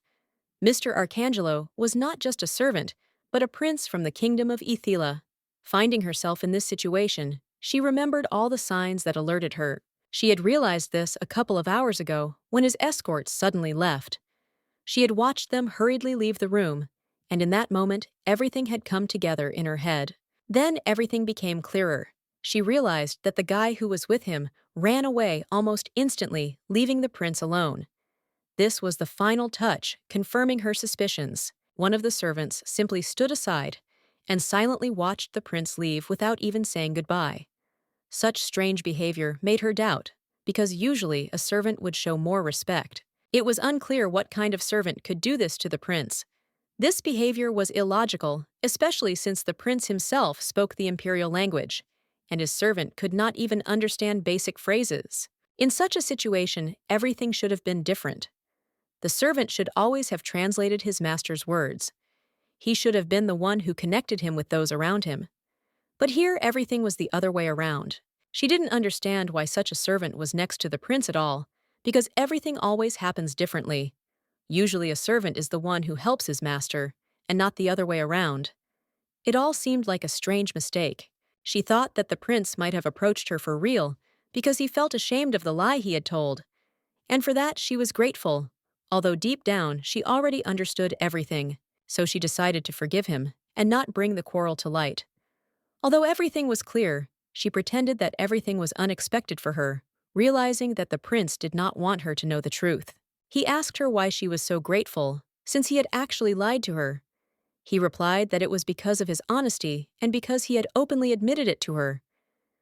Mr. Arcangelo was not just a servant, but a prince from the kingdom of Ithila. Finding herself in this situation, she remembered all the signs that alerted her. She had realized this a couple of hours ago when his escorts suddenly left. She had watched them hurriedly leave the room, and in that moment, everything had come together in her head. Then everything became clearer. She realized that the guy who was with him ran away almost instantly, leaving the prince alone. This was the final touch, confirming her suspicions. One of the servants simply stood aside and silently watched the prince leave without even saying goodbye. Such strange behavior made her doubt, because usually a servant would show more respect. It was unclear what kind of servant could do this to the prince. This behavior was illogical, especially since the prince himself spoke the imperial language, and his servant could not even understand basic phrases. In such a situation, everything should have been different. The servant should always have translated his master's words. He should have been the one who connected him with those around him. But here everything was the other way around. She didn't understand why such a servant was next to the prince at all, because everything always happens differently. Usually a servant is the one who helps his master, and not the other way around. It all seemed like a strange mistake. She thought that the prince might have approached her for real, because he felt ashamed of the lie he had told. And for that she was grateful, although deep down she already understood everything, so she decided to forgive him and not bring the quarrel to light. Although everything was clear, she pretended that everything was unexpected for her, realizing that the prince did not want her to know the truth. He asked her why she was so grateful, since he had actually lied to her. He replied that it was because of his honesty and because he had openly admitted it to her.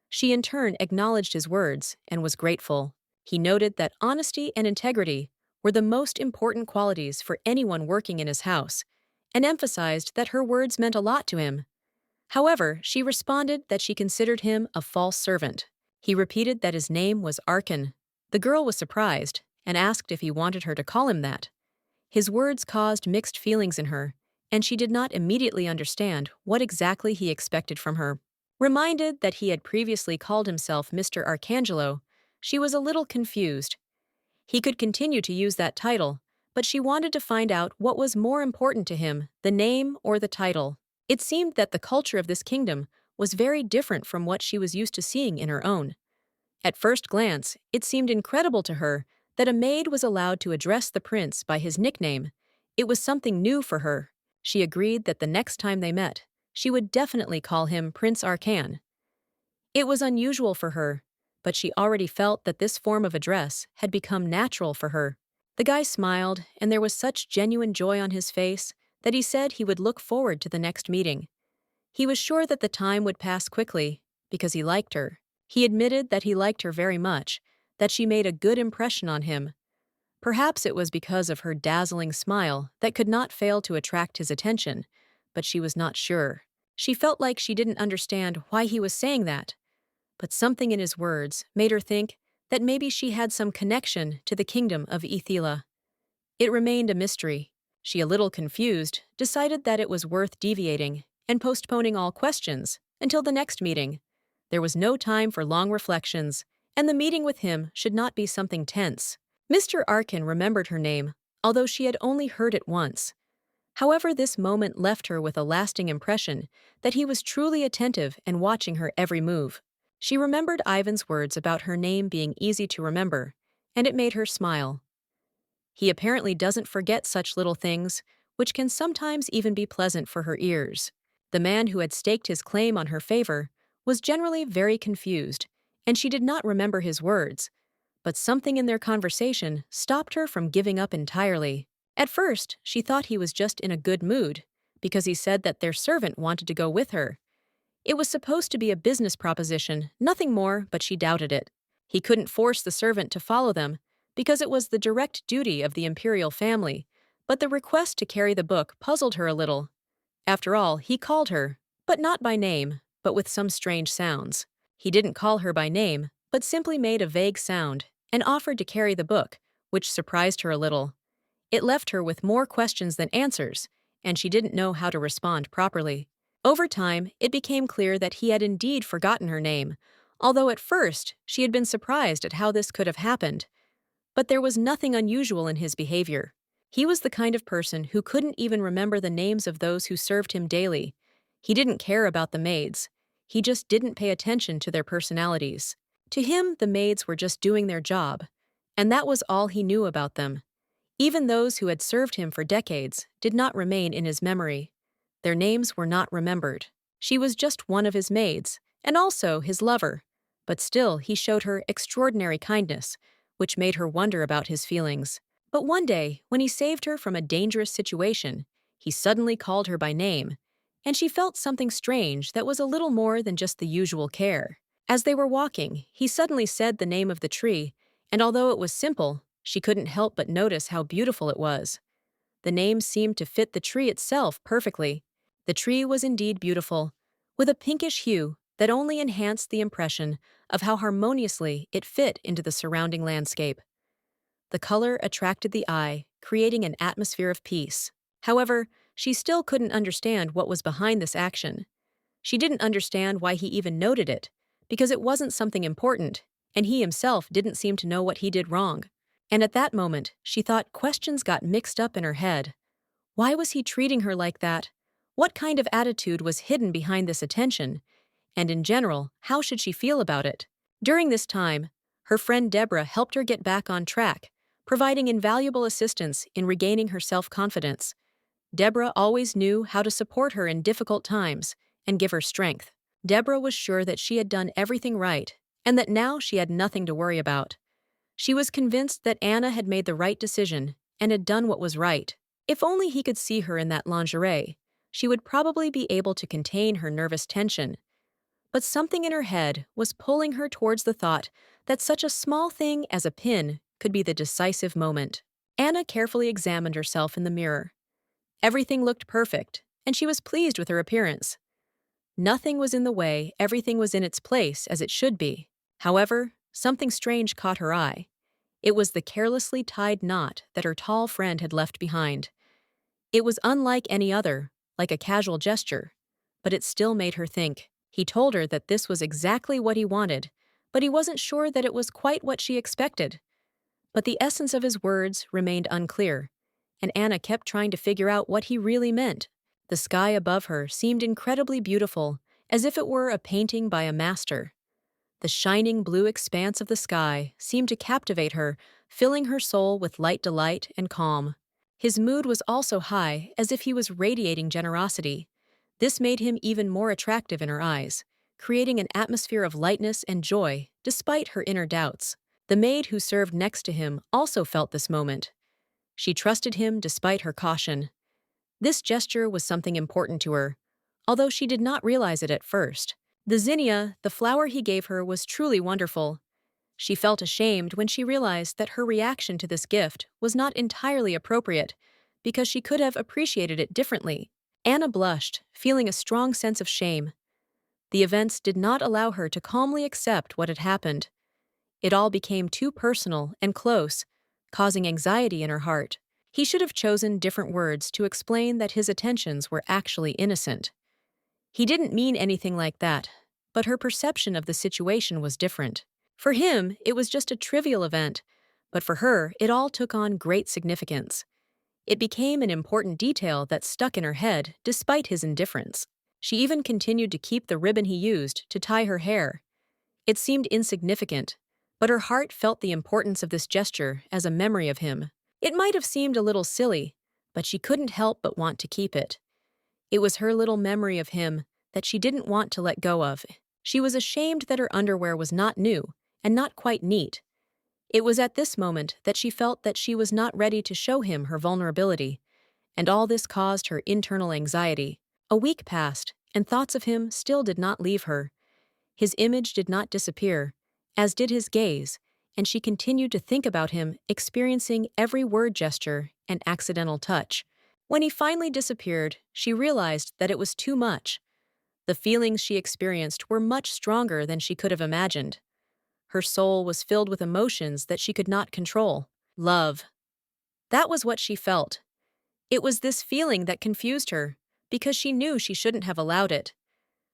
She in turn acknowledged his words and was grateful. He noted that honesty and integrity were the most important qualities for anyone working in his house, and emphasized that her words meant a lot to him. However, she responded that she considered him a false servant. He repeated that his name was Arkan. The girl was surprised and asked if he wanted her to call him that. His words caused mixed feelings in her, and she did not immediately understand what exactly he expected from her. Reminded that he had previously called himself Mr. Arcangelo, she was a little confused. He could continue to use that title, but she wanted to find out what was more important to him, the name or the title. It seemed that the culture of this kingdom was very different from what she was used to seeing in her own. At first glance, it seemed incredible to her that a maid was allowed to address the prince by his nickname. It was something new for her. She agreed that the next time they met, she would definitely call him Prince Arcan. It was unusual for her, but she already felt that this form of address had become natural for her. The guy smiled, and there was such genuine joy on his face that he said he would look forward to the next meeting. He was sure that the time would pass quickly, because he liked her. He admitted that he liked her very much, that she made a good impression on him. Perhaps it was because of her dazzling smile that could not fail to attract his attention, but she was not sure. She felt like she didn't understand why he was saying that. But something in his words made her think that maybe she had some connection to the kingdom of Ethela. It remained a mystery. She, a little confused, decided that it was worth deviating and postponing all questions until the next meeting. There was no time for long reflections, and the meeting with him should not be something tense. Mr. Arkin remembered her name, although she had only heard it once. However, this moment left her with a lasting impression that he was truly attentive and watching her every move. She remembered Ivan's words about her name being easy to remember, and it made her smile. He apparently doesn't forget such little things, which can sometimes even be pleasant for her ears. The man who had staked his claim on her favor was generally very confused, and she did not remember his words, but something in their conversation stopped her from giving up entirely. At first, she thought he was just in a good mood, because he said that their servant wanted to go with her. It was supposed to be a business proposition, nothing more, but she doubted it. He couldn't force the servant to follow them, because it was the direct duty of the imperial family, but the request to carry the book puzzled her a little. After all, he called her, but not by name, but with some strange sounds. He didn't call her by name, but simply made a vague sound and offered to carry the book, which surprised her a little. It left her with more questions than answers, and she didn't know how to respond properly. Over time, it became clear that he had indeed forgotten her name, although at first she had been surprised at how this could have happened. But there was nothing unusual in his behavior. He was the kind of person who couldn't even remember the names of those who served him daily. He didn't care about the maids. He just didn't pay attention to their personalities. To him, the maids were just doing their job, and that was all he knew about them. Even those who had served him for decades did not remain in his memory. Their names were not remembered. She was just one of his maids, and also his lover. But still, he showed her extraordinary kindness, which made her wonder about his feelings. But one day, when he saved her from a dangerous situation, he suddenly called her by name, and she felt something strange that was a little more than just the usual care. As they were walking, he suddenly said the name of the tree, and although it was simple, she couldn't help but notice how beautiful it was. The name seemed to fit the tree itself perfectly. The tree was indeed beautiful, with a pinkish hue that only enhanced the impression of how harmoniously it fit into the surrounding landscape. The color attracted the eye, creating an atmosphere of peace. However, she still couldn't understand what was behind this action. She didn't understand why he even noted it, because it wasn't something important, and he himself didn't seem to know what he did wrong. And at that moment, she thought questions got mixed up in her head. Why was he treating her like that? What kind of attitude was hidden behind this attention? And in general, how should she feel about it? During this time, her friend Deborah helped her get back on track, providing invaluable assistance in regaining her self-confidence. Deborah always knew how to support her in difficult times and give her strength. Deborah was sure that she had done everything right and that now she had nothing to worry about. She was convinced that Anna had made the right decision and had done what was right. If only he could see her in that lingerie, she would probably be able to contain her nervous tension. But something in her head was pulling her towards the thought that such a small thing as a pin could be the decisive moment. Anna carefully examined herself in the mirror. Everything looked perfect, and she was pleased with her appearance. Nothing was in the way, everything was in its place as it should be. However, something strange caught her eye. It was the carelessly tied knot that her tall friend had left behind. It was unlike any other, like a casual gesture, but it still made her think. He told her that this was exactly what he wanted, but he wasn't sure that it was quite what she expected. But the essence of his words remained unclear, and Anna kept trying to figure out what he really meant. The sky above her seemed incredibly beautiful, as if it were a painting by a master. The shining blue expanse of the sky seemed to captivate her, filling her soul with light delight and calm. His mood was also high, as if he was radiating generosity. This made him even more attractive in her eyes, creating an atmosphere of lightness and joy, despite her inner doubts. The maid who served next to him also felt this moment. She trusted him despite her caution. This gesture was something important to her, although she did not realize it at first. The zinnia, the flower he gave her, was truly wonderful. She felt ashamed when she realized that her reaction to this gift was not entirely appropriate, because she could have appreciated it differently. Anna blushed, feeling a strong sense of shame. The events did not allow her to calmly accept what had happened. It all became too personal and close, causing anxiety in her heart. He should have chosen different words to explain that his attentions were actually innocent. He didn't mean anything like that, but her perception of the situation was different. For him, it was just a trivial event, but for her, it all took on great significance. It became an important detail that stuck in her head despite his indifference. She even continued to keep the ribbon he used to tie her hair. It seemed insignificant, but her heart felt the importance of this gesture as a memory of him. It might have seemed a little silly, but she couldn't help but want to keep it. It was her little memory of him that she didn't want to let go of. She was ashamed that her underwear was not new and not quite neat. It was at this moment that she felt that she was not ready to show him her vulnerability, and all this caused her internal anxiety. A week passed, and thoughts of him still did not leave her. His image did not disappear, as did his gaze, and she continued to think about him, experiencing every word gesture and accidental touch. When he finally disappeared, she realized that it was too much. The feelings she experienced were much stronger than she could have imagined. Her soul was filled with emotions that she could not control. Love. That was what she felt. It was this feeling that confused her, because she knew she shouldn't have allowed it.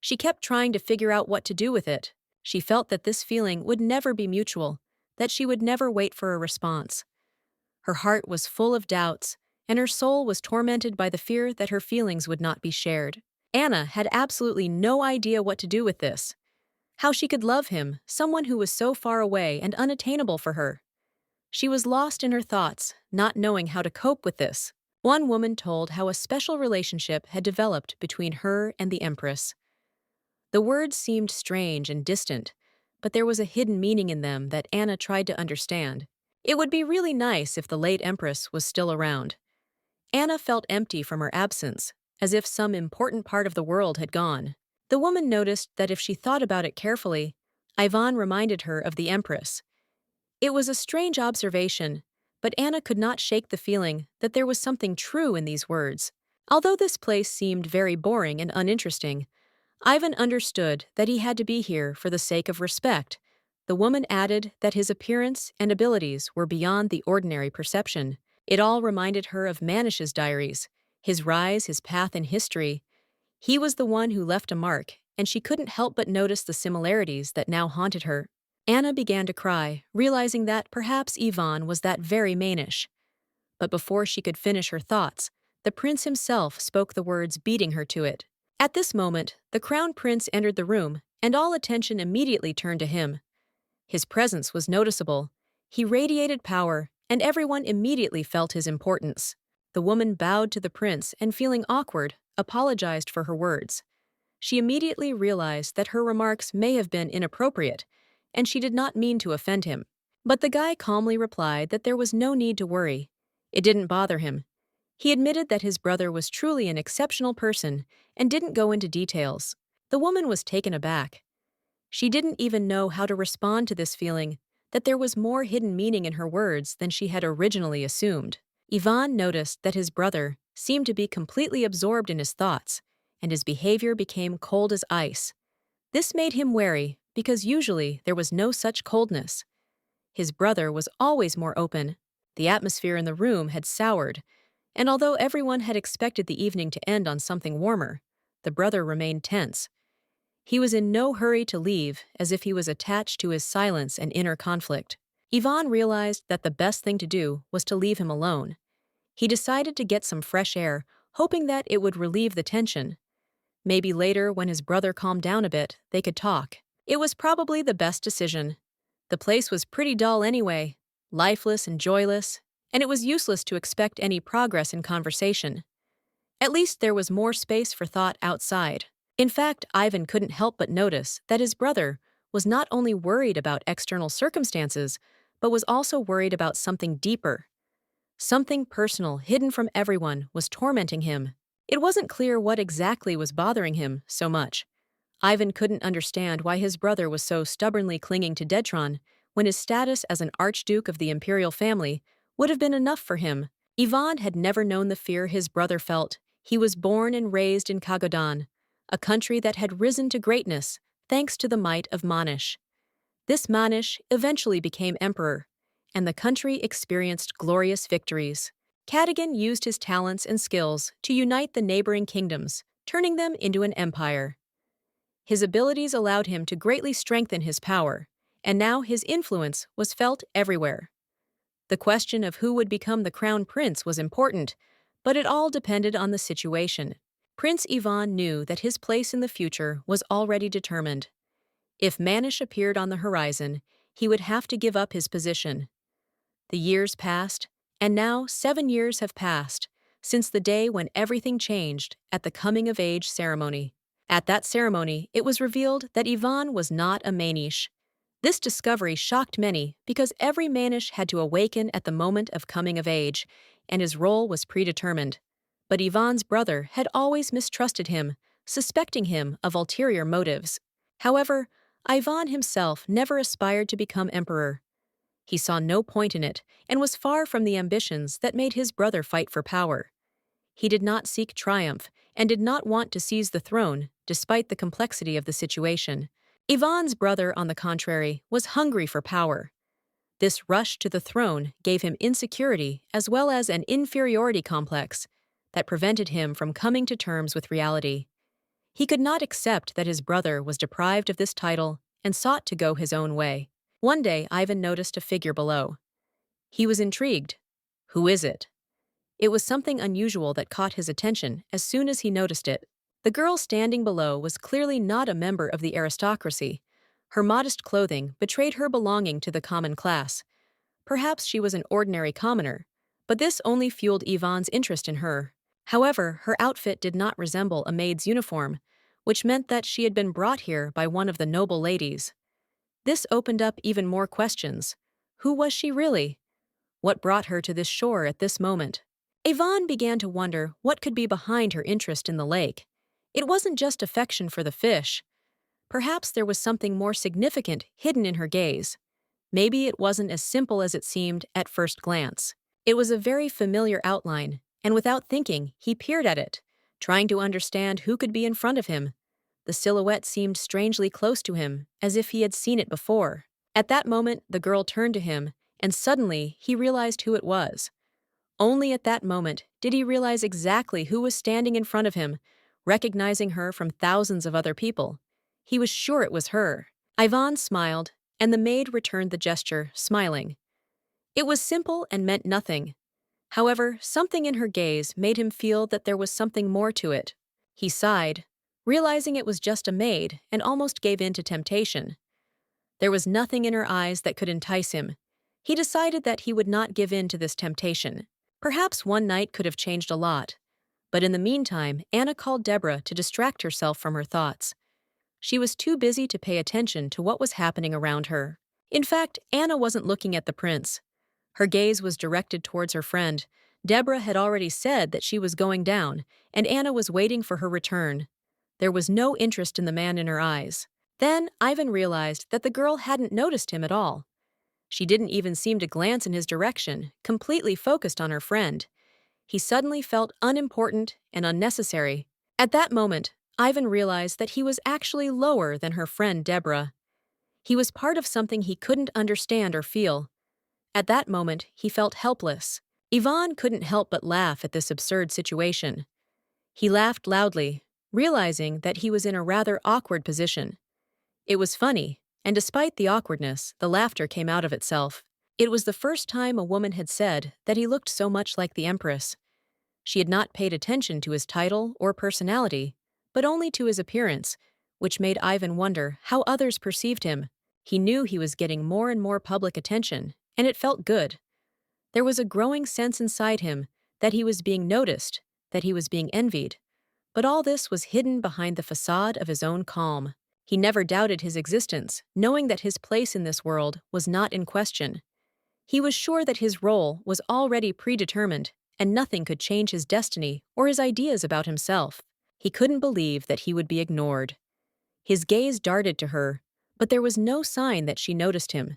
She kept trying to figure out what to do with it. She felt that this feeling would never be mutual, that she would never wait for a response. Her heart was full of doubts, and her soul was tormented by the fear that her feelings would not be shared. Anna had absolutely no idea what to do with this. How she could love him, someone who was so far away and unattainable for her. She was lost in her thoughts, not knowing how to cope with this. One woman told how a special relationship had developed between her and the Empress. The words seemed strange and distant, but there was a hidden meaning in them that Anna tried to understand. It would be really nice if the late Empress was still around. Anna felt empty from her absence, as if some important part of the world had gone. The woman noticed that if she thought about it carefully, Ivan reminded her of the Empress. It was a strange observation, but Anna could not shake the feeling that there was something true in these words. Although this place seemed very boring and uninteresting, Ivan understood that he had to be here for the sake of respect. The woman added that his appearance and abilities were beyond the ordinary perception. It all reminded her of Manish's diaries, his rise, his path in history. He was the one who left a mark, and she couldn't help but notice the similarities that now haunted her. Anna began to cry, realizing that perhaps Ivan was that very Manish. But before she could finish her thoughts, the prince himself spoke the words, beating her to it. At this moment, the crown prince entered the room, and all attention immediately turned to him. His presence was noticeable. He radiated power, and everyone immediately felt his importance. The woman bowed to the prince and, feeling awkward, apologized for her words. She immediately realized that her remarks may have been inappropriate, and she did not mean to offend him. But the guy calmly replied that there was no need to worry. It didn't bother him. He admitted that his brother was truly an exceptional person and didn't go into details. The woman was taken aback. She didn't even know how to respond to this feeling that there was more hidden meaning in her words than she had originally assumed. Ivan noticed that his brother seemed to be completely absorbed in his thoughts, and his behavior became cold as ice. This made him wary because usually there was no such coldness. His brother was always more open. The atmosphere in the room had soured, and although everyone had expected the evening to end on something warmer, the brother remained tense. He was in no hurry to leave, as if he was attached to his silence and inner conflict. Ivan realized that the best thing to do was to leave him alone. He decided to get some fresh air, hoping that it would relieve the tension. Maybe later, when his brother calmed down a bit, they could talk. It was probably the best decision. The place was pretty dull anyway, lifeless and joyless, and it was useless to expect any progress in conversation. At least there was more space for thought outside. In fact, Ivan couldn't help but notice that his brother was not only worried about external circumstances, but was also worried about something deeper. Something personal, hidden from everyone, was tormenting him. It wasn't clear what exactly was bothering him so much. Ivan couldn't understand why his brother was so stubbornly clinging to Detron when his status as an archduke of the imperial family would have been enough for him. Ivan had never known the fear his brother felt. He was born and raised in Kagodan, a country that had risen to greatness thanks to the might of Manish. This Manish eventually became emperor, and the country experienced glorious victories. Cadogan used his talents and skills to unite the neighboring kingdoms, turning them into an empire. His abilities allowed him to greatly strengthen his power, and now his influence was felt everywhere. The question of who would become the crown prince was important, but it all depended on the situation. Prince Ivan knew that his place in the future was already determined. If Manish appeared on the horizon, he would have to give up his position. The years passed, and now 7 years have passed since the day when everything changed at the coming-of-age ceremony. At that ceremony, it was revealed that Ivan was not a Manish. This discovery shocked many because every Manish had to awaken at the moment of coming of age, and his role was predetermined. But Ivan's brother had always mistrusted him, suspecting him of ulterior motives. However, Ivan himself never aspired to become emperor. He saw no point in it and was far from the ambitions that made his brother fight for power. He did not seek triumph and did not want to seize the throne, despite the complexity of the situation. Ivan's brother, on the contrary, was hungry for power. This rush to the throne gave him insecurity as well as an inferiority complex that prevented him from coming to terms with reality. He could not accept that his brother was deprived of this title and sought to go his own way. One day, Ivan noticed a figure below. He was intrigued. Who is it? It was something unusual that caught his attention as soon as he noticed it. The girl standing below was clearly not a member of the aristocracy. Her modest clothing betrayed her belonging to the common class. Perhaps she was an ordinary commoner, but this only fueled Ivan's interest in her. However, her outfit did not resemble a maid's uniform, which meant that she had been brought here by one of the noble ladies. This opened up even more questions. Who was she really? What brought her to this shore at this moment? Ivan began to wonder what could be behind her interest in the lake. It wasn't just affection for the fish. Perhaps there was something more significant hidden in her gaze. Maybe it wasn't as simple as it seemed at first glance. It was a very familiar outline, and without thinking, he peered at it, trying to understand who could be in front of him. The silhouette seemed strangely close to him, as if he had seen it before. At that moment, the girl turned to him, and suddenly he realized who it was. Only at that moment did he realize exactly who was standing in front of him, recognizing her from thousands of other people. He was sure it was her. Ivan smiled, and the maid returned the gesture, smiling. It was simple and meant nothing. However, something in her gaze made him feel that there was something more to it. He sighed, realizing it was just a maid, and almost gave in to temptation. There was nothing in her eyes that could entice him. He decided that he would not give in to this temptation. Perhaps one night could have changed a lot. But in the meantime, Anna called Deborah to distract herself from her thoughts. She was too busy to pay attention to what was happening around her. In fact, Anna wasn't looking at the prince. Her gaze was directed towards her friend. Deborah had already said that she was going down, and Anna was waiting for her return. There was no interest in the man in her eyes. Then Ivan realized that the girl hadn't noticed him at all. She didn't even seem to glance in his direction, completely focused on her friend. He suddenly felt unimportant and unnecessary. At that moment, Ivan realized that he was actually lower than her friend Deborah. He was part of something he couldn't understand or feel. At that moment, he felt helpless. Ivan couldn't help but laugh at this absurd situation. He laughed loudly, realizing that he was in a rather awkward position. It was funny, and despite the awkwardness, the laughter came out of itself. It was the first time a woman had said that he looked so much like the Empress. She had not paid attention to his title or personality, but only to his appearance, which made Ivan wonder how others perceived him. He knew he was getting more and more public attention, and it felt good. There was a growing sense inside him that he was being noticed, that he was being envied. But all this was hidden behind the facade of his own calm. He never doubted his existence, knowing that his place in this world was not in question. He was sure that his role was already predetermined, and nothing could change his destiny or his ideas about himself. He couldn't believe that he would be ignored. His gaze darted to her, but there was no sign that she noticed him.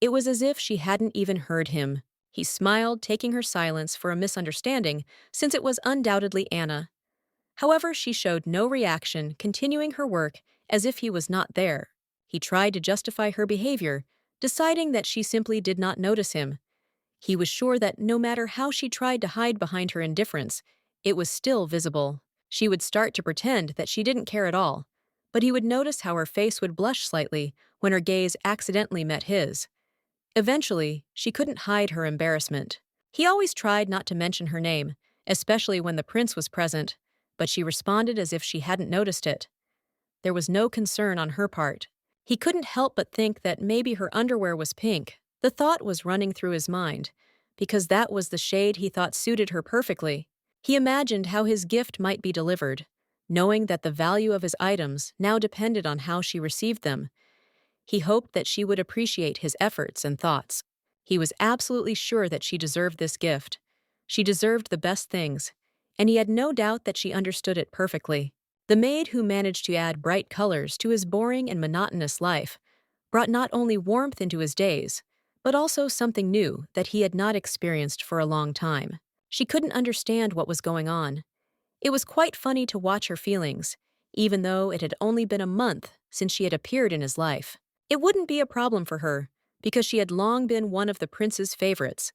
It was as if she hadn't even heard him. He smiled, taking her silence for a misunderstanding, since it was undoubtedly Anna. However, she showed no reaction, continuing her work as if he was not there. He tried to justify her behavior, deciding that she simply did not notice him. He was sure that no matter how she tried to hide behind her indifference, it was still visible. She would start to pretend that she didn't care at all, but he would notice how her face would blush slightly when her gaze accidentally met his. Eventually, she couldn't hide her embarrassment. He always tried not to mention her name, especially when the prince was present, but she responded as if she hadn't noticed it. There was no concern on her part. He couldn't help but think that maybe her underwear was pink. The thought was running through his mind, because that was the shade he thought suited her perfectly. He imagined how his gift might be delivered, knowing that the value of his items now depended on how she received them. He hoped that she would appreciate his efforts and thoughts. He was absolutely sure that she deserved this gift. She deserved the best things, and he had no doubt that she understood it perfectly. The maid who managed to add bright colors to his boring and monotonous life brought not only warmth into his days, but also something new that he had not experienced for a long time. She couldn't understand what was going on. It was quite funny to watch her feelings, even though it had only been a month since she had appeared in his life. It wouldn't be a problem for her, because she had long been one of the prince's favorites.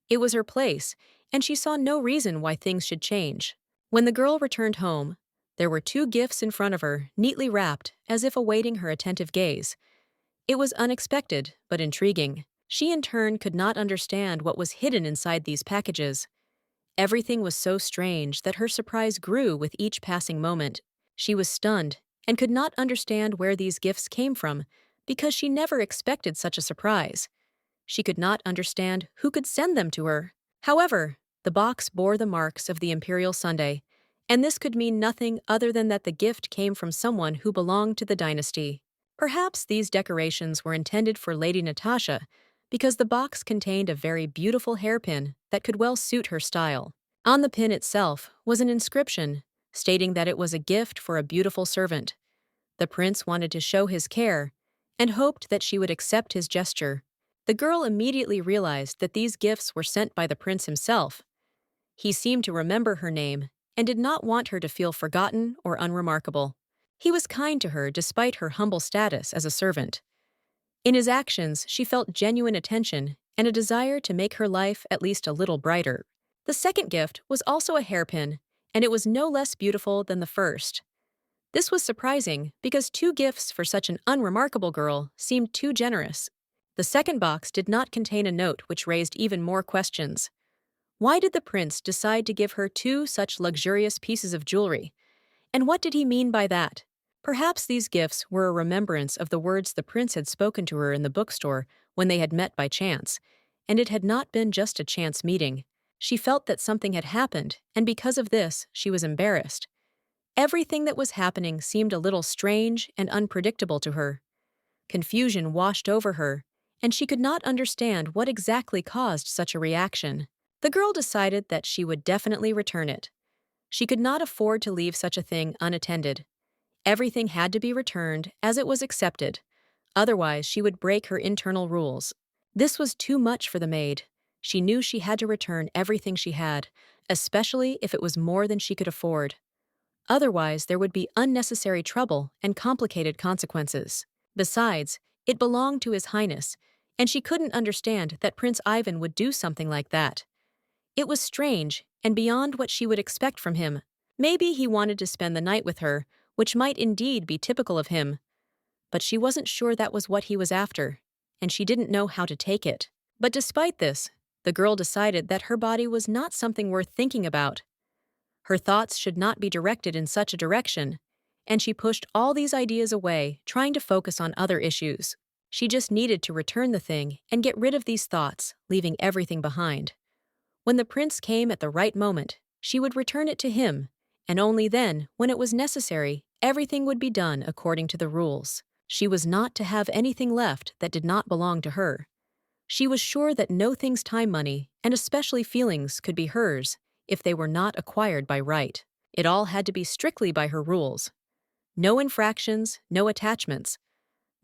It was her place, and she saw no reason why things should change. When the girl returned home, there were 2 gifts in front of her, neatly wrapped, as if awaiting her attentive gaze. It was unexpected, but intriguing. She in turn could not understand what was hidden inside these packages. Everything was so strange that her surprise grew with each passing moment. She was stunned and could not understand where these gifts came from, because she never expected such a surprise. She could not understand who could send them to her. However, the box bore the marks of the imperial sundae, and this could mean nothing other than that the gift came from someone who belonged to the dynasty. Perhaps these decorations were intended for Lady Natasha, because the box contained a very beautiful hairpin that could well suit her style. On the pin itself was an inscription stating that it was a gift for a beautiful servant. The prince wanted to show his care, and hoped that she would accept his gesture. The girl immediately realized that these gifts were sent by the prince himself. He seemed to remember her name and did not want her to feel forgotten or unremarkable. He was kind to her despite her humble status as a servant. In his actions, she felt genuine attention and a desire to make her life at least a little brighter. The second gift was also a hairpin, and it was no less beautiful than the first. This was surprising because 2 gifts for such an unremarkable girl seemed too generous. The second box did not contain a note, which raised even more questions. Why did the prince decide to give her 2 such luxurious pieces of jewelry? And what did he mean by that? Perhaps these gifts were a remembrance of the words the prince had spoken to her in the bookstore when they had met by chance, and it had not been just a chance meeting. She felt that something had happened, and because of this, she was embarrassed. Everything that was happening seemed a little strange and unpredictable to her. Confusion washed over her, and she could not understand what exactly caused such a reaction. The girl decided that she would definitely return it. She could not afford to leave such a thing unattended. Everything had to be returned as it was accepted. Otherwise, she would break her internal rules. This was too much for the maid. She knew she had to return everything she had, especially if it was more than she could afford. Otherwise, there would be unnecessary trouble and complicated consequences. Besides, it belonged to His Highness, and she couldn't understand that Prince Ivan would do something like that. It was strange and beyond what she would expect from him. Maybe he wanted to spend the night with her, which might indeed be typical of him. But she wasn't sure that was what he was after, and she didn't know how to take it. But despite this, the girl decided that her body was not something worth thinking about. Her thoughts should not be directed in such a direction, and she pushed all these ideas away, trying to focus on other issues. She just needed to return the thing and get rid of these thoughts, leaving everything behind. When the prince came at the right moment, she would return it to him, and only then, when it was necessary, everything would be done according to the rules. She was not to have anything left that did not belong to her. She was sure that no thing's time money, and especially feelings, could be hers if they were not acquired by right. It all had to be strictly by her rules. No infractions, no attachments.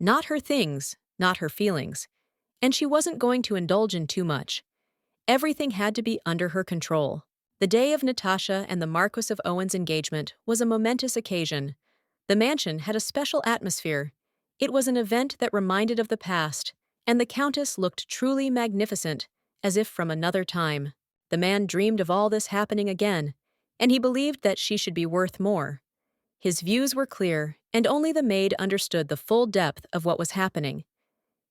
Not her things, not her feelings. And she wasn't going to indulge in too much. Everything had to be under her control. The day of Natasha and the Marquis of Owen's engagement was a momentous occasion. The mansion had a special atmosphere. It was an event that reminded of the past, and the Countess looked truly magnificent, as if from another time. The man dreamed of all this happening again, and he believed that she should be worth more. His views were clear, and only the maid understood the full depth of what was happening.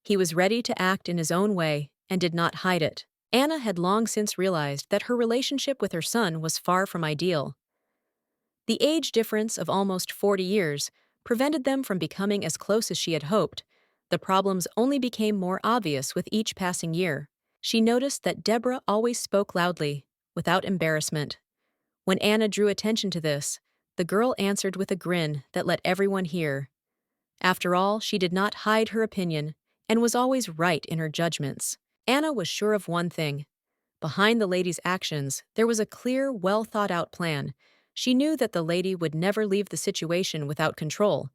He was ready to act in his own way, and did not hide it. Anna had long since realized that her relationship with her son was far from ideal. The age difference of almost 40 years prevented them from becoming as close as she had hoped. The problems only became more obvious with each passing year. She noticed that Deborah always spoke loudly, without embarrassment. When Anna drew attention to this, the girl answered with a grin that let everyone hear. After all, she did not hide her opinion and was always right in her judgments. Anna was sure of one thing. Behind the lady's actions, there was a clear, well-thought-out plan. She knew that the lady would never leave the situation without control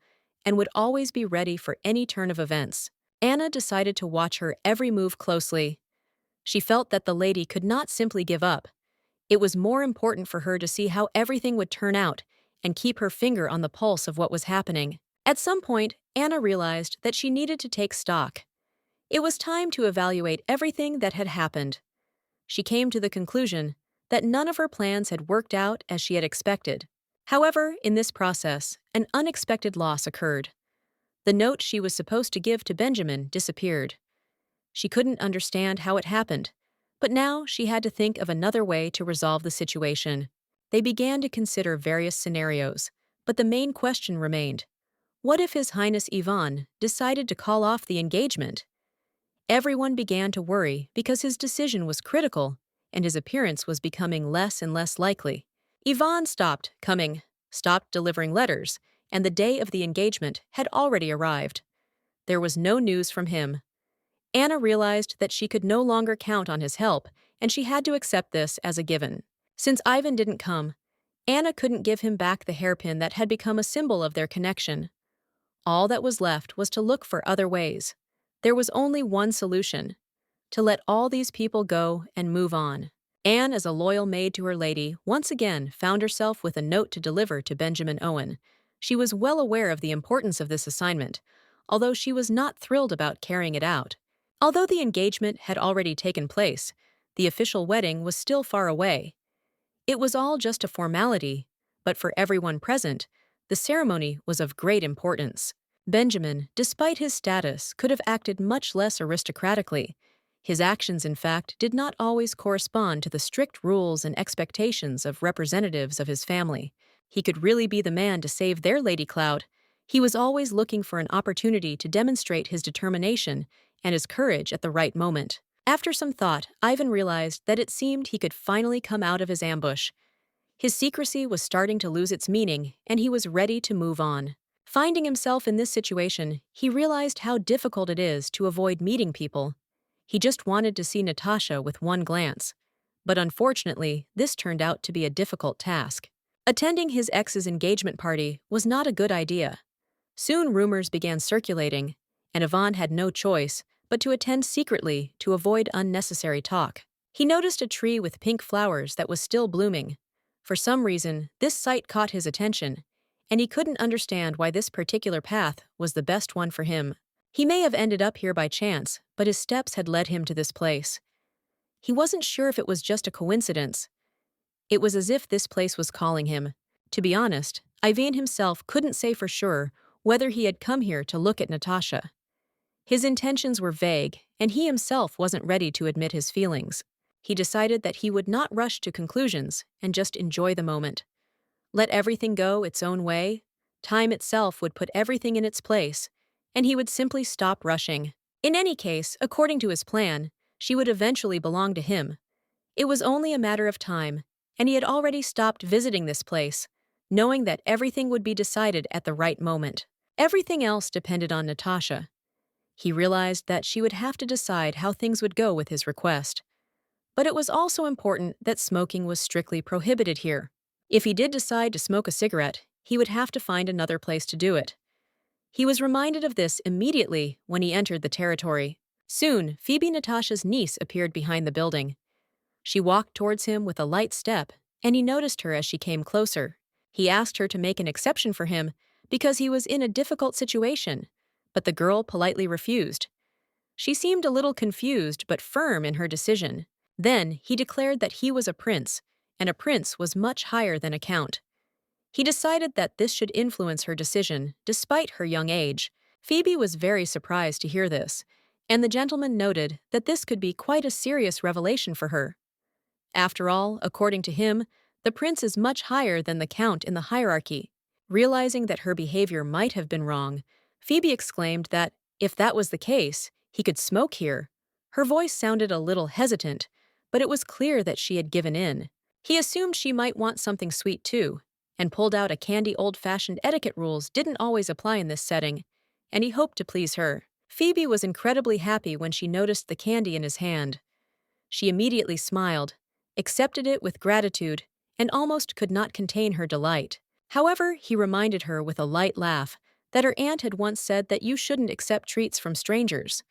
and would always be ready for any turn of events. Anna decided to watch her every move closely. She felt that the lady could not simply give up. It was more important for her to see how everything would turn out and keep her finger on the pulse of what was happening. At some point, Anna realized that she needed to take stock. It was time to evaluate everything that had happened. She came to the conclusion that none of her plans had worked out as she had expected. However, in this process, an unexpected loss occurred. The note she was supposed to give to Benjamin disappeared. She couldn't understand how it happened, but now she had to think of another way to resolve the situation. They began to consider various scenarios, but the main question remained: what if His Highness Ivan decided to call off the engagement? Everyone began to worry because his decision was critical and his appearance was becoming less and less likely. Ivan stopped coming, stopped delivering letters, and the day of the engagement had already arrived. There was no news from him. Anna realized that she could no longer count on his help, and she had to accept this as a given. Since Ivan didn't come, Anna couldn't give him back the hairpin that had become a symbol of their connection. All that was left was to look for other ways. There was only one solution: to let all these people go and move on. Anne, as a loyal maid to her lady, once again found herself with a note to deliver to Benjamin Owen. She was well aware of the importance of this assignment, although she was not thrilled about carrying it out. Although the engagement had already taken place, the official wedding was still far away. It was all just a formality, but for everyone present, the ceremony was of great importance. Benjamin, despite his status, could have acted much less aristocratically. His actions, in fact, did not always correspond to the strict rules and expectations of representatives of his family. He could really be the man to save their Lady Cloud. He was always looking for an opportunity to demonstrate his determination and his courage at the right moment. After some thought, Ivan realized that it seemed he could finally come out of his ambush. His secrecy was starting to lose its meaning, and he was ready to move on. Finding himself in this situation, he realized how difficult it is to avoid meeting people. He just wanted to see Natasha with one glance. But unfortunately, this turned out to be a difficult task. Attending his ex's engagement party was not a good idea. Soon rumors began circulating, and Ivan had no choice but to attend secretly to avoid unnecessary talk. He noticed a tree with pink flowers that was still blooming. For some reason, this sight caught his attention, and he couldn't understand why this particular path was the best one for him. He may have ended up here by chance, but his steps had led him to this place. He wasn't sure if it was just a coincidence. It was as if this place was calling him. To be honest, Ivan himself couldn't say for sure whether he had come here to look at Natasha. His intentions were vague, and he himself wasn't ready to admit his feelings. He decided that he would not rush to conclusions and just enjoy the moment. Let everything go its own way. Time itself would put everything in its place, and he would simply stop rushing. In any case, according to his plan, she would eventually belong to him. It was only a matter of time, and he had already stopped visiting this place, knowing that everything would be decided at the right moment. Everything else depended on Natasha. He realized that she would have to decide how things would go with his request. But it was also important that smoking was strictly prohibited here. If he did decide to smoke a cigarette, he would have to find another place to do it. He was reminded of this immediately when he entered the territory. Soon, Phoebe, Natasha's niece, appeared behind the building. She walked towards him with a light step, and he noticed her as she came closer. He asked her to make an exception for him because he was in a difficult situation, but the girl politely refused. She seemed a little confused but firm in her decision. Then he declared that he was a prince, and a prince was much higher than a count. He decided that this should influence her decision, despite her young age. Phoebe was very surprised to hear this, and the gentleman noted that this could be quite a serious revelation for her. After all, according to him, the prince is much higher than the count in the hierarchy. Realizing that her behavior might have been wrong, Phoebe exclaimed that, if that was the case, he could smoke here. Her voice sounded a little hesitant, but it was clear that she had given in. He assumed she might want something sweet too, and pulled out a candy. Old-fashioned etiquette rules didn't always apply in this setting, and he hoped to please her. Phoebe was incredibly happy when she noticed the candy in his hand. She immediately smiled, accepted it with gratitude, and almost could not contain her delight. However, he reminded her with a light laugh that her aunt had once said that you shouldn't accept treats from strangers.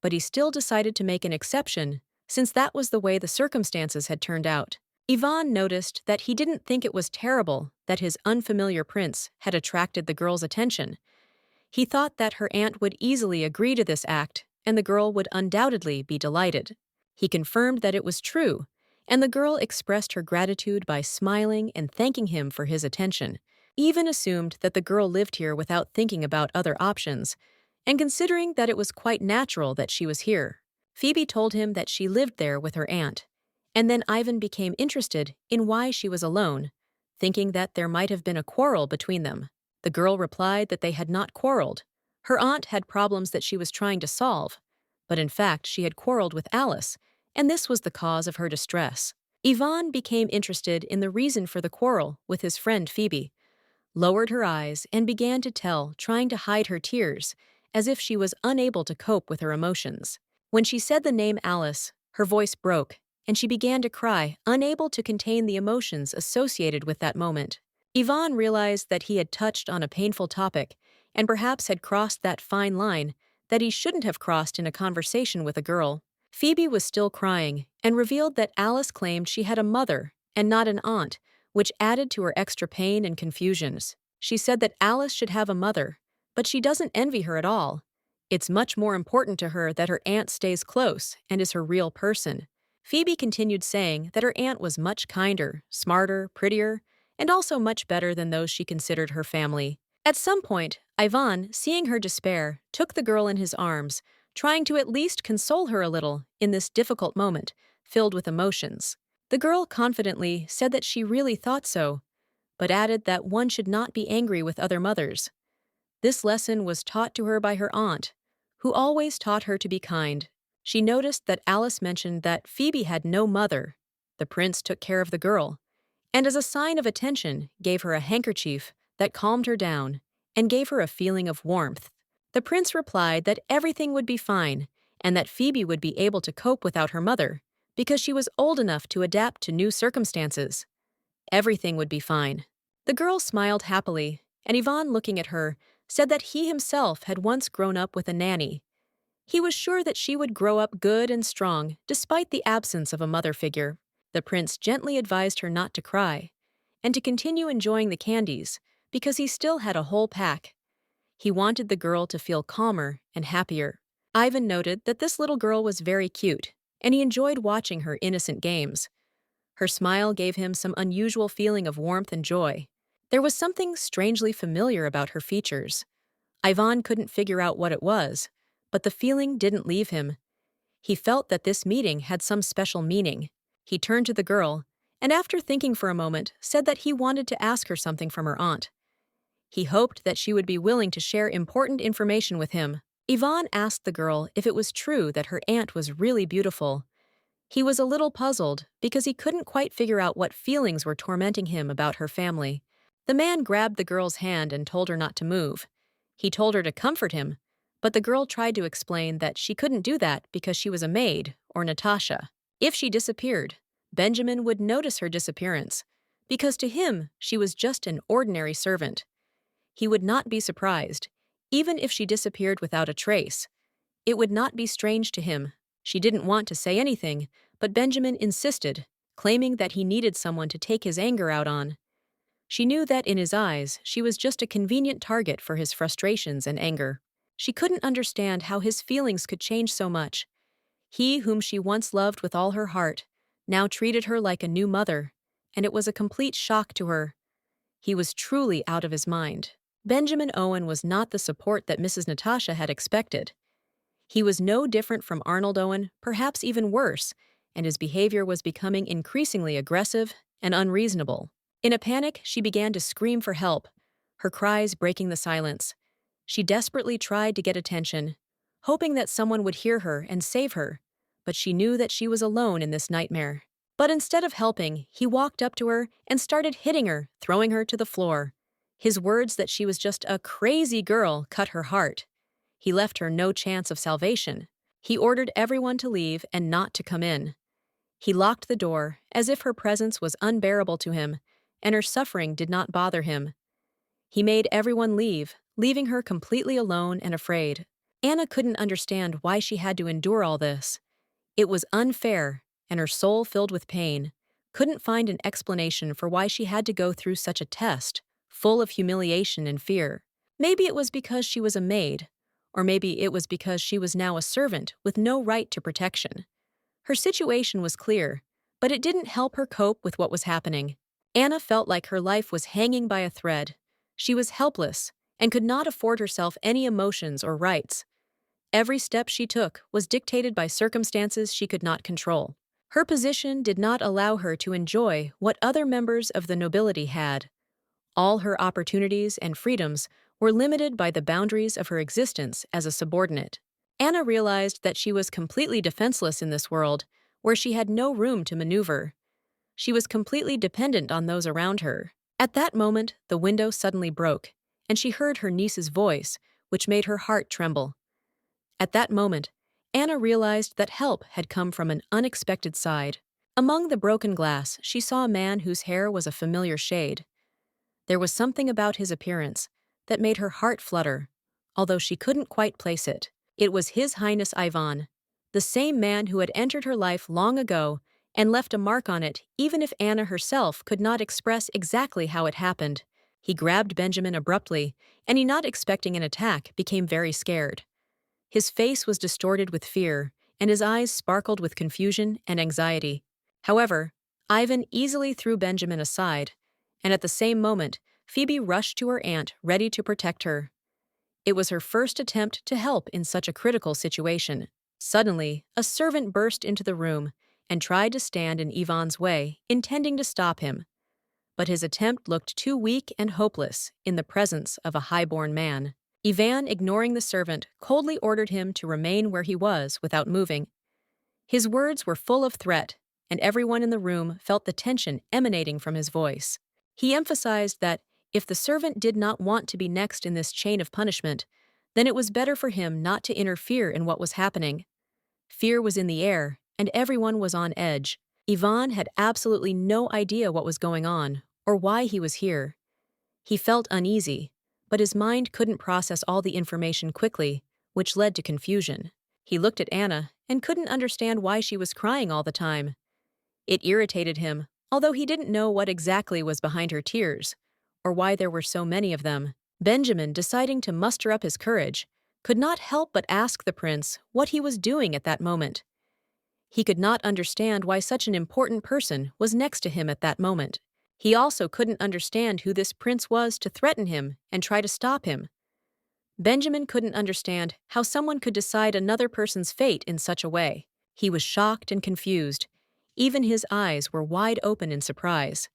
But he still decided to make an exception, since that was the way the circumstances had turned out. Ivan noticed that he didn't think it was terrible that his unfamiliar prince had attracted the girl's attention. He thought that her aunt would easily agree to this act, and the girl would undoubtedly be delighted. He confirmed that it was true, and the girl expressed her gratitude by smiling and thanking him for his attention. Even assumed that the girl lived here without thinking about other options, and considering that it was quite natural that she was here. Phoebe told him that she lived there with her aunt, and then Ivan became interested in why she was alone, thinking that there might have been a quarrel between them. The girl replied that they had not quarreled. Her aunt had problems that she was trying to solve, but in fact she had quarreled with Alice, and this was the cause of her distress. Ivan became interested in the reason for the quarrel with his friend Phoebe, lowered her eyes, and began to tell, trying to hide her tears, as if she was unable to cope with her emotions. When she said the name Alice, her voice broke, and she began to cry, unable to contain the emotions associated with that moment. Ivan realized that he had touched on a painful topic, and perhaps had crossed that fine line that he shouldn't have crossed in a conversation with a girl. Phoebe was still crying and revealed that Alice claimed she had a mother and not an aunt, which added to her extra pain and confusions. She said that Alice should have a mother, but she doesn't envy her at all. It's much more important to her that her aunt stays close and is her real person. Phoebe continued saying that her aunt was much kinder, smarter, prettier, and also much better than those she considered her family. At some point, Ivan, seeing her despair, took the girl in his arms, trying to at least console her a little in this difficult moment, filled with emotions. The girl confidently said that she really thought so, but added that one should not be angry with other mothers. This lesson was taught to her by her aunt, who always taught her to be kind. She noticed that Alice mentioned that Phoebe had no mother. The prince took care of the girl, and as a sign of attention, gave her a handkerchief that calmed her down and gave her a feeling of warmth. The prince replied that everything would be fine and that Phoebe would be able to cope without her mother because she was old enough to adapt to new circumstances. Everything would be fine. The girl smiled happily, and Ivan, looking at her, said that he himself had once grown up with a nanny. He was sure that she would grow up good and strong despite the absence of a mother figure. The prince gently advised her not to cry and to continue enjoying the candies because he still had a whole pack. He wanted the girl to feel calmer and happier. Ivan noted that this little girl was very cute, and he enjoyed watching her innocent games. Her smile gave him some unusual feeling of warmth and joy. There was something strangely familiar about her features. Ivan couldn't figure out what it was, but the feeling didn't leave him. He felt that this meeting had some special meaning. He turned to the girl, and after thinking for a moment, said that he wanted to ask her something from her aunt. He hoped that she would be willing to share important information with him. Ivan asked the girl if it was true that her aunt was really beautiful. He was a little puzzled because he couldn't quite figure out what feelings were tormenting him about her family. The man grabbed the girl's hand and told her not to move. He told her to comfort him, but the girl tried to explain that she couldn't do that because she was a maid, or Natasha. If she disappeared, Benjamin would notice her disappearance, because to him she was just an ordinary servant. He would not be surprised, even if she disappeared without a trace. It would not be strange to him. She didn't want to say anything, but Benjamin insisted, claiming that he needed someone to take his anger out on. She knew that in his eyes, she was just a convenient target for his frustrations and anger. She couldn't understand how his feelings could change so much. He, whom she once loved with all her heart, now treated her like a new mother, and it was a complete shock to her. He was truly out of his mind. Benjamin Owen was not the support that Mrs. Natasha had expected. He was no different from Arnold Owen, perhaps even worse, and his behavior was becoming increasingly aggressive and unreasonable. In a panic, she began to scream for help, her cries breaking the silence. She desperately tried to get attention, hoping that someone would hear her and save her, but she knew that she was alone in this nightmare. But instead of helping, he walked up to her and started hitting her, throwing her to the floor. His words that she was just a crazy girl cut her heart. He left her no chance of salvation. He ordered everyone to leave and not to come in. He locked the door, as if her presence was unbearable to him, and her suffering did not bother him. He made everyone leave, leaving her completely alone and afraid. Anna couldn't understand why she had to endure all this. It was unfair, and her soul, filled with pain, couldn't find an explanation for why she had to go through such a test, full of humiliation and fear. Maybe it was because she was a maid, or maybe it was because she was now a servant with no right to protection. Her situation was clear, but it didn't help her cope with what was happening. Anna felt like her life was hanging by a thread. She was helpless and could not afford herself any emotions or rights. Every step she took was dictated by circumstances she could not control. Her position did not allow her to enjoy what other members of the nobility had. All her opportunities and freedoms were limited by the boundaries of her existence as a subordinate. Anna realized that she was completely defenseless in this world, where she had no room to maneuver. She was completely dependent on those around her. At that moment, the window suddenly broke, and she heard her niece's voice, which made her heart tremble. At that moment, Anna realized that help had come from an unexpected side. Among the broken glass, she saw a man whose hair was a familiar shade. There was something about his appearance that made her heart flutter, although she couldn't quite place it. It was His Highness Ivan, the same man who had entered her life long ago and left a mark on it even if Anna herself could not express exactly how it happened. He grabbed Benjamin abruptly, and he, not expecting an attack, became very scared. His face was distorted with fear, and his eyes sparkled with confusion and anxiety. However, Ivan easily threw Benjamin aside, and at the same moment, Phoebe rushed to her aunt, ready to protect her. It was her first attempt to help in such a critical situation. Suddenly, a servant burst into the room and tried to stand in Ivan's way, intending to stop him. But his attempt looked too weak and hopeless in the presence of a high-born man. Ivan, ignoring the servant, coldly ordered him to remain where he was without moving. His words were full of threat, and everyone in the room felt the tension emanating from his voice. He emphasized that if the servant did not want to be next in this chain of punishment, then it was better for him not to interfere in what was happening. Fear was in the air, and everyone was on edge. Ivan had absolutely no idea what was going on or why he was here. He felt uneasy, but his mind couldn't process all the information quickly, which led to confusion. He looked at Anna and couldn't understand why she was crying all the time. It irritated him, although he didn't know what exactly was behind her tears, or why there were so many of them. Benjamin, deciding to muster up his courage, could not help but ask the prince what he was doing at that moment. He could not understand why such an important person was next to him at that moment. He also couldn't understand who this prince was to threaten him and try to stop him. Benjamin couldn't understand how someone could decide another person's fate in such a way. He was shocked and confused. Even his eyes were wide open in surprise.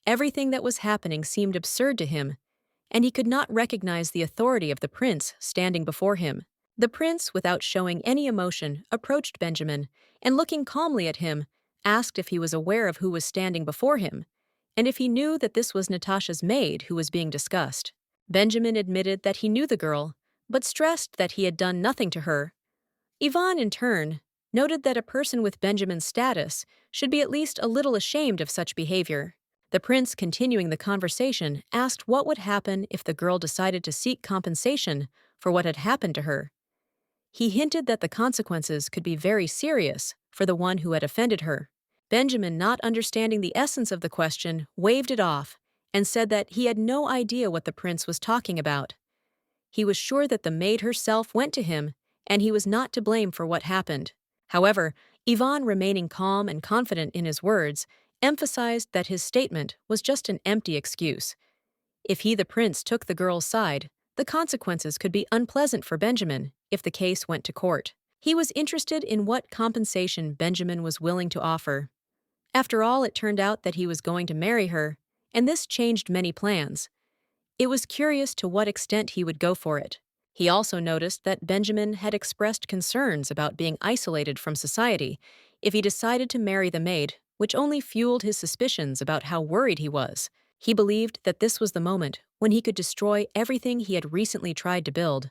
Everything that was happening seemed absurd to him, and he could not recognize the authority of the prince standing before him. The prince, without showing any emotion, approached Benjamin and, looking calmly at him, asked if he was aware of who was standing before him, and if he knew that this was Natasha's maid who was being discussed. Benjamin admitted that he knew the girl, but stressed that he had done nothing to her. Ivan, in turn, noted that a person with Benjamin's status should be at least a little ashamed of such behavior. The prince, continuing the conversation, asked what would happen if the girl decided to seek compensation for what had happened to her. He hinted that the consequences could be very serious for the one who had offended her. Benjamin, not understanding the essence of the question, waved it off and said that he had no idea what the prince was talking about. He was sure that the maid herself went to him, and he was not to blame for what happened. However, Ivan, remaining calm and confident in his words, emphasized that his statement was just an empty excuse. If he, the prince, took the girl's side, the consequences could be unpleasant for Benjamin if the case went to court. He was interested in what compensation Benjamin was willing to offer. After all, it turned out that he was going to marry her, and this changed many plans. It was curious to what extent he would go for it. He also noticed that Benjamin had expressed concerns about being isolated from society if he decided to marry the maid, which only fueled his suspicions about how worried he was. He believed that this was the moment when he could destroy everything he had recently tried to build.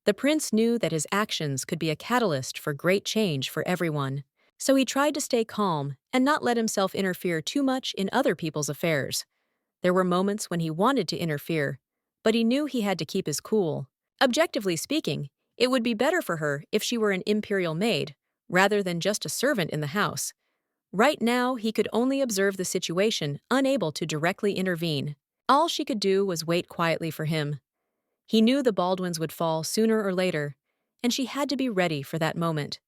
The prince knew that his actions could be a catalyst for great change for everyone, so he tried to stay calm and not let himself interfere too much in other people's affairs. There were moments when he wanted to interfere, but he knew he had to keep his cool. Objectively speaking, it would be better for her if she were an imperial maid, rather than just a servant in the house. Right now, he could only observe the situation, unable to directly intervene. All she could do was wait quietly for him. He knew the Baldwins would fall sooner or later, and she had to be ready for that moment.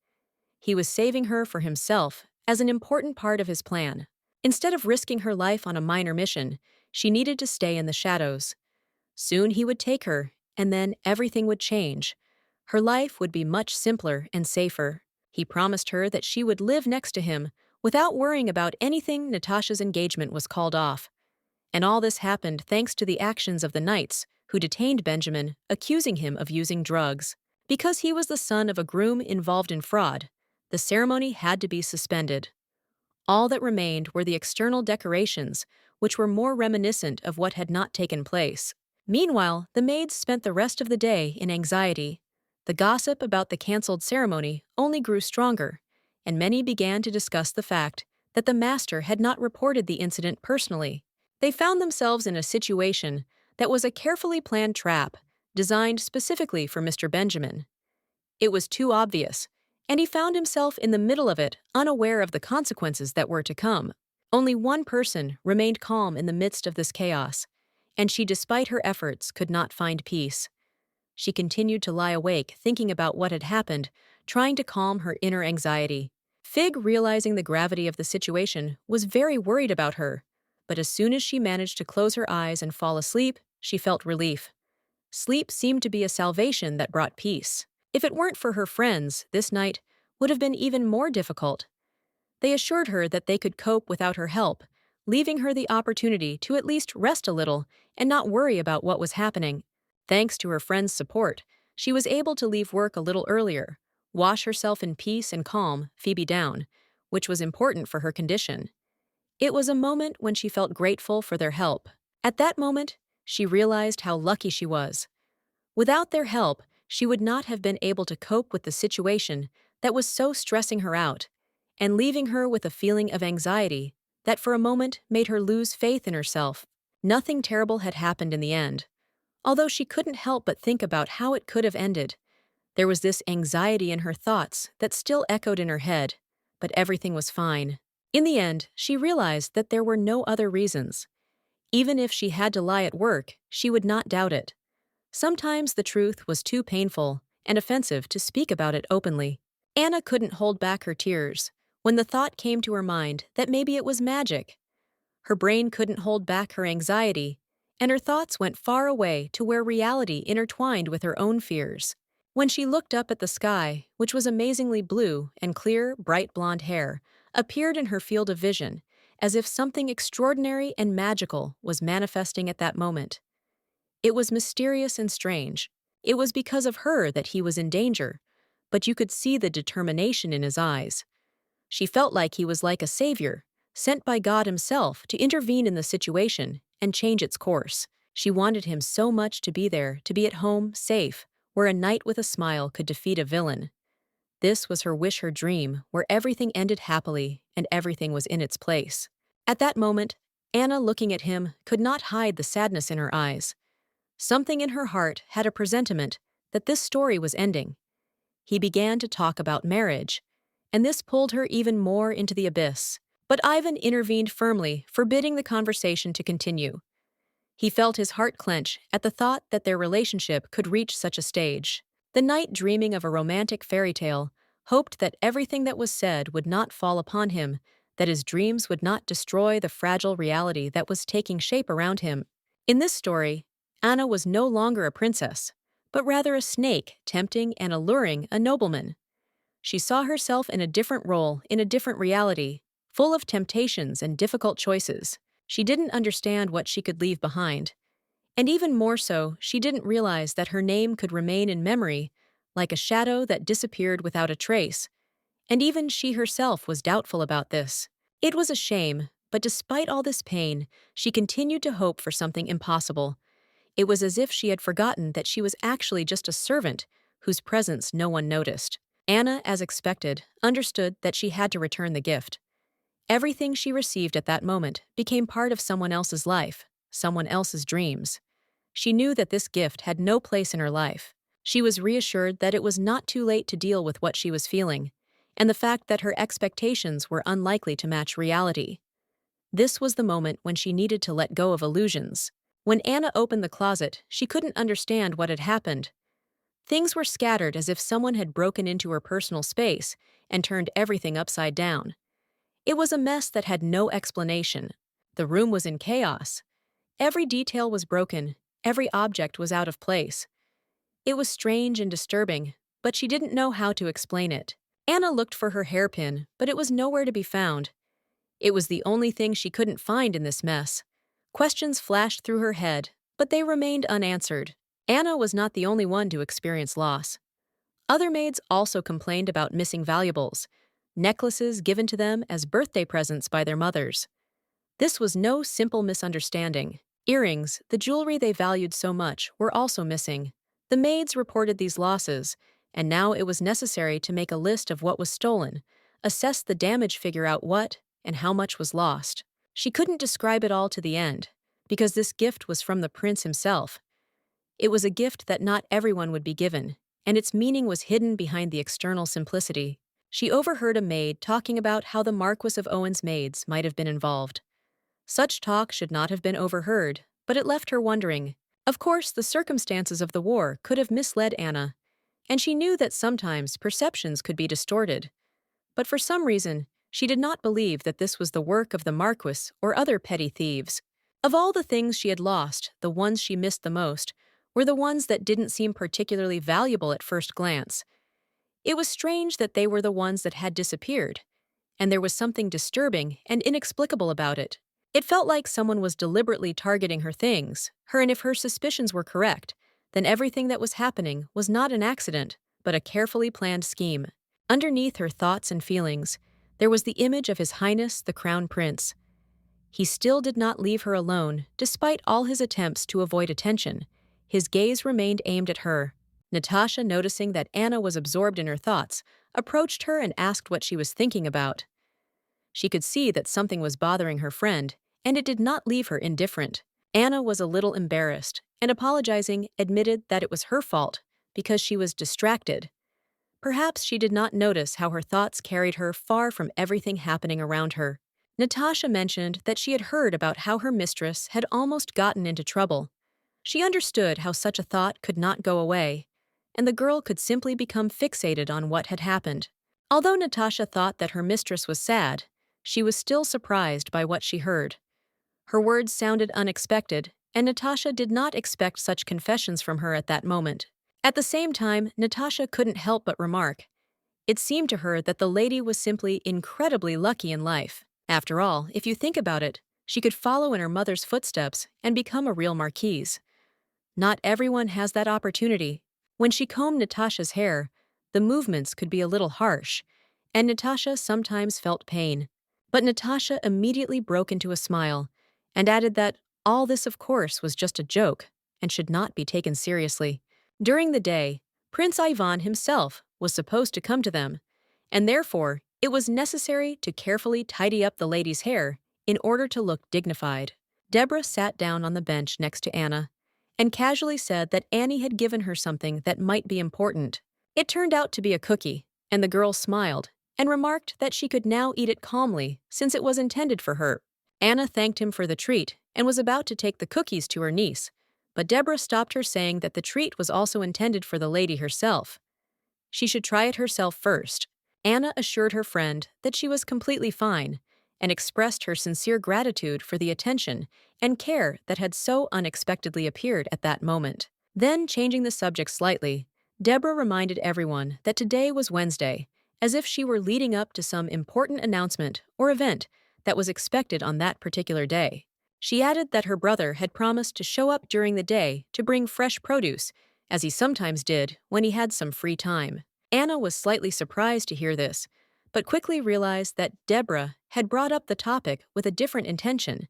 He was saving her for himself as an important part of his plan. Instead of risking her life on a minor mission, she needed to stay in the shadows. Soon he would take her, and then everything would change. Her life would be much simpler and safer. He promised her that she would live next to him without worrying about anything. Natasha's engagement was called off. And all this happened thanks to the actions of the knights, who detained Benjamin, accusing him of using drugs. Because he was the son of a groom involved in fraud, the ceremony had to be suspended. All that remained were the external decorations, which were more reminiscent of what had not taken place. Meanwhile, the maids spent the rest of the day in anxiety. The gossip about the cancelled ceremony only grew stronger, and many began to discuss the fact that the master had not reported the incident personally. They found themselves in a situation that was a carefully planned trap designed specifically for Mr. Benjamin. It was too obvious, and he found himself in the middle of it, unaware of the consequences that were to come. Only one person remained calm in the midst of this chaos, and she, despite her efforts, could not find peace. She continued to lie awake, thinking about what had happened, trying to calm her inner anxiety. Fig, realizing the gravity of the situation, was very worried about her, but as soon as she managed to close her eyes and fall asleep, she felt relief. Sleep seemed to be a salvation that brought peace. If it weren't for her friends, this night would have been even more difficult. They assured her that they could cope without her help, leaving her the opportunity to at least rest a little and not worry about what was happening. Thanks to her friends' support, she was able to leave work a little earlier, wash herself in peace and calm Phoebe down, which was important for her condition. It was a moment when she felt grateful for their help. At that moment, she realized how lucky she was. Without their help, she would not have been able to cope with the situation that was so stressing her out, and leaving her with a feeling of anxiety that for a moment made her lose faith in herself. Nothing terrible had happened in the end. Although she couldn't help but think about how it could have ended, there was this anxiety in her thoughts that still echoed in her head, but everything was fine. In the end, she realized that there were no other reasons. Even if she had to lie at work, she would not doubt it. Sometimes the truth was too painful and offensive to speak about it openly. Anna couldn't hold back her tears when the thought came to her mind that maybe it was magic. Her brain couldn't hold back her anxiety, and her thoughts went far away to where reality intertwined with her own fears. When she looked up at the sky, which was amazingly blue, and clear, bright blonde hair appeared in her field of vision, as if something extraordinary and magical was manifesting at that moment. It was mysterious and strange. It was because of her that he was in danger, but you could see the determination in his eyes. She felt like he was like a savior, sent by God himself to intervene in the situation and change its course. She wanted him so much to be there, to be at home, safe, where a knight with a smile could defeat a villain. This was her wish, her dream, where everything ended happily and everything was in its place. At that moment, Anna, looking at him, could not hide the sadness in her eyes. Something in her heart had a presentiment that this story was ending. He began to talk about marriage, and this pulled her even more into the abyss. But Ivan intervened firmly, forbidding the conversation to continue. He felt his heart clench at the thought that their relationship could reach such a stage. The knight, dreaming of a romantic fairy tale, hoped that everything that was said would not fall upon him, that his dreams would not destroy the fragile reality that was taking shape around him. In this story, Anna was no longer a princess, but rather a snake tempting and alluring a nobleman. She saw herself in a different role, in a different reality, full of temptations and difficult choices. She didn't understand what she could leave behind. And even more so, she didn't realize that her name could remain in memory, like a shadow that disappeared without a trace. And even she herself was doubtful about this. It was a shame, but despite all this pain, she continued to hope for something impossible. It was as if she had forgotten that she was actually just a servant whose presence no one noticed. Anna, as expected, understood that she had to return the gift. Everything she received at that moment became part of someone else's life, someone else's dreams. She knew that this gift had no place in her life. She was reassured that it was not too late to deal with what she was feeling, and the fact that her expectations were unlikely to match reality. This was the moment when she needed to let go of illusions. When Anna opened the closet, she couldn't understand what had happened. Things were scattered as if someone had broken into her personal space and turned everything upside down. It was a mess that had no explanation. The room was in chaos. Every detail was broken, every object was out of place. It was strange and disturbing, but she didn't know how to explain it. Anna looked for her hairpin, but it was nowhere to be found. It was the only thing she couldn't find in this mess. Questions flashed through her head, but they remained unanswered. Anna was not the only one to experience loss. Other maids also complained about missing valuables, necklaces given to them as birthday presents by their mothers. This was no simple misunderstanding. Earrings, the jewelry they valued so much, were also missing. The maids reported these losses, and now it was necessary to make a list of what was stolen, assess the damage, figure out what and how much was lost. She couldn't describe it all to the end, because this gift was from the prince himself. It was a gift that not everyone would be given, and its meaning was hidden behind the external simplicity. She overheard a maid talking about how the Marquis of Owen's maids might have been involved. Such talk should not have been overheard, but it left her wondering. Of course, the circumstances of the war could have misled Anna, and she knew that sometimes perceptions could be distorted. But for some reason, she did not believe that this was the work of the Marquis or other petty thieves. Of all the things she had lost, the ones she missed the most were the ones that didn't seem particularly valuable at first glance. It was strange that they were the ones that had disappeared, and there was something disturbing and inexplicable about it. It felt like someone was deliberately targeting her things, and if her suspicions were correct, then everything that was happening was not an accident, but a carefully planned scheme. Underneath her thoughts and feelings, there was the image of His Highness the Crown Prince. He still did not leave her alone, despite all his attempts to avoid attention. His gaze remained aimed at her. Natasha, noticing that Anna was absorbed in her thoughts, approached her and asked what she was thinking about. She could see that something was bothering her friend, and it did not leave her indifferent. Anna was a little embarrassed, and apologizing, admitted that it was her fault, because she was distracted. Perhaps she did not notice how her thoughts carried her far from everything happening around her. Natasha mentioned that she had heard about how her mistress had almost gotten into trouble. She understood how such a thought could not go away, and the girl could simply become fixated on what had happened. Although Natasha thought that her mistress was sad, she was still surprised by what she heard. Her words sounded unexpected, and Natasha did not expect such confessions from her at that moment. At the same time, Natasha couldn't help but remark. It seemed to her that the lady was simply incredibly lucky in life. After all, if you think about it, she could follow in her mother's footsteps and become a real marquise. Not everyone has that opportunity. When she combed Natasha's hair, the movements could be a little harsh, and Natasha sometimes felt pain. But Natasha immediately broke into a smile and added that all this, of course, was just a joke and should not be taken seriously. During the day, Prince Ivan himself was supposed to come to them, and therefore it was necessary to carefully tidy up the lady's hair in order to look dignified. Deborah sat down on the bench next to Anna and casually said that Annie had given her something that might be important. It turned out to be a cookie, and the girl smiled and remarked that she could now eat it calmly since it was intended for her. Anna thanked him for the treat and was about to take the cookies to her niece, but Deborah stopped her, saying that the treat was also intended for the lady herself. She should try it herself first. Anna assured her friend that she was completely fine and expressed her sincere gratitude for the attention and care that had so unexpectedly appeared at that moment. Then, changing the subject slightly, Deborah reminded everyone that today was Wednesday, as if she were leading up to some important announcement or event that was expected on that particular day. She added that her brother had promised to show up during the day to bring fresh produce, as he sometimes did when he had some free time. Anna was slightly surprised to hear this, but quickly realized that Deborah had brought up the topic with a different intention.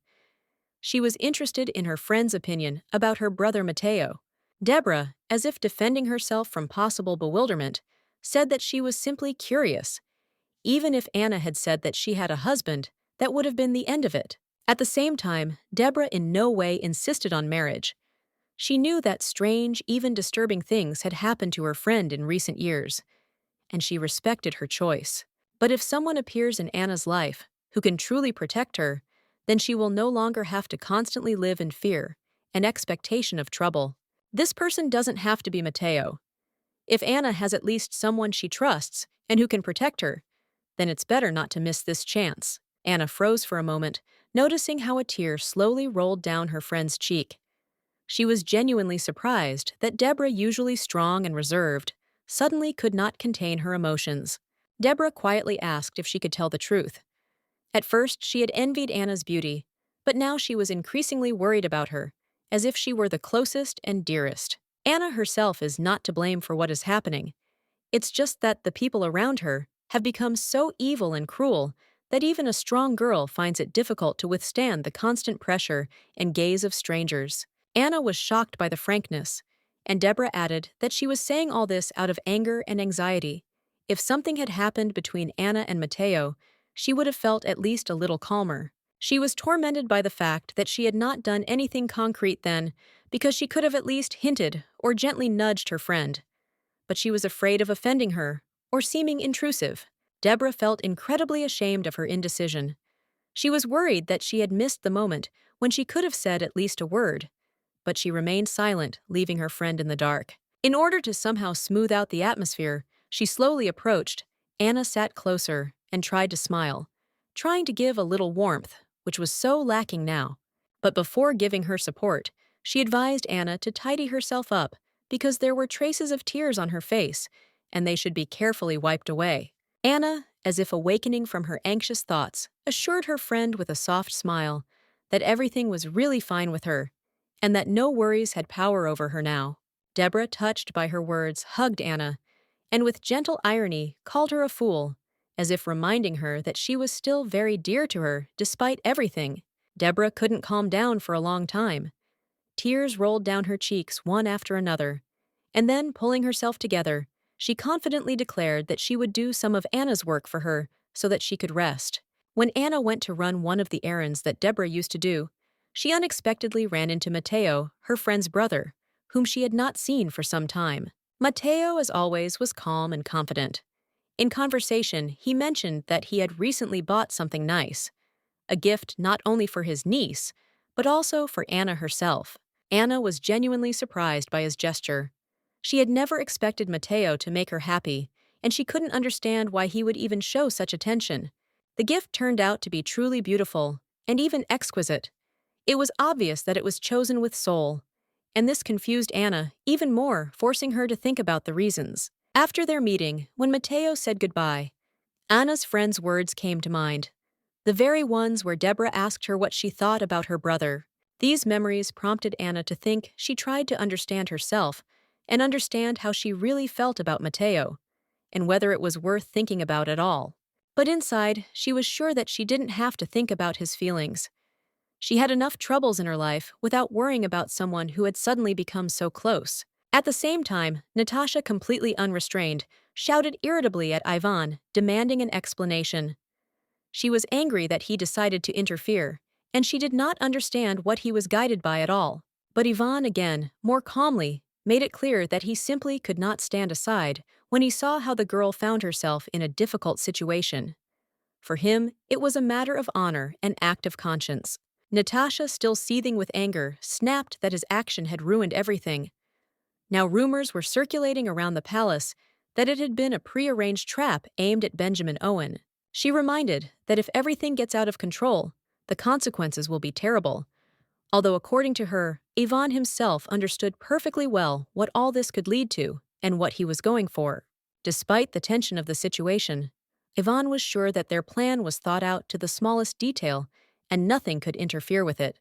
She was interested in her friend's opinion about her brother Matteo. Deborah, as if defending herself from possible bewilderment, said that she was simply curious. Even if Anna had said that she had a husband, that would have been the end of it. At the same time, Deborah in no way insisted on marriage. She knew that strange, even disturbing things had happened to her friend in recent years, and she respected her choice. But if someone appears in Anna's life who can truly protect her, then she will no longer have to constantly live in fear and expectation of trouble. This person doesn't have to be Matteo. If Anna has at least someone she trusts and who can protect her, then it's better not to miss this chance. Anna froze for a moment, noticing how a tear slowly rolled down her friend's cheek. She was genuinely surprised that Deborah, usually strong and reserved, suddenly could not contain her emotions. Deborah quietly asked if she could tell the truth. At first, she had envied Anna's beauty, but now she was increasingly worried about her, as if she were the closest and dearest. Anna herself is not to blame for what is happening. It's just that the people around her have become so evil and cruel that even a strong girl finds it difficult to withstand the constant pressure and gaze of strangers. Anna was shocked by the frankness, and Deborah added that she was saying all this out of anger and anxiety. If something had happened between Anna and Matteo, she would have felt at least a little calmer. She was tormented by the fact that she had not done anything concrete then, because she could have at least hinted or gently nudged her friend. But she was afraid of offending her or seeming intrusive. Deborah felt incredibly ashamed of her indecision. She was worried that she had missed the moment when she could have said at least a word, but she remained silent, leaving her friend in the dark. In order to somehow smooth out the atmosphere, she slowly approached. Anna sat closer and tried to smile, trying to give a little warmth, which was so lacking now. But before giving her support, she advised Anna to tidy herself up because there were traces of tears on her face, and they should be carefully wiped away. Anna, as if awakening from her anxious thoughts, assured her friend with a soft smile that everything was really fine with her, and that no worries had power over her now. Deborah, touched by her words, hugged Anna, and with gentle irony called her a fool, as if reminding her that she was still very dear to her despite everything. Deborah couldn't calm down for a long time. Tears rolled down her cheeks one after another, and then, pulling herself together, she confidently declared that she would do some of Anna's work for her so that she could rest. When Anna went to run one of the errands that Deborah used to do, she unexpectedly ran into Matteo, her friend's brother, whom she had not seen for some time. Matteo, as always, was calm and confident. In conversation, he mentioned that he had recently bought something nice, a gift not only for his niece, but also for Anna herself. Anna was genuinely surprised by his gesture. She had never expected Matteo to make her happy, and she couldn't understand why he would even show such attention. The gift turned out to be truly beautiful, and even exquisite. It was obvious that it was chosen with soul, and this confused Anna even more, forcing her to think about the reasons. After their meeting, when Matteo said goodbye, Anna's friend's words came to mind, the very ones where Deborah asked her what she thought about her brother. These memories prompted Anna to think she tried to understand herself and understand how she really felt about Matteo, and whether it was worth thinking about at all. But inside, she was sure that she didn't have to think about his feelings. She had enough troubles in her life without worrying about someone who had suddenly become so close. At the same time, Natasha, completely unrestrained, shouted irritably at Ivan, demanding an explanation. She was angry that he decided to interfere, and she did not understand what he was guided by at all. But Ivan, again, more calmly, made it clear that he simply could not stand aside when he saw how the girl found herself in a difficult situation. For him, it was a matter of honor and act of conscience. Natasha, still seething with anger, snapped that his action had ruined everything. Now rumors were circulating around the palace that it had been a prearranged trap aimed at Benjamin Owen. She reminded that if everything gets out of control, the consequences will be terrible. Although according to her, Ivan himself understood perfectly well what all this could lead to and what he was going for. Despite the tension of the situation, Ivan was sure that their plan was thought out to the smallest detail and nothing could interfere with it.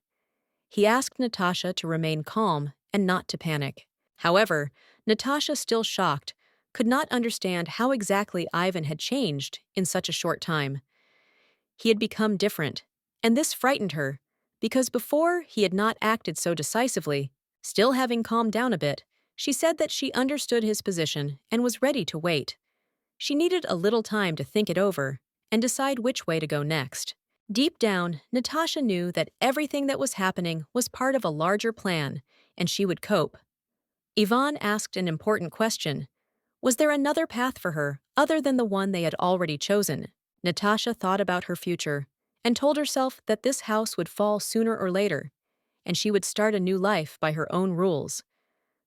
He asked Natasha to remain calm and not to panic. However, Natasha, still shocked, could not understand how exactly Ivan had changed in such a short time. He had become different, and this frightened her, because before he had not acted so decisively. Still having calmed down a bit, she said that she understood his position and was ready to wait. She needed a little time to think it over and decide which way to go next. Deep down, Natasha knew that everything that was happening was part of a larger plan, and she would cope. Ivan asked an important question. Was there another path for her, other than the one they had already chosen? Natasha thought about her future, and told herself that this house would fall sooner or later, and she would start a new life by her own rules.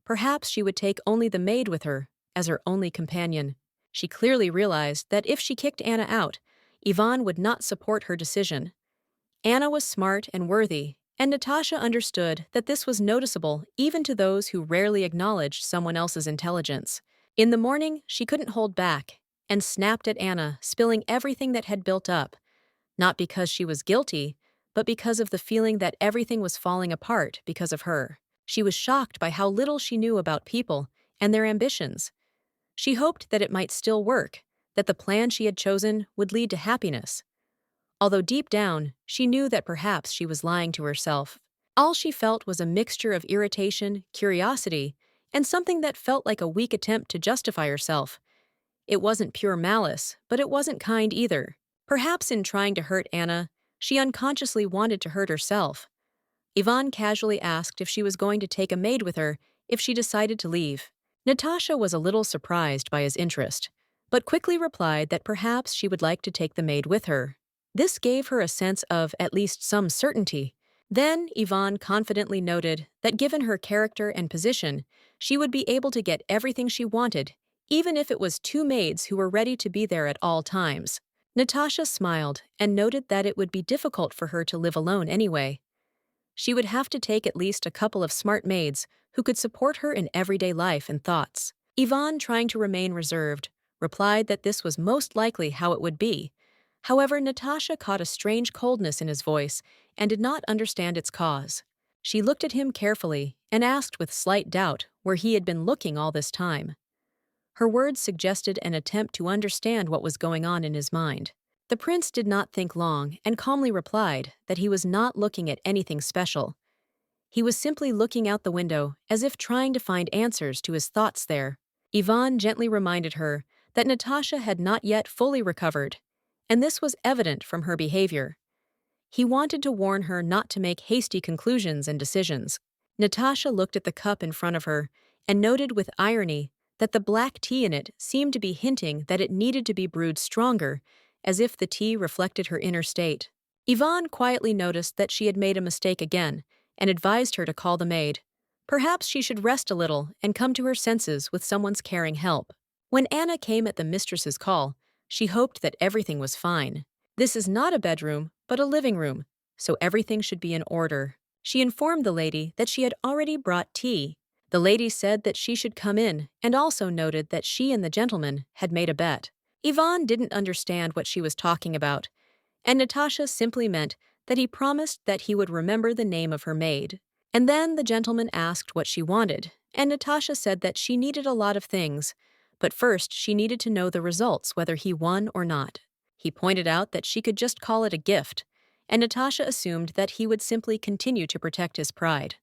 Perhaps she would take only the maid with her, as her only companion. She clearly realized that if she kicked Anna out, Ivan would not support her decision. Anna was smart and worthy, and Natasha understood that this was noticeable even to those who rarely acknowledged someone else's intelligence. In the morning, she couldn't hold back, and snapped at Anna, spilling everything that had built up, not because she was guilty, but because of the feeling that everything was falling apart because of her. She was shocked by how little she knew about people and their ambitions. She hoped that it might still work, that the plan she had chosen would lead to happiness. Although deep down, she knew that perhaps she was lying to herself. All she felt was a mixture of irritation, curiosity, and something that felt like a weak attempt to justify herself. It wasn't pure malice, but it wasn't kind either. Perhaps in trying to hurt Anna, She unconsciously wanted to hurt herself. Ivan casually asked if she was going to take a maid with her if she decided to leave. Natasha was a little surprised by his interest, but quickly replied that perhaps she would like to take the maid with her. This gave her a sense of at least some certainty. Then Ivan confidently noted that given her character and position, she would be able to get everything she wanted, even if it was two maids who were ready to be there at all times. Natasha smiled and noted that it would be difficult for her to live alone anyway. She would have to take at least a couple of smart maids who could support her in everyday life and thoughts. Ivan, trying to remain reserved, replied that this was most likely how it would be. However, Natasha caught a strange coldness in his voice and did not understand its cause. She looked at him carefully and asked with slight doubt where he had been looking all this time. Her words suggested an attempt to understand what was going on in his mind. The prince did not think long and calmly replied that he was not looking at anything special. He was simply looking out the window as if trying to find answers to his thoughts there. Ivan gently reminded her that Natasha had not yet fully recovered, and this was evident from her behavior. He wanted to warn her not to make hasty conclusions and decisions. Natasha looked at the cup in front of her and noted with irony that the black tea in it seemed to be hinting that it needed to be brewed stronger, as if the tea reflected her inner state. Ivan quietly noticed that she had made a mistake again and advised her to call the maid. Perhaps she should rest a little and come to her senses with someone's caring help. When Anna came at the mistress's call, she hoped that everything was fine. This is not a bedroom, but a living room, so everything should be in order. She informed the lady that she had already brought tea. The lady said that she should come in and also noted that she and the gentleman had made a bet. Ivan didn't understand what she was talking about, and Natasha simply meant that he promised that he would remember the name of her maid. And then the gentleman asked what she wanted, and Natasha said that she needed a lot of things, but first she needed to know the results whether he won or not. He pointed out that she could just call it a gift, and Natasha assumed that he would simply continue to protect his pride.